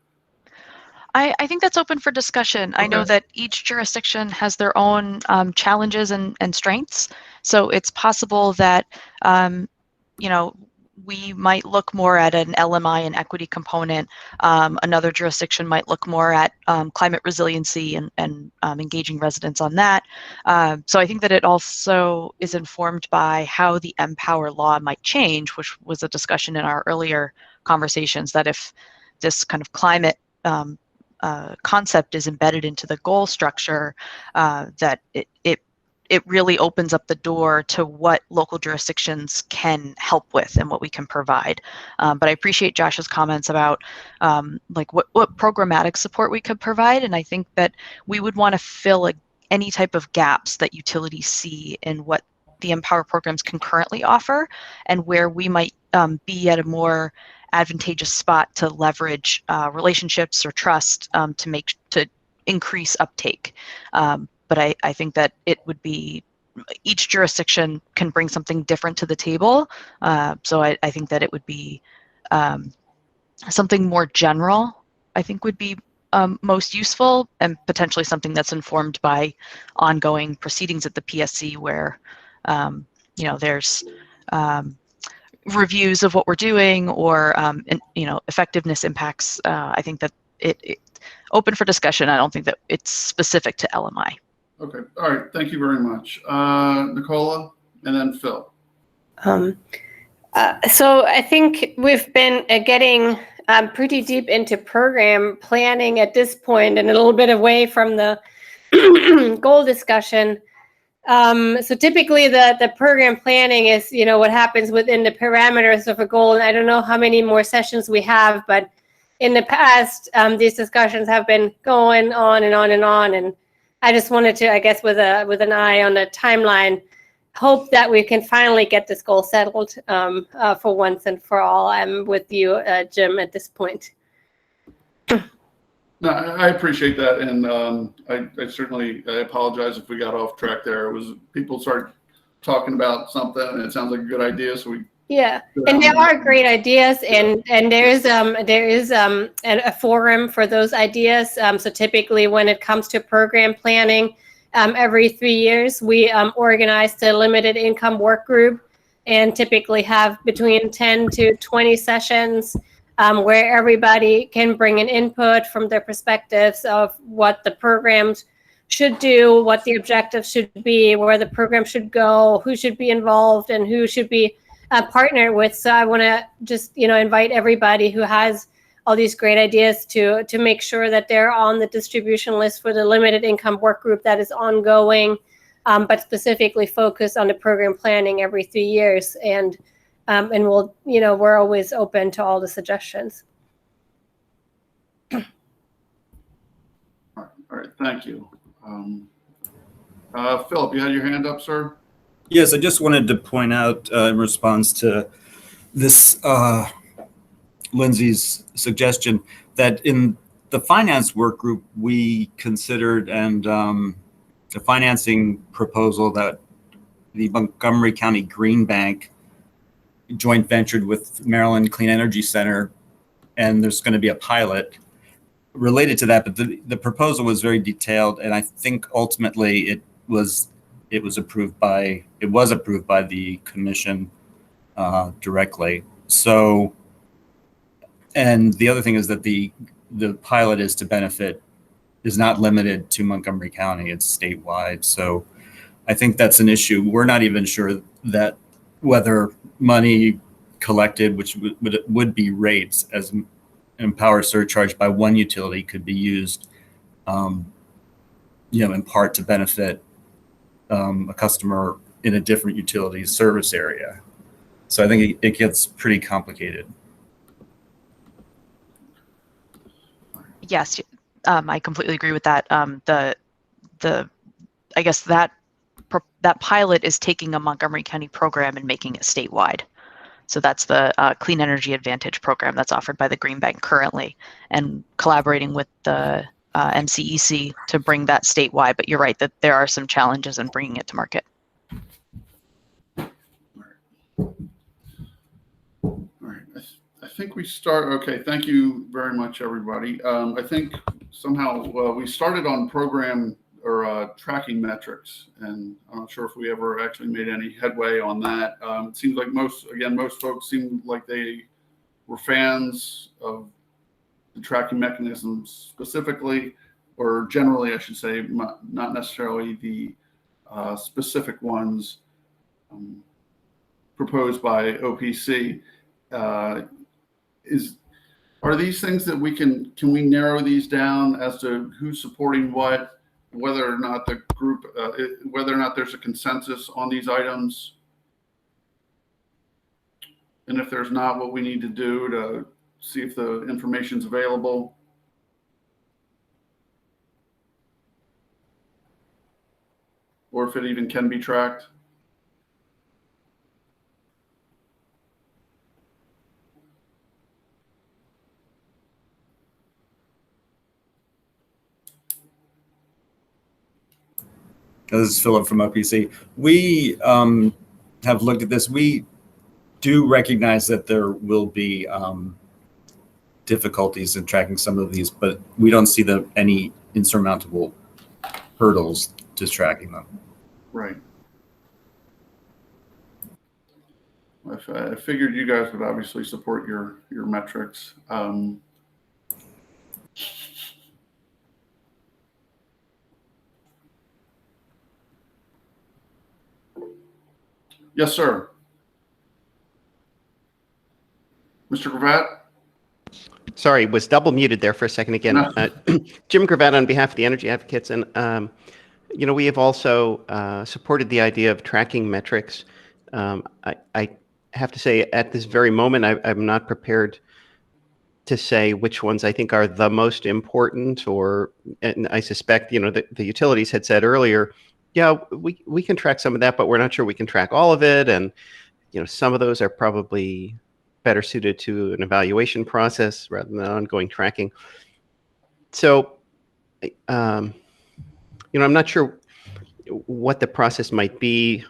I think that's open for discussion. I know Okay. that each jurisdiction has their own challenges and strengths. So it's possible that, you know, we might look more at an LMI and equity component. Another jurisdiction might look more at climate resiliency and engaging residents on that. So I think that it also is informed by how the Empower law might change, which was a discussion in our earlier conversations, that if this kind of climate concept is embedded into the goal structure, that it really opens up the door to what local jurisdictions can help with and what we can provide. But I appreciate Josh's comments about like what programmatic support we could provide. And I think that we would want to fill any type of gaps that utilities see in what the Empower programs can currently offer, and where we might be at a more advantageous spot to leverage relationships or trust to increase uptake. But I think that it would be, each jurisdiction can bring something different to the table. So I think that it would be something more general, I think would be most useful, and potentially something that's informed by ongoing proceedings at the PSC where, you know, there's reviews of what we're doing, or you know, effectiveness impacts. I think that it open for discussion. I don't think that it's specific to LMI. Okay. All right. Thank you very much. Nicola, and then Phil. So I think we've been getting pretty deep into program planning at this point, and a little bit away from the goal discussion. So typically the program planning is, you know, what happens within the parameters of a goal. And I don't know how many more sessions we have, but in the past, these discussions have been going on and on and on. And I just wanted to, I guess, with an eye on the timeline, hope that we can finally get this goal settled for once and for all. I'm with you, Jim, at this point. No, I appreciate that, and I certainly apologize if we got off track there. It was people started talking about something, and it sounds like a good idea, so we. Yeah, and there are great ideas, and there is a forum for those ideas. So typically, when it comes to program planning, every 3 years we organize the limited income work group, and typically have between 10 to 20 sessions. Where everybody can bring an input from their perspectives of what the programs should do, what the objectives should be, where the program should go, who should be involved, and who should be partnered with. So I want to just, you know, invite everybody who has all these great ideas to make sure that they're on the distribution list for the limited income work group that is ongoing, but specifically focused on the program planning every 3 years. And we'll, you know, we're always open to all the suggestions. All right, thank you. Philip, you had your hand up, sir? Yes, I just wanted to point out in response to this Lindsay's suggestion that in the finance work group, we considered and the financing proposal that the Montgomery County Green Bank joint ventured with Maryland Clean Energy Center, and there's going to be a pilot related to that. But the proposal was very detailed, and I think ultimately it was approved by the commission directly. So, and the other thing is that the pilot is not limited to Montgomery County; it's statewide. So, I think that's an issue. We're not even sure that whether money collected, which would be rates as an Empower surcharge by one utility, could be used, you know, in part to benefit a customer in a different utility service area. So I think it gets pretty complicated. Yes, I completely agree with that. I guess that pilot is taking a Montgomery County program and making it statewide. So that's the Clean Energy Advantage program that's offered by the Green Bank currently, and collaborating with the MCEC to bring that statewide. But you're right that there are some challenges in bringing it to market. All right, I think we start. Okay, thank you very much, everybody. I think somehow we started on program or tracking metrics, and I'm not sure if we ever actually made any headway on that. It seems like most folks seem like they were fans of the tracking mechanisms specifically, or generally, I should say, not necessarily the specific ones proposed by OPC. Are these things that can we narrow these down as to who's supporting what, whether or not the group, whether or not there's a consensus on these items? And if there's not, what we need to do to see if the information's available? Or if it even can be tracked? This is Philip from OPC. We have looked at this. We do recognize that there will be difficulties in tracking some of these, but we don't see any insurmountable hurdles to tracking them. Right. I figured you guys would obviously support your metrics. Yes, sir. Mr. Gravatt? Sorry, was double muted there for a second again. No. Jim Gravatt on behalf of the Energy Advocates. And, we have also supported the idea of tracking metrics. I have to say at this very moment, I'm not prepared to say which ones I think are the most important, and I suspect, the utilities had said earlier, yeah, we can track some of that, but we're not sure we can track all of it. And, some of those are probably better suited to an evaluation process rather than ongoing tracking. So, I'm not sure what the process might be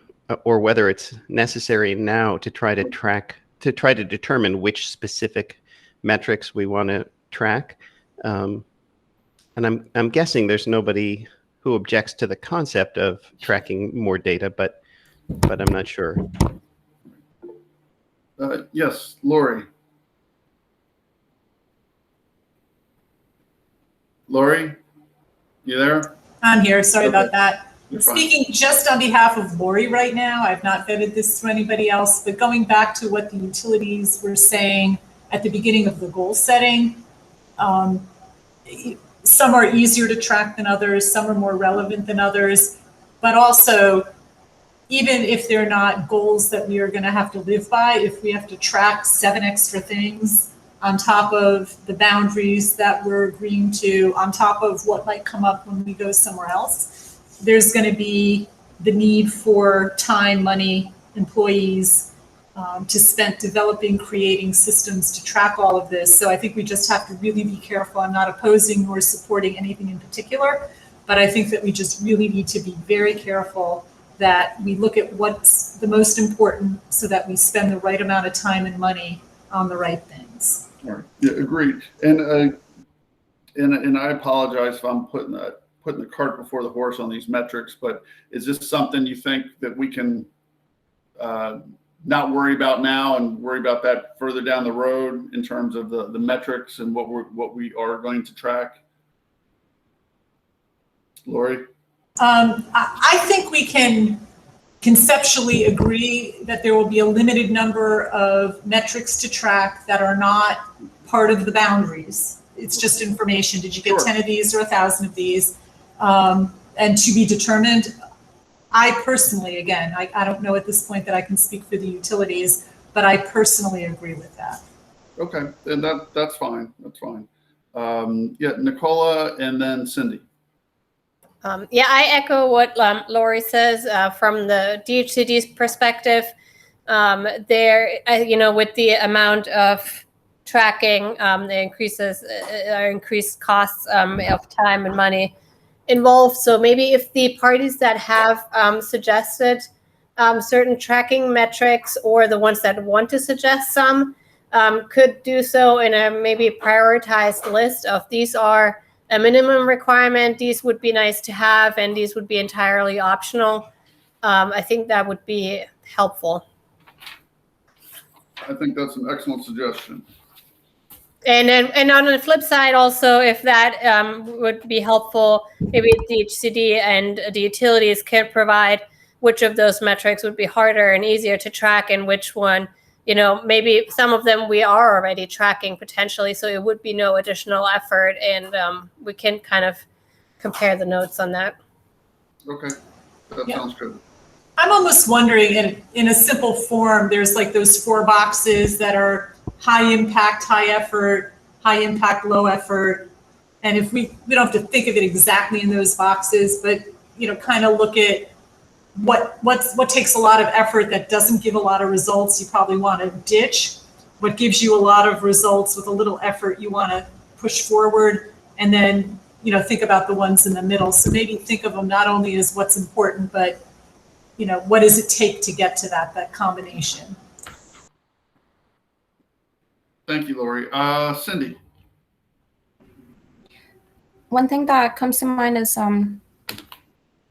or whether it's necessary now to try to determine which specific metrics we want to track. And I'm guessing there's nobody who objects to the concept of tracking more data, but I'm not sure. Yes, Lori. Lori, you there? I'm here. Sorry Okay. about that. You're I'm fine. speaking just on behalf of Lori right now. I've not vetted this to anybody else, but going back to what the utilities were saying at the beginning of the goal setting, some are easier to track than others, some are more relevant than others, but also, even if they're not goals that we are going to have to live by, if we have to track 7 extra things on top of the boundaries that we're agreeing to, on top of what might come up when we go somewhere else, there's going to be the need for time, money, employees to spend developing, creating systems to track all of this. So I think we just have to really be careful. I'm not opposing nor supporting anything in particular, but I think that we just really need to be very careful that we look at what's the most important so that we spend the right amount of time and money on the right things. All right. Yeah, agreed. And I apologize if I'm putting the cart before the horse on these metrics, but is this something you think that we can not worry about now and worry about that further down the road in terms of the metrics and what we are going to track? Lori? I think we can conceptually agree that there will be a limited number of metrics to track that are not part of the boundaries. It's just information. Did you get 10 of these or 1,000 of these? And to be determined. I personally, again, I don't know at this point that I can speak for the utilities, but I personally agree with that. Okay, and that's fine. That's fine. Yeah, Nicola and then Cindy. Yeah, I echo what Lori says from the DHCD's perspective. There, with the amount of tracking, the increased costs of time and money involved. So maybe if the parties that have suggested certain tracking metrics, or the ones that want to suggest some, could do so in a maybe prioritized list of these are a minimum requirement. These would be nice to have, and these would be entirely optional. I think that would be helpful. I think that's an excellent suggestion. And on the flip side, also, if that would be helpful, maybe DHCD and the utilities can provide which of those metrics would be harder and easier to track, and which one, maybe some of them we are already tracking potentially, so it would be no additional effort, and we can kind of compare the notes on that. Okay, that sounds good. I'm almost wondering, in a simple form, there's like those 4 boxes that are high impact, high effort, high impact, low effort. And if we don't have to think of it exactly in those boxes, but, kind of look at what takes a lot of effort that doesn't give a lot of results, you probably want to ditch. What gives you a lot of results with a little effort, you want to push forward. And then, think about the ones in the middle. So maybe think of them not only as what's important, but, what does it take to get to that combination? Thank you, Lori. Cindy. One thing that comes to mind is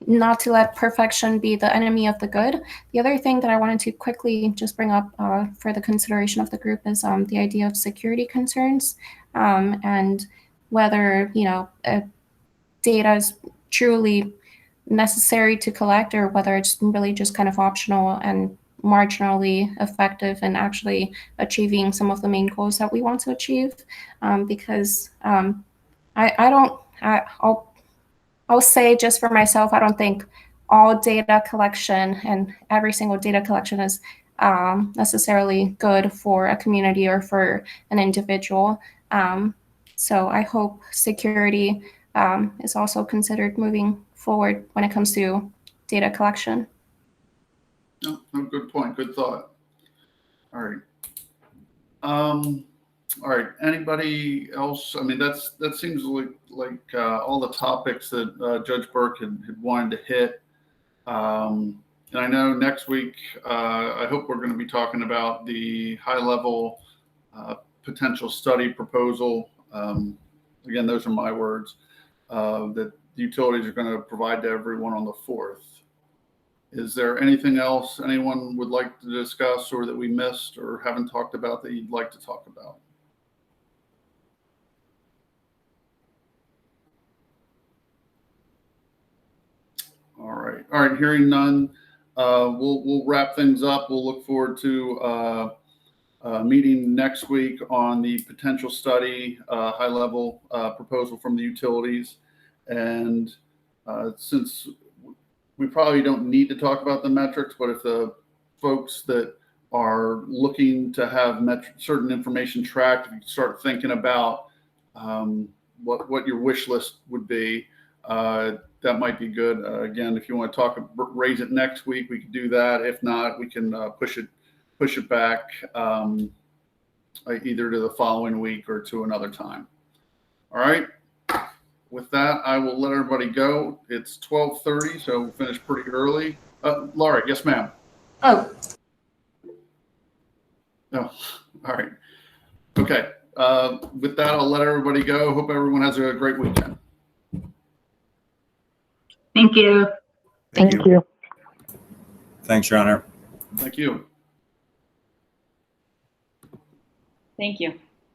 not to let perfection be the enemy of the good. The other thing that I wanted to quickly just bring up for the consideration of the group is the idea of security concerns, and whether data is truly necessary to collect, or whether it's really just kind of optional and marginally effective in actually achieving some of the main goals that we want to achieve. Because I'll say just for myself, I don't think all data collection and every single data collection is necessarily good for a community or for an individual. So I hope security is also considered moving forward when it comes to data collection. No, good point. Good thought. All right. All right. Anybody else? I mean, that seems like all the topics that Judge Burke had wanted to hit. And I know next week, I hope we're going to be talking about the high-level potential study proposal. Again, those are my words, that the utilities are going to provide to everyone on the 4th. Is there anything else anyone would like to discuss, or that we missed or haven't talked about, that you'd like to talk about? All right. Hearing none, we'll wrap things up. We'll look forward to a meeting next week on the potential study, high-level proposal from the utilities. And since we probably don't need to talk about the metrics, but if the folks that are looking to have certain information tracked, if you start thinking about what your wish list would be, that might be good. Again, if you want to raise it next week, we can do that. If not, we can push it back either to the following week or to another time. All right. With that, I will let everybody go. It's 12:30, so we'll finish pretty early. Laura, yes, ma'am. Oh. No. All right. Okay. With that, I'll let everybody go. Hope everyone has a great weekend. Thank you. Thank you. Thanks, Your Honor. Thank you. Thank you.